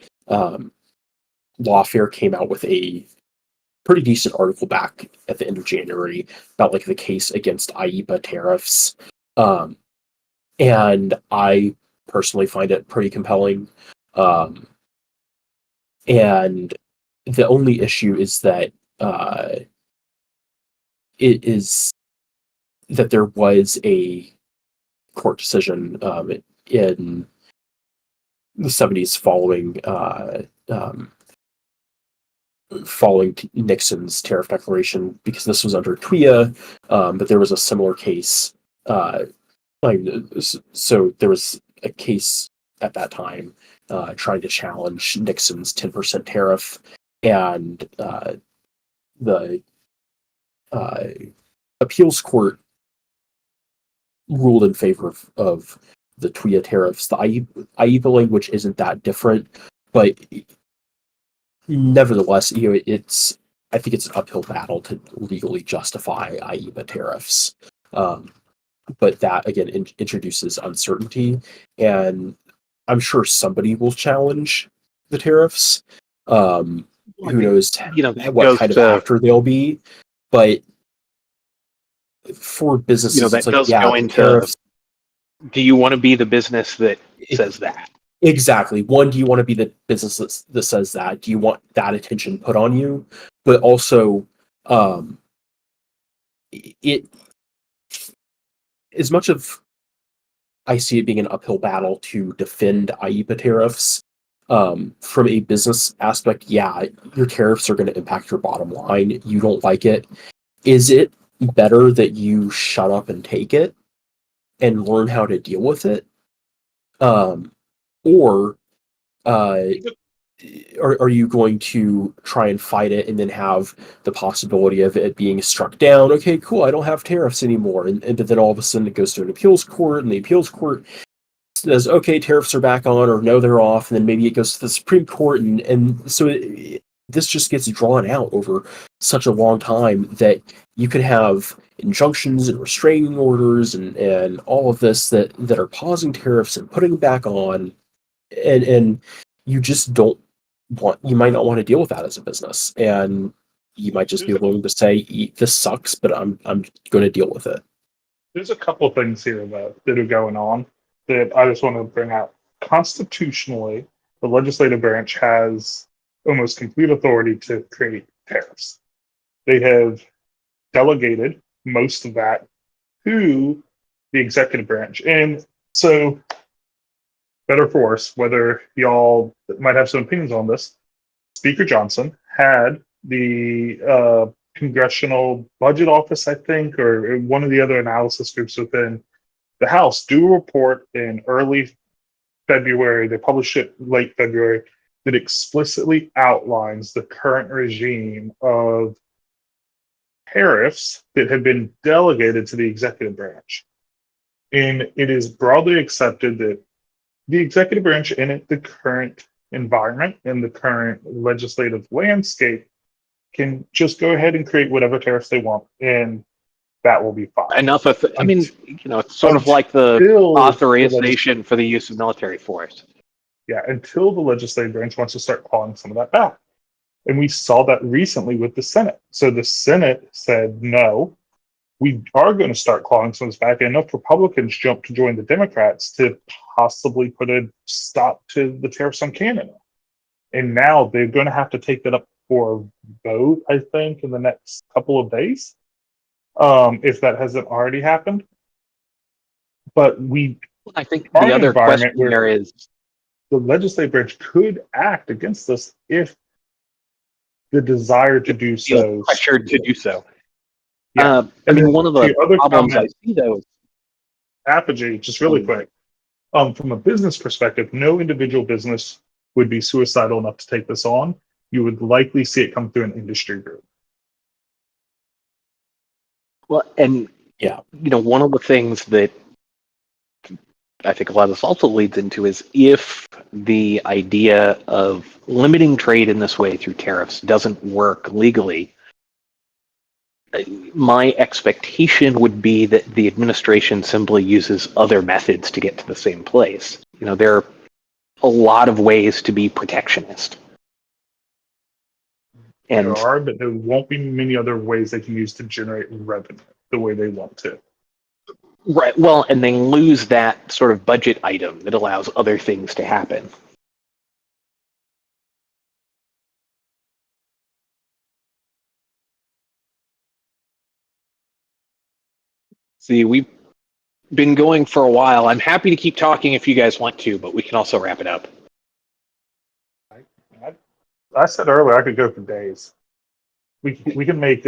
Lawfare came out with a pretty decent article back at the end of January about like the case against IEEPA tariffs. And I personally find it pretty compelling. And the only issue is that it is that there was a court decision in the 70s following Nixon's tariff declaration, because this was under TWIA, but there was a similar case. So there was a case at that time trying to challenge Nixon's 10% tariff, and the appeals court ruled in favor of the TWIA tariffs. The IEEPA language isn't that different, but nevertheless, I think it's an uphill battle to legally justify IEEPA tariffs. But that again introduces uncertainty, and I'm sure somebody will challenge the tariffs. Who knows what kind of actor they'll be, but for businesses, that it's like, does yeah, go the into. tariffs. Do you want to be the business that says that? Exactly. One, do you want to be the business that says that? Do you want that attention put on you? But also, it as much of I see it being an uphill battle to defend IEEPA tariffs. From a business aspect, yeah, your tariffs are going to impact your bottom line. You don't like it. Is it better that you shut up and take it and learn how to deal with it? Or are you going to try and fight it and then have the possibility of it being struck down? Okay, cool, I don't have tariffs anymore. And then all of a sudden it goes to an appeals court, and the appeals court says, okay, tariffs are back on, or no, they're off. And then maybe it goes to the Supreme Court. And so this just gets drawn out over such a long time that you could have injunctions and restraining orders and all of this that are pausing tariffs and putting them back on. And you just you might not want to deal with that as a business. And you might just be willing to say, this sucks, but I'm going to deal with it. There's a couple of things here that are going on that I just want to bring out. Constitutionally, the legislative branch has almost complete authority to create tariffs. They have delegated most of that to the executive branch. And so, better for worse, whether y'all might have some opinions on this, Speaker Johnson had the Congressional Budget Office, I think, or one of the other analysis groups within the House, do a report in early February. They published it late February, that explicitly outlines the current regime of tariffs that have been delegated to the executive branch. And it is broadly accepted that the executive branch in the current environment, in the current legislative landscape, can just go ahead and create whatever tariffs they want, and that will be fine. Enough of, it's sort of like the authorization for the use of military force. Yeah, until the legislative branch wants to start clawing some of that back. And we saw that recently with the Senate. So the Senate said, no, we are going to start clawing some of this back. And enough Republicans jumped to join the Democrats to possibly put a stop to the tariffs on Canada. And now they're going to have to take that up for a vote, I think, in the next couple of days, if that hasn't already happened. But I think the other question there is, the legislative branch could act against this if the desire to do so, pressured to do so. Yeah. One of the other problems I see, though, is Apogee, just really quick. From a business perspective, no individual business would be suicidal enough to take this on. You would likely see it come through an industry group. Well, and yeah, one of the things that I think a lot of this also leads into is if the idea of limiting trade in this way through tariffs doesn't work legally, my expectation would be that the administration simply uses other methods to get to the same place. There are a lot of ways to be protectionist. And There are, but there won't be many other ways they can use to generate revenue the way they want to. right, well, and they lose that sort of budget item that allows other things to happen. See, we've been going for a while. I'm happy to keep talking if you guys want to, but we can also wrap it up. I said earlier I could go for days. We can make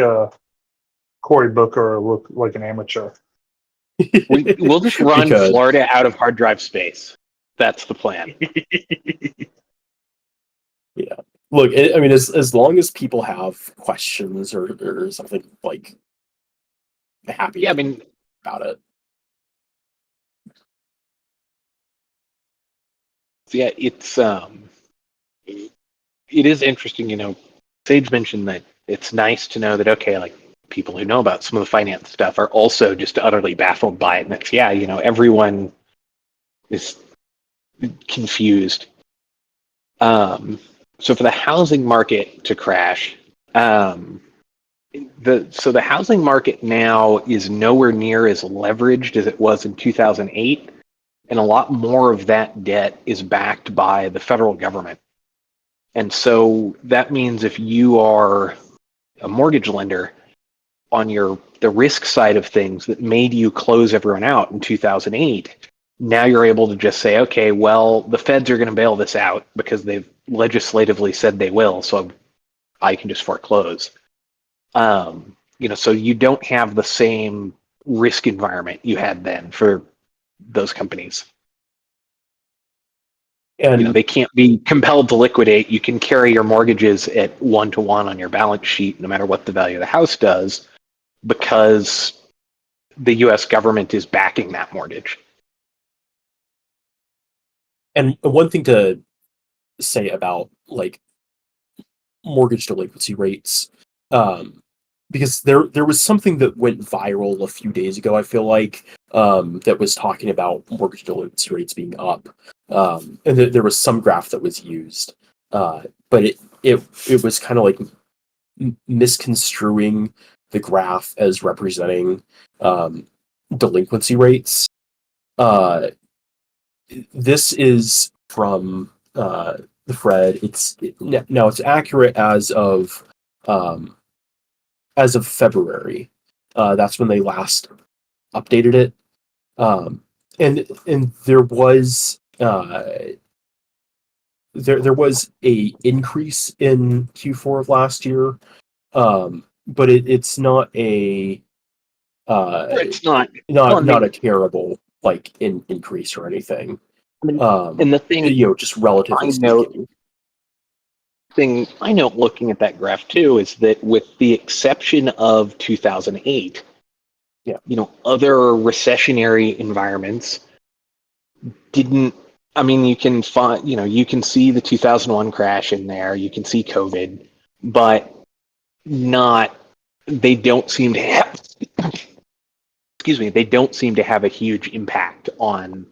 Cory Booker look like an amateur. We'll just run Because- Florida out of hard drive space. That's the plan. Look, I mean, as long as people have questions or something, like, happy Yeah, I mean, about it. yeah, it is interesting, you know. Sage mentioned that it's nice to know that, okay, like, people who know about some of the finance stuff are also just utterly baffled by it. And that's, yeah, you know, everyone is confused. So for the housing market to crash, the housing market now is nowhere near as leveraged as it was in 2008, and a lot more of that debt is backed by the federal government. And so that means if you are a mortgage lender, on the risk side of things that made you close everyone out in 2008, now you're able to just say, okay, well, the feds are going to bail this out because they've legislatively said they will, so I can just foreclose. You know, so you don't have the same risk environment you had then for those companies. And You know, they can't be compelled to liquidate. You can carry your mortgages at 1-to-1 on your balance sheet, no matter what the value of the house does, because the U.S. government is backing that mortgage. And one thing to say about, like, mortgage delinquency rates, because there was something that went viral a few days ago, I feel like, that was talking about mortgage delinquency rates being up, and there was some graph that was used, but it was kind of like misconstruing the graph as representing delinquency rates. This is from the Fred. Now it's accurate as of February. That's when they last updated it, and there was there was a increase in Q4 of last year, but it's not a It's not. not a terrible, like, increase or anything. I mean, and the thing, You know, just relatively I note- speaking. thing I note looking at that graph too is that with the exception of 2008, Yeah. you know, other recessionary environments didn't. I mean, you can find, you know, you can see the 2001 crash in there, you can see COVID, but not. They don't seem to have. Excuse me. They don't seem to have a huge impact on,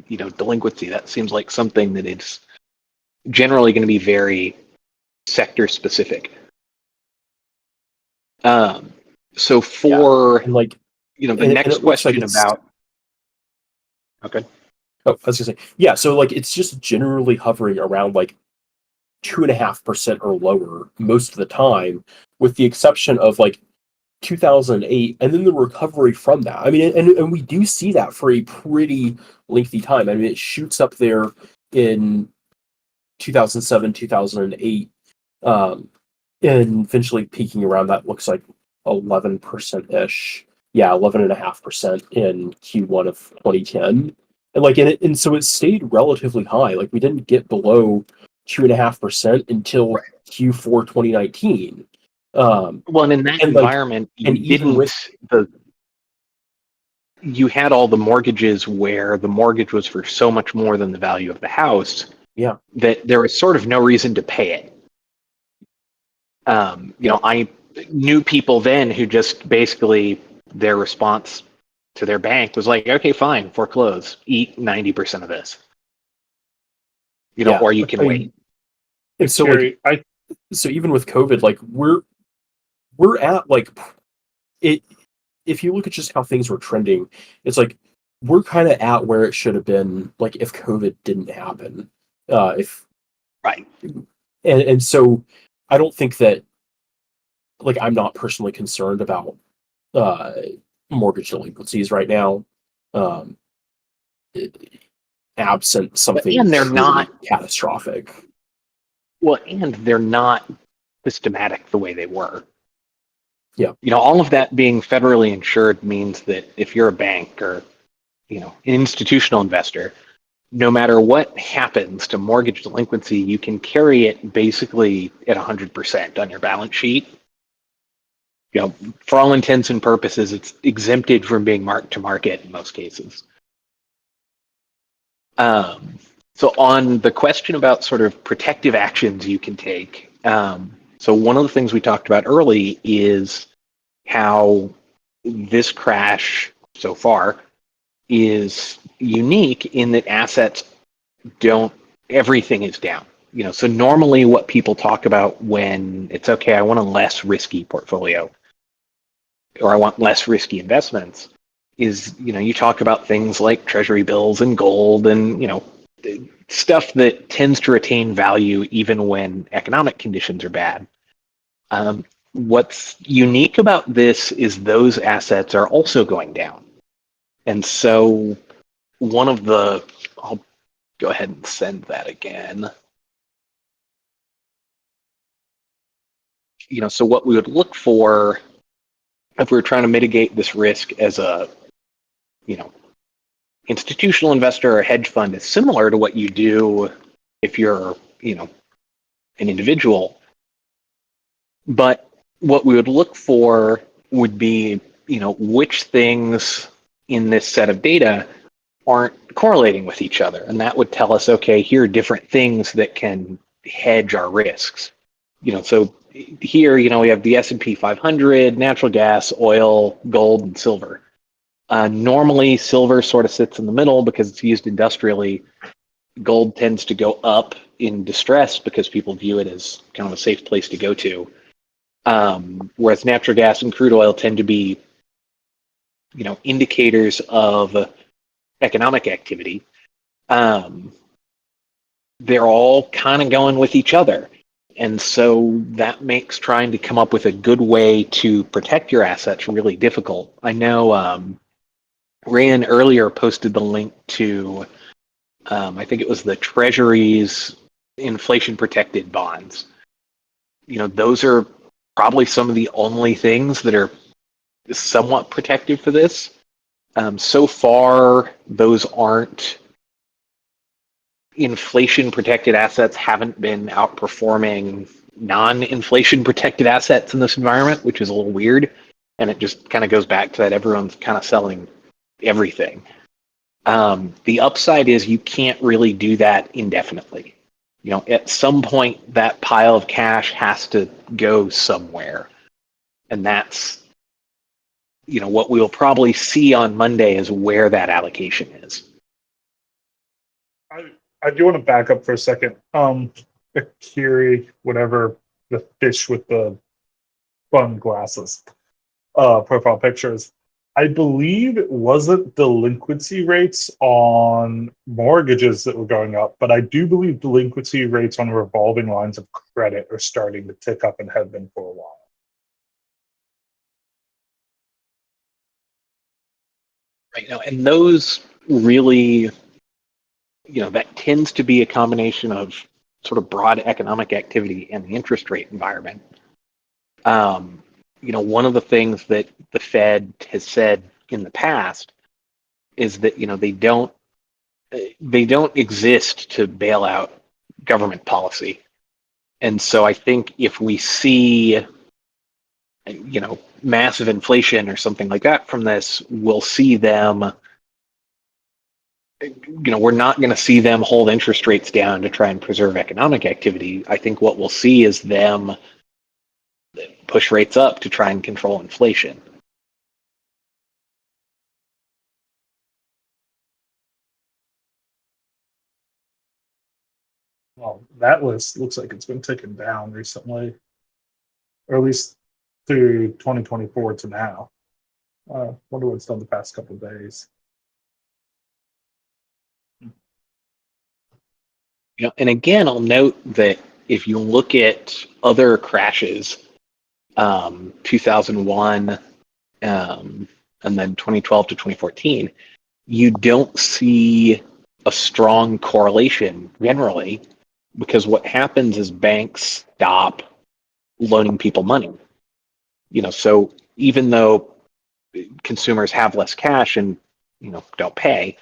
you know, delinquency. That seems like something that is generally going to be very sector specific. So for And, like, you know, the and next it looks like question about. Okay. Oh, I was gonna say, yeah. So, like, it's just generally hovering around, like, 2.5% or lower most of the time, with the exception of, like, 2008, and then the recovery from that. I mean, and we do see that for a pretty lengthy time. I mean, it shoots up there in 2007, 2008, and eventually peaking around that looks like 11% ish. Yeah, 11.5% in Q1 of 2010. And, like, and so it stayed relatively high. Like, we didn't get below 2.5% until Q4 2019. Well, and in that and, like, environment, you and even didn't. with You had all the mortgages where the mortgage was for so much more than the value of the house. Yeah. That there was sort of no reason to pay it. You know, I knew people then who just basically their response to their bank was like, okay, fine, foreclose, eat 90% of this. You know, Yeah, or you I can mean, wait. and so, like, Gary, so even with COVID, like we're at like it. If you look at just how things were trending, it's like we're kind of at where it should have been. Like if COVID didn't happen, if Right. and so I don't think that like I'm not personally concerned about uh, mortgage delinquencies right now, um, absent something And they're truly not catastrophic. well, and they're not systematic the way they were. Yeah. All of that being federally insured means that if you're a bank or, an institutional investor, no matter what happens to mortgage delinquency, you can carry it basically at 100% on your balance sheet. For all intents and purposes, it's exempted from being marked to market in most cases. So on the question about sort of protective actions you can take, so one of the things we talked about early is how this crash so far is unique in that assets don't, everything is down. So normally what people talk about when it's okay, I want a less risky portfolio or I want less risky investments is, you talk about things like treasury bills and gold and, stuff that tends to retain value even when economic conditions are bad. What's unique about this is those assets are also going down. And so I'll go ahead and send that again. So what we would look for if we were trying to mitigate this risk as a, institutional investor or hedge fund is similar to what you do if you're, an individual. But what we would look for would be, which things in this set of data aren't correlating with each other. And that would tell us, okay, here are different things that can hedge our risks. So here, we have the S&P 500, natural gas, oil, gold, and silver. Normally, silver sort of sits in the middle because it's used industrially. Gold tends to go up in distress because people view it as kind of a safe place to go to. Whereas natural gas and crude oil tend to be, indicators of economic activity. They're all kind of going with each other. And so that makes trying to come up with a good way to protect your assets really difficult. I know Ryan earlier posted the link to, I think it was the Treasury's inflation protected bonds. Those are probably some of the only things that are somewhat protective for this. So far, those aren't inflation protected assets haven't been outperforming non-inflation protected assets in this environment, which is a little weird. And it just kind of goes back to that everyone's kind of selling everything. The upside is you can't really do that indefinitely. At some point, that pile of cash has to go somewhere. And that's, what we will probably see on Monday is where that allocation is. I do want to back up for a second. The Kiri, whatever, the fish with the fun glasses, profile pictures. I believe it wasn't delinquency rates on mortgages that were going up, but I do believe delinquency rates on revolving lines of credit are starting to tick up and have been for a while. Right now, and those really, that tends to be a combination of sort of broad economic activity and the interest rate environment. One of the things that the Fed has said in the past is that they don't exist to bail out government policy. And so I think if we see massive inflation or something like that from this, we'll see them, we're not going to see them hold interest rates down to try and preserve economic activity. I think what we'll see is them push rates up to try and control inflation. Well, that list looks like it's been taken down recently, or at least through 2024 to now. Wonder what it's done the past couple of days. And again, I'll note that if you look at other crashes, 2001, and then 2012 to 2014, you don't see a strong correlation generally, because what happens is banks stop loaning people money. So even though consumers have less cash and don't pay,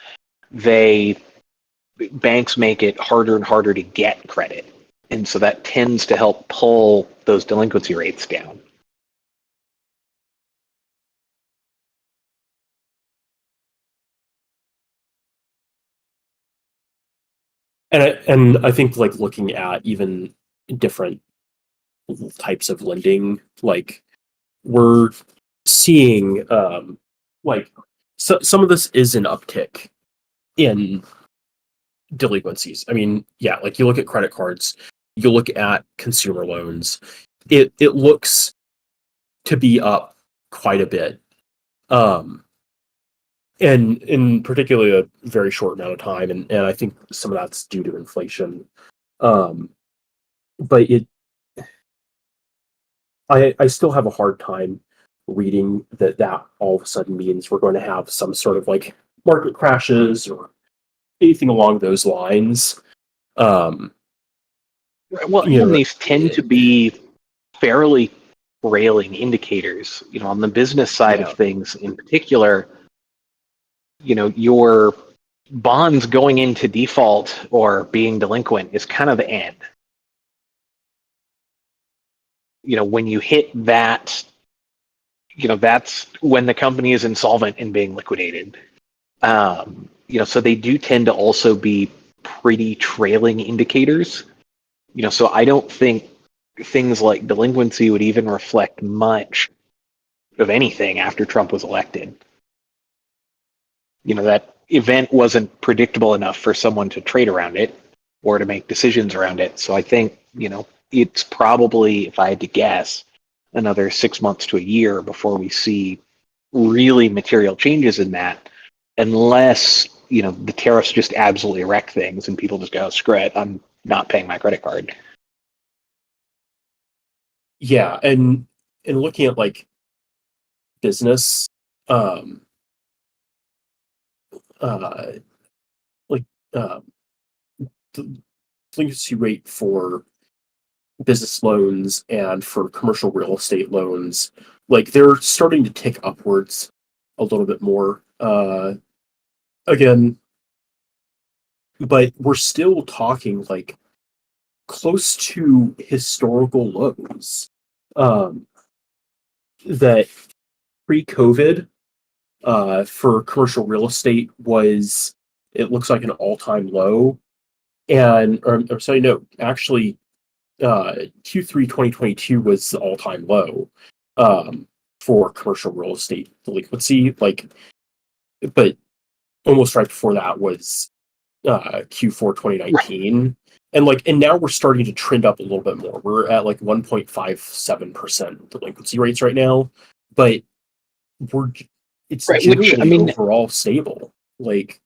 banks make it harder and harder to get credit, and so that tends to help pull those delinquency rates down. And I think like looking at even different types of lending, like we're seeing like some of this is an uptick in delinquencies. I mean, yeah, like you look at credit cards, you look at consumer loans, it looks to be up quite a bit. And in particularly a very short amount of time, and I think some of that's due to inflation. But I still have a hard time reading that all of a sudden means we're going to have some sort of like market crashes or anything along those lines. Well, You know, these tend to be fairly trailing indicators. On the business side Yeah. of things in particular, your bonds going into default or being delinquent is kind of the end. When you hit that, that's when the company is insolvent and being liquidated. So they do tend to also be pretty trailing indicators. So I don't think things like delinquency would even reflect much of anything after Trump was elected. That event wasn't predictable enough for someone to trade around it or to make decisions around it. So I think, it's probably, if I had to guess, another 6 months to a year before we see really material changes in that, unless, the tariffs just absolutely wreck things and people just go, screw it, I'm not paying my credit card. Yeah, and looking at like business, like the delinquency rate for business loans and for commercial real estate loans, like they're starting to tick upwards a little bit more. Again, but we're still talking like close to historical lows. That pre-COVID for commercial real estate was, it looks like an all-time low. And or sorry, no, actually Q3 2022 was the all-time low for commercial real estate delinquency. Like, but almost right before that was Q4 2019. And now we're starting to trend up a little bit more. We're at like 1.57% delinquency rates right now, but it's Right, generally overall stable. Like,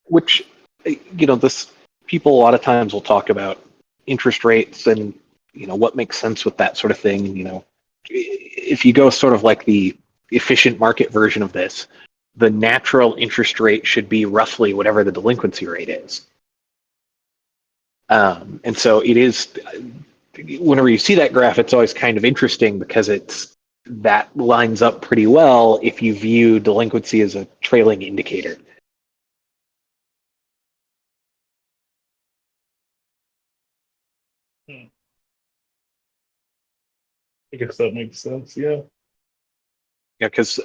which this people a lot of times will talk about interest rates and what makes sense with that sort of thing. If you go sort of like the efficient market version of this, the natural interest rate should be roughly whatever the delinquency rate is. And so it is, whenever you see that graph, it's always kind of interesting because that lines up pretty well if you view delinquency as a trailing indicator. I guess that makes sense. Yeah. Yeah, because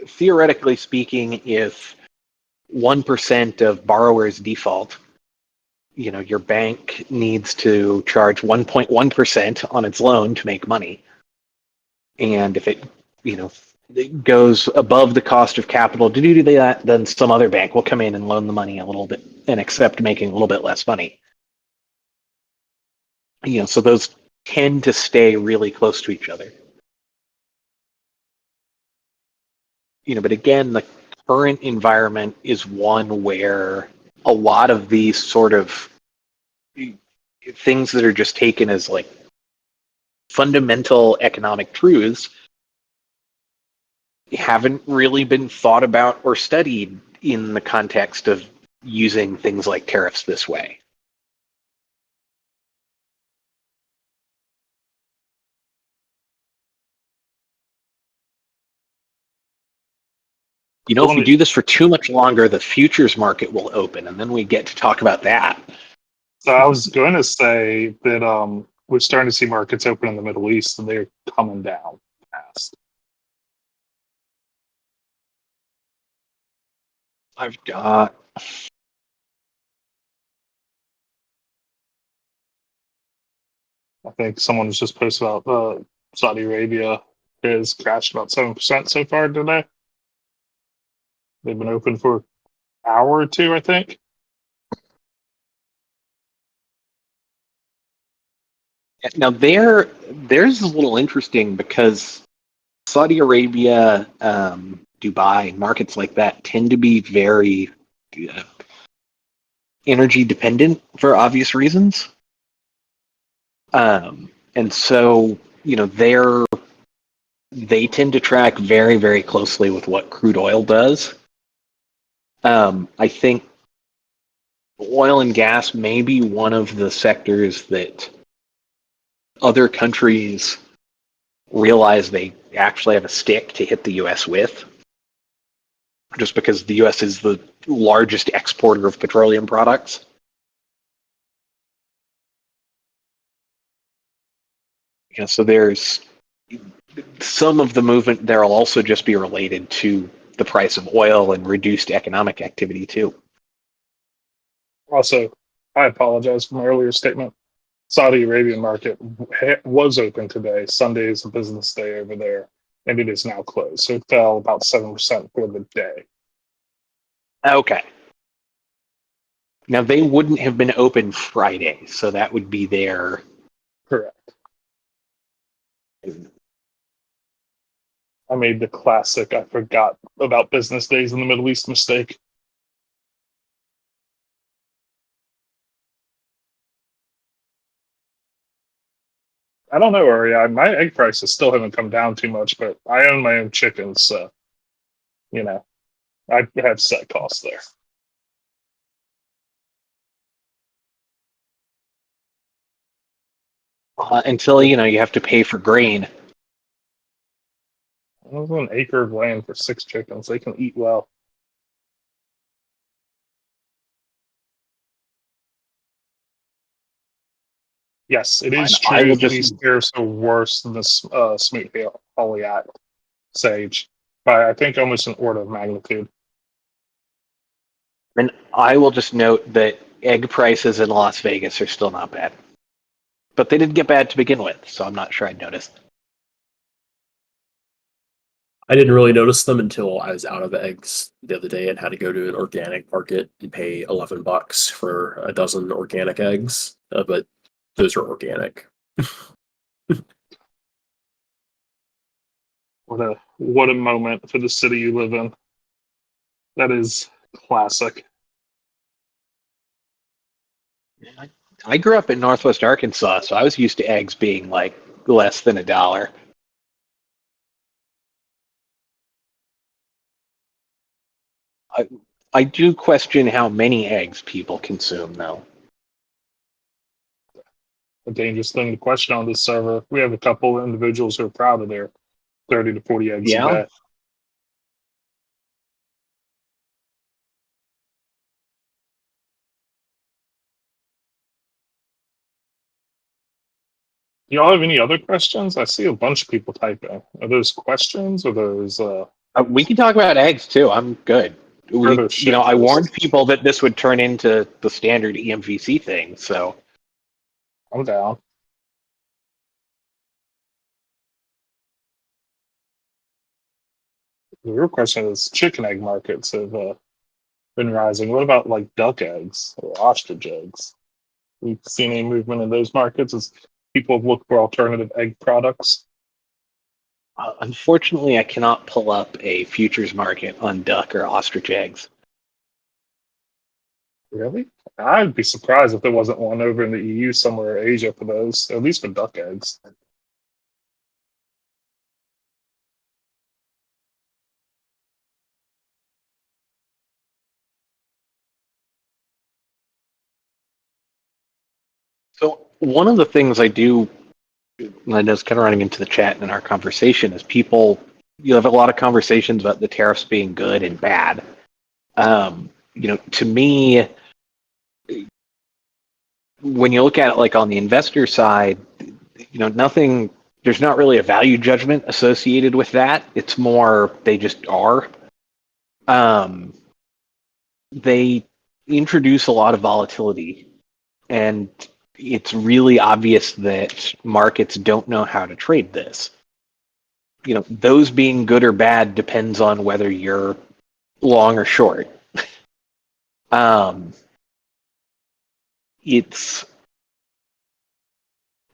theoretically speaking, if 1% of borrowers default, your bank needs to charge 1.1% on its loan to make money. And if it goes above the cost of capital to do that, then some other bank will come in and loan the money a little bit and accept making a little bit less money. So those tend to stay really close to each other. But again, the current environment is one where a lot of these sort of things that are just taken as like fundamental economic truths haven't really been thought about or studied in the context of using things like tariffs this way. If we do this for too much longer, the futures market will open, and then we get to talk about that. So I was going to say that we're starting to see markets open in the Middle East, and they're coming down fast. I've got. I think someone was just posted about Saudi Arabia has crashed about 7% so far today. They've been open for an hour or two, I think. Now there's a little interesting because Saudi Arabia, Dubai, markets like that tend to be very energy dependent for obvious reasons. And so, they tend to track very, very closely with what crude oil does. I think oil and gas may be one of the sectors that other countries realize they actually have a stick to hit the U.S. with, just because the U.S. is the largest exporter of petroleum products. So there's some of the movement there will also just be related to the price of oil and reduced economic activity too. Also, I apologize for my earlier statement. Saudi Arabian market was open today. Sunday is a business day over there, and it is now closed. So it fell about 7% for the day. Okay. Now they wouldn't have been open Friday, so that would be their. Correct. I made the classic I forgot about business days in the Middle East mistake. I don't know, Ari. My egg prices still haven't come down too much, but I own my own chickens, so I have set costs there. Until you have to pay for grain. It was an acre of land for 6 chickens. They can eat well. Yes, it is I true will that just- these tariffs are worse than the Smoot-Hawley Act, Sage, by I think almost an order of magnitude. And I will just note that egg prices in Las Vegas are still not bad. But they didn't get bad to begin with, so I'm not sure I'd notice. I didn't really notice them until I was out of eggs the other day and had to go to an organic market and pay $11 for a dozen organic eggs. But those are organic. What a moment for the city you live in. That is classic. I grew up in Northwest Arkansas, so I was used to eggs being like less than $1. I do question how many eggs people consume, though. A dangerous thing to question on this server. We have a couple individuals who are proud of their 30 to 40 eggs a day. Y'all have any other questions? I see a bunch of people typing. Are those questions or those We can talk about eggs too. I'm good. I warned people that this would turn into the standard EMVC thing, so I'm down. The real question is chicken egg markets have been rising. What about like duck eggs or ostrich eggs? We've seen any movement in those markets as people have looked for alternative egg products. Unfortunately, I cannot pull up a futures market on duck or ostrich eggs. Really? I'd be surprised if there wasn't one over in the EU somewhere or Asia for those, at least for duck eggs. So one of the things I do, and I know it's kind of running into the chat and in our conversation, is people, you have a lot of conversations about the tariffs being good and bad. To me, when you look at it like on the investor side, nothing, there's not really a value judgment associated with that. It's more, they just are. They introduce a lot of volatility, and it's really obvious that markets don't know how to trade this. Those being good or bad depends on whether you're long or short.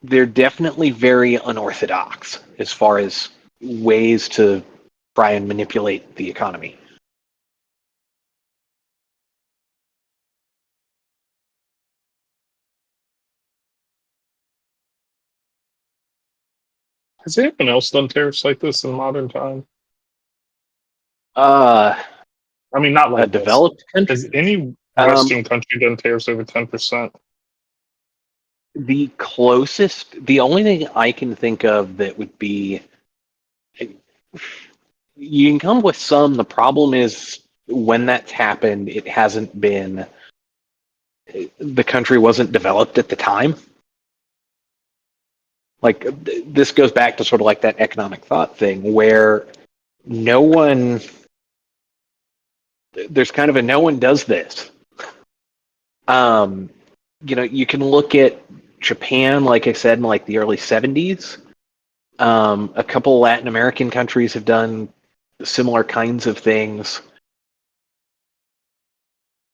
They're definitely very unorthodox as far as ways to try and manipulate the economy. Has anyone else done tariffs like this in modern time? A I mean, not like this. developed country. Has any Western country done tariffs over 10%? The closest, the only thing I can think of that would be, you can come up with some. The problem is when that's happened, it hasn't been, the country wasn't developed at the time. Like, this goes back to sort of like that economic thought thing where no one, there's kind of a no one does this. You can look at Japan, like I said, in like the early 70s. A couple Latin American countries have done similar kinds of things.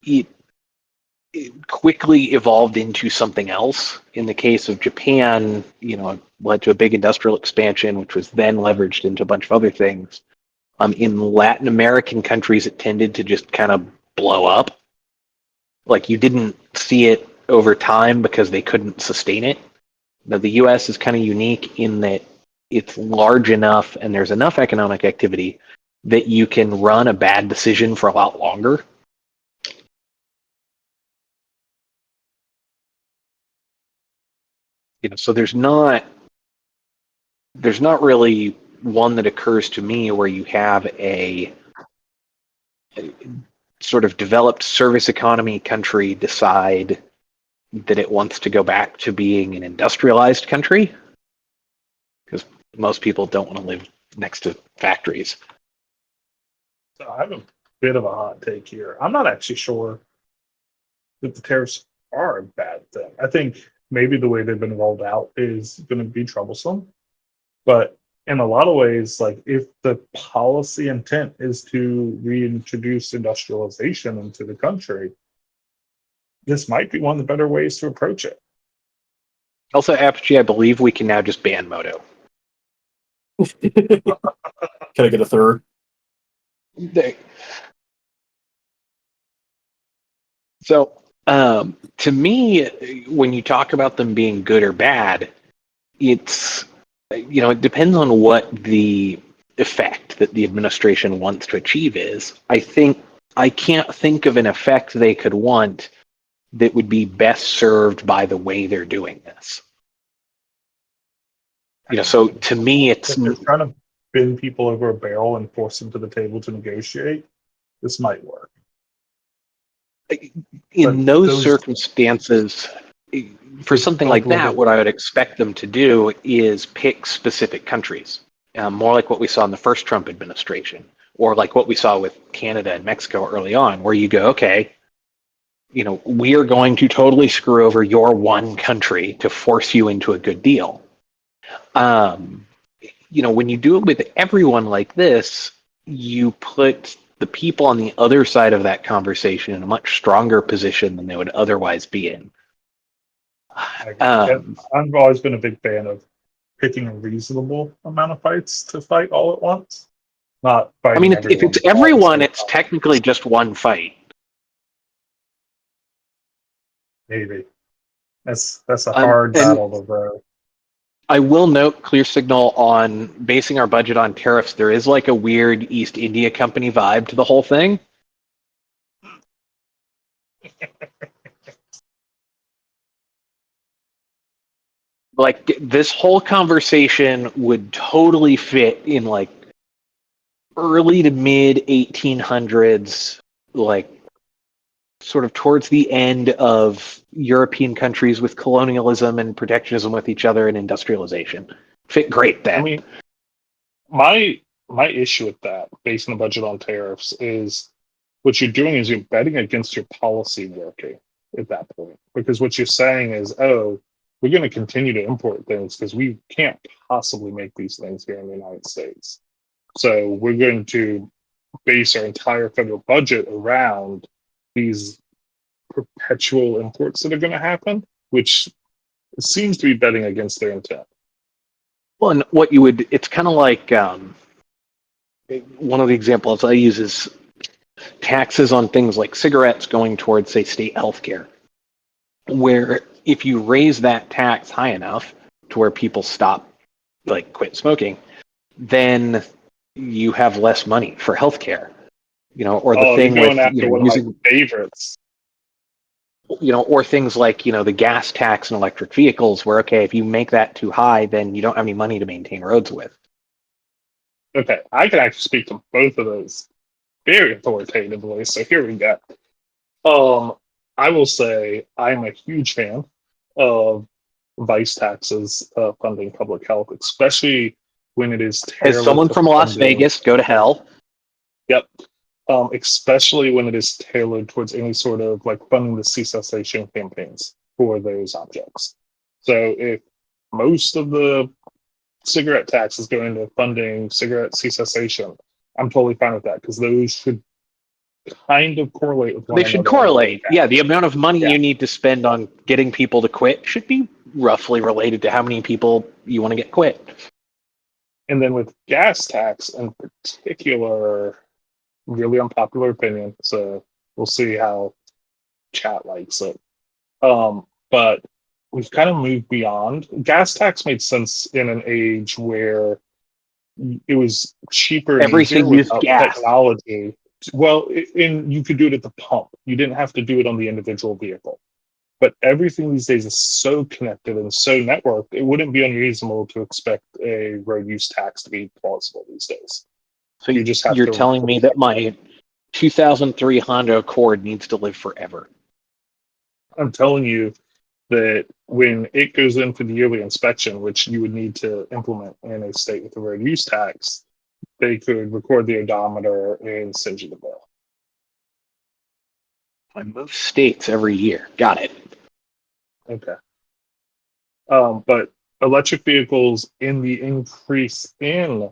It quickly evolved into something else. In the case of Japan, it led to a big industrial expansion, which was then leveraged into a bunch of other things. In Latin American countries, it tended to just kind of blow up. Like, you didn't see it over time because they couldn't sustain it. Now, the US is kind of unique in that it's large enough and there's enough economic activity that you can run a bad decision for a lot longer. So there's not really one that occurs to me where you have a sort of developed service economy country decide that it wants to go back to being an industrialized country, because most people don't want to live next to factories. So I have a bit of a hot take here. I'm not actually sure that the tariffs are a bad thing. I think maybe the way they've been rolled out is going to be troublesome. But in a lot of ways, like if the policy intent is to reintroduce industrialization into the country, this might be one of the better ways to approach it. Also, Apogee, I believe we can now just ban Moto. Can I get a third? So, to me, when you talk about them being good or bad, it's, it depends on what the effect that the administration wants to achieve is. I can't think of an effect they could want that would be best served by the way they're doing this. So to me, it's, if they're trying to bend people over a barrel and force them to the table to negotiate, this might work. In those circumstances, for something like that, what I would expect them to do is pick specific countries, more like what we saw in the first Trump administration, or like what we saw with Canada and Mexico early on, where you go, okay, we are going to totally screw over your one country to force you into a good deal. When you do it with everyone like this, you put the people on the other side of that conversation in a much stronger position than they would otherwise be in. I've always been a big fan of picking a reasonable amount of fights to fight all at once, not I fighting mean, if everyone. it's everyone, it's technically just one fight. Maybe that's a Um, hard and- battle to row. I will note, Clear Signal, on basing our budget on tariffs, there is like a weird East India Company vibe to the whole thing. Like, this whole conversation would totally fit in like early to mid 1800s, like sort of towards the end of European countries with colonialism and protectionism with each other and industrialization. Fit great then. I mean, my issue with that, basing the budget on tariffs, is what you're doing is you're betting against your policy working at that point. Because what you're saying is, oh, we're going to continue to import things because we can't possibly make these things here in the United States. So we're going to base our entire federal budget around these perpetual imports that are going to happen, which seems to be betting against their intent. Well, and what you would, it's kind of like one of the examples I use is taxes on things like cigarettes going towards, say, state healthcare, where if you raise that tax high enough to where people stop, like quit smoking, then you have less money for healthcare. You know, or the Oh, thing you're going with, after one of my favorites. you know, or things like, you know, the gas tax and electric vehicles, where, okay, if you make that too high, then you don't have any money to maintain roads with. Okay, I can actually speak to both of those very authoritatively. So here we go. I will say I'm a huge fan of vice taxes funding public health, especially when it is As tailored someone to from Las funding- Vegas, go to hell. Yep. Especially when it is tailored towards any sort of like funding the cessation campaigns for those objects. So if most of the cigarette tax is going to funding cigarette cessation, I'm totally fine with that because those should kind of correlate with one They another. should correlate. Yeah, the amount of money Yeah. you need to spend on getting people to quit should be roughly related to how many people you want to get quit. And then with gas tax in particular, really unpopular opinion. So we'll see how chat likes it. But we've kind of moved beyond. Gas tax made sense in an age where it was cheaper and Everything easier used without gas. technology. Well, and you could do it at the pump. You didn't have to do it on the individual vehicle. But everything these days is so connected and so networked, it wouldn't be unreasonable to expect a road use tax to be plausible these days. So You just have you're to- telling me that my 2003 Honda Accord needs to live forever. I'm telling you that when it goes in for the yearly inspection, which you would need to implement in a state with a road use tax, they could record the odometer and send you the bill. I move states every year. Got it. Okay. But electric vehicles in the increase in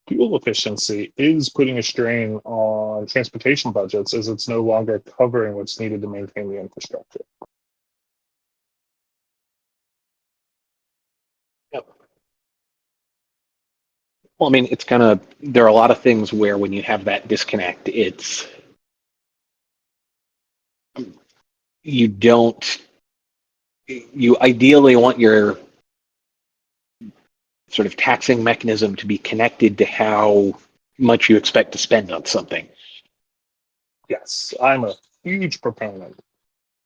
fuel efficiency is putting a strain on transportation budgets as it's no longer covering what's needed to maintain the infrastructure. Yep. Well, I mean, it's kind of, there are a lot of things where when you have that disconnect, it's, you don't, you ideally want your sort of taxing mechanism to be connected to how much you expect to spend on something. Yes, I'm a huge proponent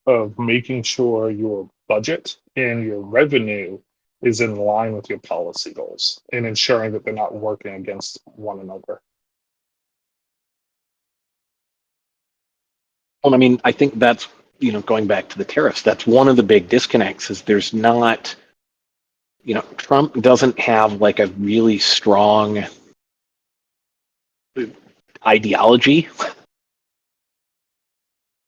of making sure your budget and your revenue is in line with your policy goals and ensuring that they're not working against one another. Well, I mean, I think that's, you know, going back to the tariffs, that's one of the big disconnects is there's not, you know, Trump doesn't have like a really strong ideology.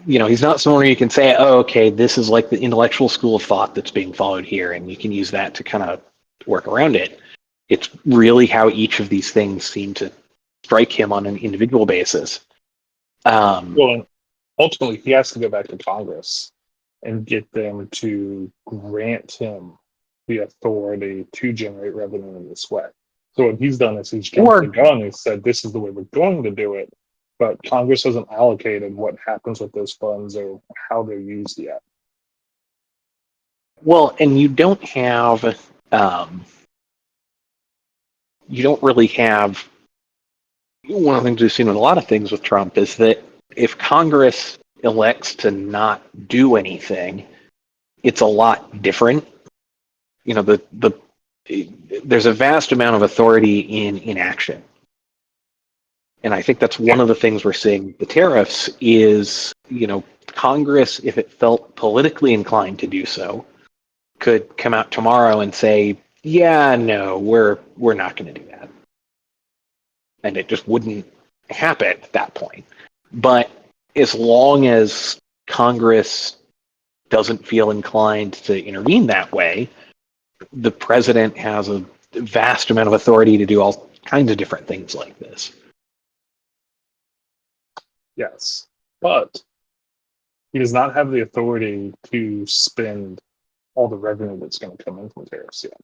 You know, he's not someone where you can say, oh, okay, this is like the intellectual school of thought that's being followed here, and you can use that to kind of work around it. It's really how each of these things seem to strike him on an individual basis. Well, ultimately, he has to go back to Congress and get them to grant him the authority to generate revenue in this way. So what he's done is he's jumped Or the gun and said, this is the way we're going to do it. But Congress hasn't allocated what happens with those funds or how they're used yet. well, and you don't really have. One of the things we've seen with a lot of things with Trump is that if Congress elects to not do anything, it's a lot different. You know, there's a vast amount of authority in inaction. And I think that's one of the things we're seeing with the tariffs is, Congress, if it felt politically inclined to do so, could come out tomorrow and say, yeah, no, we're not going to do that. And it just wouldn't happen at that point. But as long as Congress doesn't feel inclined to intervene that way, the president has a vast amount of authority to do all kinds of different things like this. Yes. But he does not have the authority to spend all the revenue that's going to come in from tariffs yet.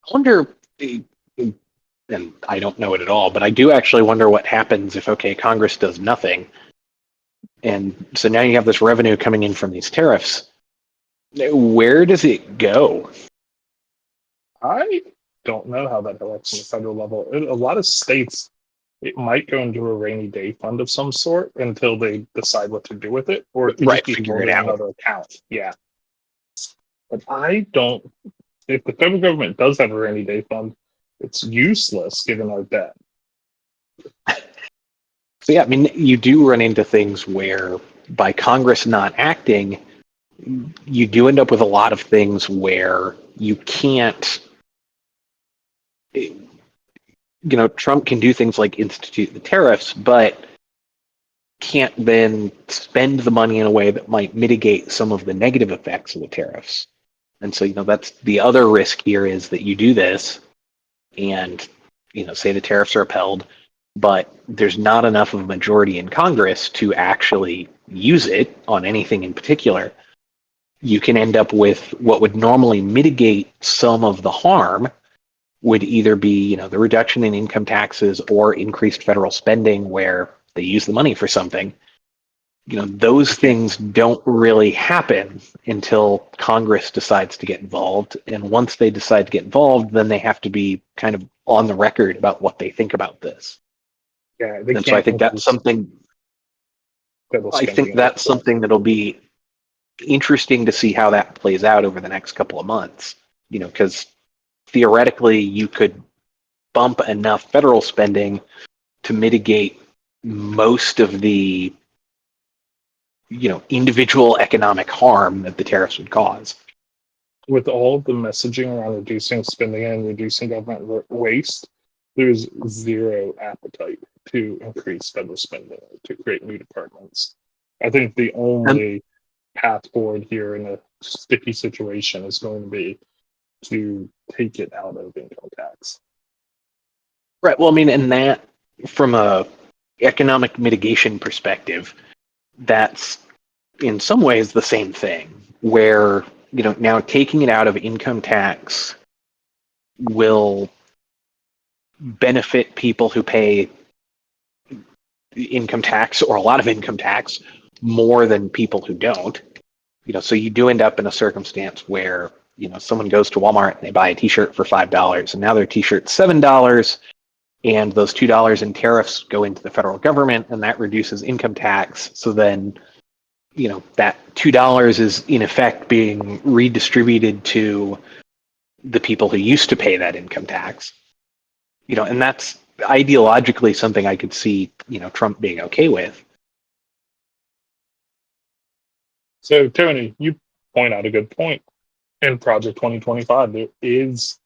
I wonder, and I don't know it at all, but I do actually wonder what happens if, okay, Congress does nothing. And so now you have this revenue coming in from these tariffs. Where does it go? I don't know how that works on the federal level. In a lot of states, it might go into a rainy day fund of some sort until they decide what to do with it, or it could Right, just be figure rolled it in out. another account. Yeah. But I don't. If the federal government does have a rainy day fund, it's useless given our debt. So yeah, I mean, you do run into things where by Congress not acting, you do end up with a lot of things where you can't, Trump can do things like institute the tariffs, but can't then spend the money in a way that might mitigate some of the negative effects of the tariffs. And so, that's the other risk here is that you do this and, say the tariffs are upheld, but there's not enough of a majority in Congress to actually use it on anything in particular. You can end up with what would normally mitigate some of the harm would either be, the reduction in income taxes or increased federal spending where they use the money for something. Those things don't really happen until Congress decides to get involved. And once they decide to get involved, then they have to be kind of on the record about what they think about this. Yeah, And so I think that's something. I think that's something that'll be interesting to see how that plays out over the next couple of months. Because theoretically, you could bump enough federal spending to mitigate most of the individual economic harm that the tariffs would cause. With all of the messaging around reducing spending and reducing government waste, there's zero appetite to increase federal spending to create new departments. I think the only path forward here in a sticky situation is going to be to take it out of income tax. Right. Well, I mean, and that from a economic mitigation perspective, that's in some ways the same thing where, now taking it out of income tax will benefit people who pay income tax or a lot of income tax more than people who don't. So you do end up in a circumstance where, someone goes to Walmart and they buy a t-shirt for $5 and now their t-shirt's $7 and those $2 in tariffs go into the federal government and that reduces income tax. So then, that $2 is in effect being redistributed to the people who used to pay that income tax. And that's ideologically something I could see, Trump being okay with. So, Tony, you point out a good point. In Project 2025, there is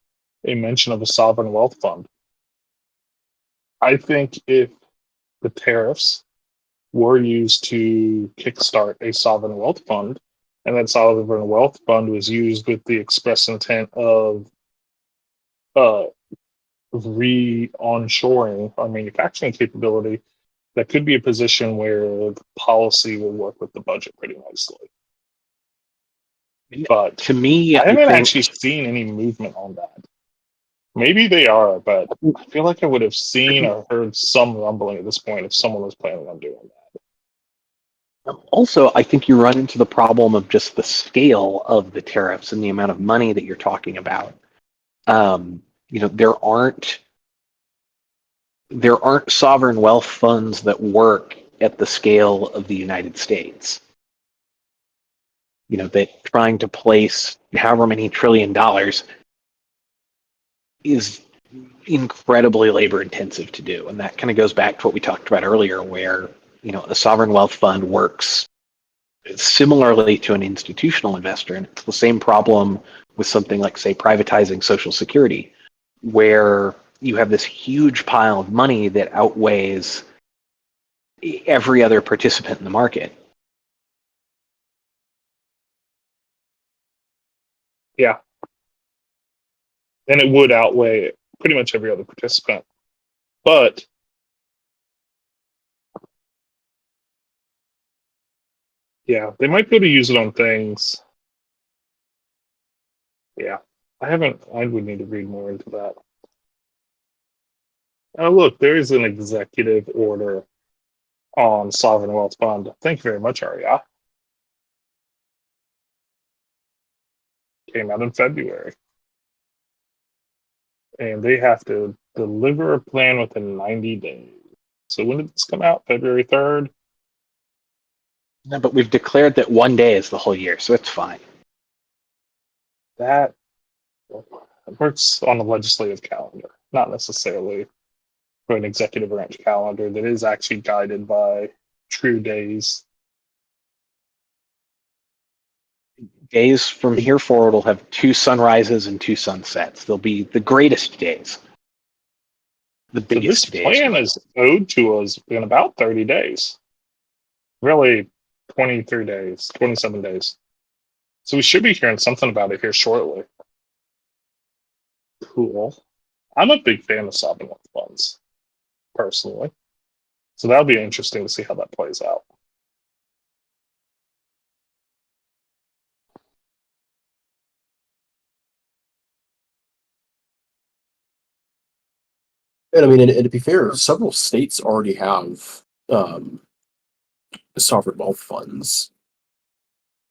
a mention of a sovereign wealth fund. I think if the tariffs were used to kickstart a sovereign wealth fund, and that sovereign wealth fund was used with the express intent of re-onshoring our manufacturing capability, that could be a position where the policy will work with the budget pretty nicely. But To me, I I haven't think actually seen any movement on that. Maybe they are, but I feel like I would have seen or heard some rumbling at this point if someone was planning on doing that. also, I think you run into the problem of just the scale of the tariffs and the amount of money that you're talking about. There aren't sovereign wealth funds that work at the scale of the United States. That trying to place however many $1 trillion is incredibly labor intensive to do. And that kind of goes back to what we talked about earlier, where, a sovereign wealth fund works similarly to an institutional investor. And it's the same problem with something like, say, privatizing Social Security, where you have this huge pile of money that outweighs every other participant in the market. Yeah. And it would outweigh pretty much every other participant. But yeah, they might go to use it on things. Yeah. I would need to read more into that. Oh, look, there is an executive order on sovereign wealth fund. Thank you very much, Arya. Came out in February. And they have to deliver a plan within 90 days. So when did this come out? February 3rd? No, but we've declared that one day is the whole year, so it's fine. That works on the legislative calendar, not necessarily for an executive branch calendar that is actually guided by true days. Days from here forward will have 2 sunrises and 2 sunsets. They'll be the greatest days. The So this biggest days. plan is owed to us in about 30 days. Really, 23 days, 27 days. So we should be hearing something about it here shortly. Cool. I'm a big fan of sovereign wealth funds, personally. So that'll be interesting to see how that plays out. And I mean, and to be fair, several states already have sovereign wealth funds.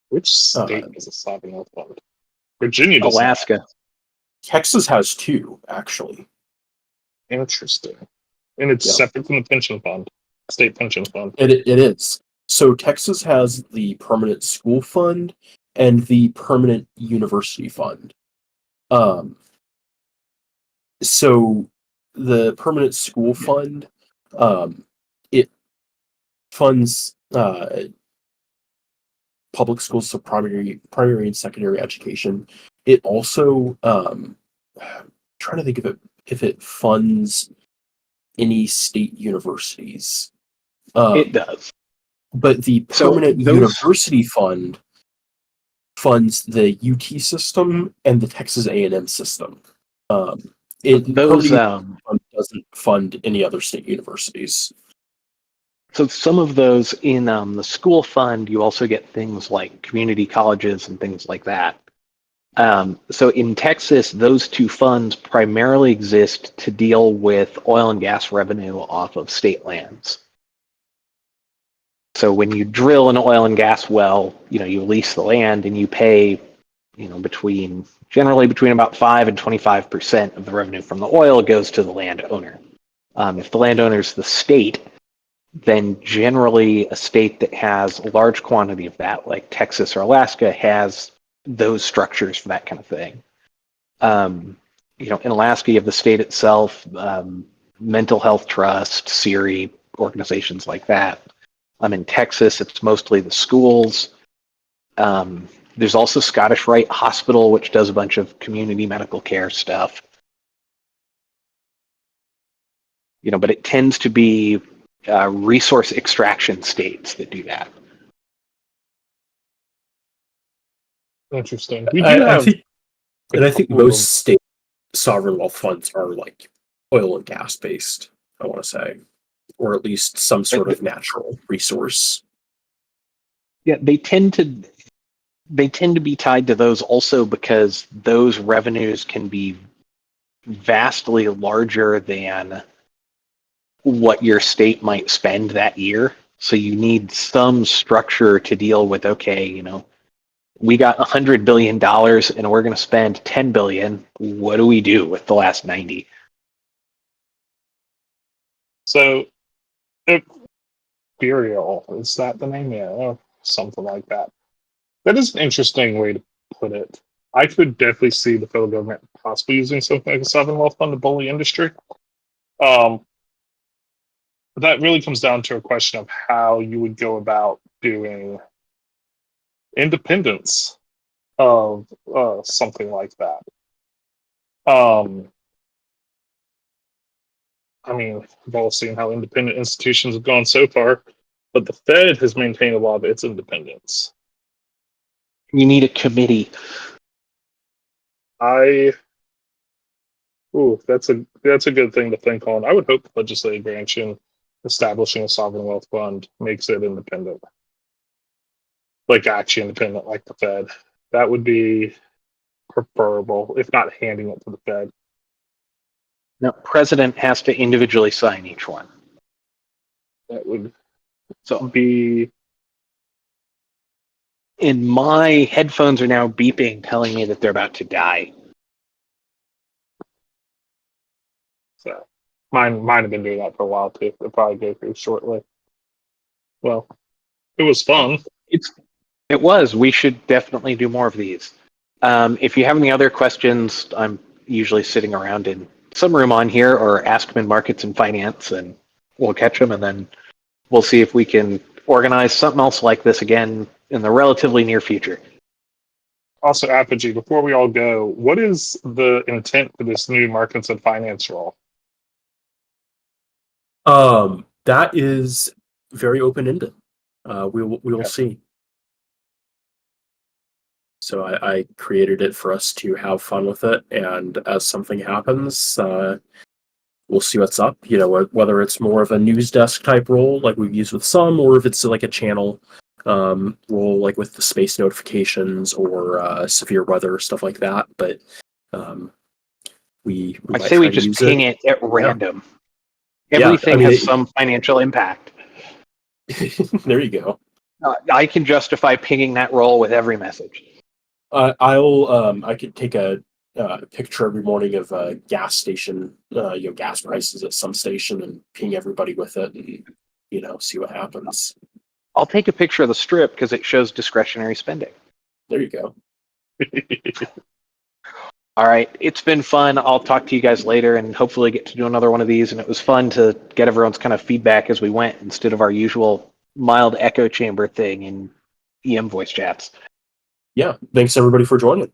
Which state has a sovereign wealth fund? Virginia does. Alaska. Texas has 2, actually. Interesting. And it's separate from the pension fund, state pension fund. It is. So Texas has the permanent school fund and the permanent university fund. So the permanent school fund, it funds public schools, so primary and secondary education. It also trying to think if it funds any state universities. It does. But the permanent university fund funds the UT system and the Texas A&M system. It doesn't fund any other state universities. So some of those in the school fund, you also get things like community colleges and things like that. So in Texas, those 2 funds primarily exist to deal with oil and gas revenue off of state lands. So when you drill an oil and gas well, you lease the land and you pay, generally between about 5 and 25% of the revenue from the oil goes to the landowner. If the landowner is the state, then generally a state that has a large quantity of that, like Texas or Alaska, has those structures for that kind of thing. In Alaska, you have the state itself, mental health trust, SERI, organizations like that. In Texas, it's mostly the schools. There's also Scottish Rite Hospital, which does a bunch of community medical care stuff. But it tends to be resource extraction states that do that. Interesting. I think most state sovereign wealth funds are like oil and gas based, I want to say. or at least some sort of natural resource. Yeah, they tend to be tied to those also because those revenues can be vastly larger than what your state might spend that year. So you need some structure to deal with, okay, we got $100 billion and we're going to spend 10 billion. What do we do with the last 90? So, Imperial, is that the name? Yeah, or something like that. That is an interesting way to put it. I could definitely see the federal government possibly using something like a sovereign wealth fund to bully industry. But that really comes down to a question of how you would go about doing independence of something like that. I mean, we've all seen how independent institutions have gone so far, but the Fed has maintained a lot of its independence. You need a committee. That's a good thing to think on. I would hope the legislative branch in establishing a sovereign wealth fund makes it independent, like actually independent, like the Fed. That would be preferable, if not handing it to the Fed. No, president has to individually sign each one. That would So, be. and my headphones are now beeping, telling me that they're about to die. So mine have been doing that for a while too. They'll probably go through shortly. Well, it was fun. It was. We should definitely do more of these. If you have any other questions, I'm usually sitting around in some room on here, or ask them in markets and finance, and we'll catch them, and then we'll see if we can organize something else like this again in the relatively near future. Also, Apogee, before we all go, what is the intent for this new markets and finance role? That is very open-ended. We will Okay. see. So I created it for us to have fun with it, and as something happens, we'll see what's up. Whether it's more of a news desk type role like we've used with some, or if it's like a channel role like with the space notifications or severe weather stuff like that. But we I might say try we to just use ping it at random. Yeah, Everything I mean, has some financial impact. There you go. I can justify pinging that role with every message. I could take a picture every morning of a gas station, gas prices at some station, and ping everybody with it, and see what happens. I'll take a picture of the strip because it shows discretionary spending. There you go. All right, it's been fun. I'll talk to you guys later and hopefully get to do another one of these. And it was fun to get everyone's kind of feedback as we went instead of our usual mild echo chamber thing in EM voice chats. Yeah, thanks everybody for joining.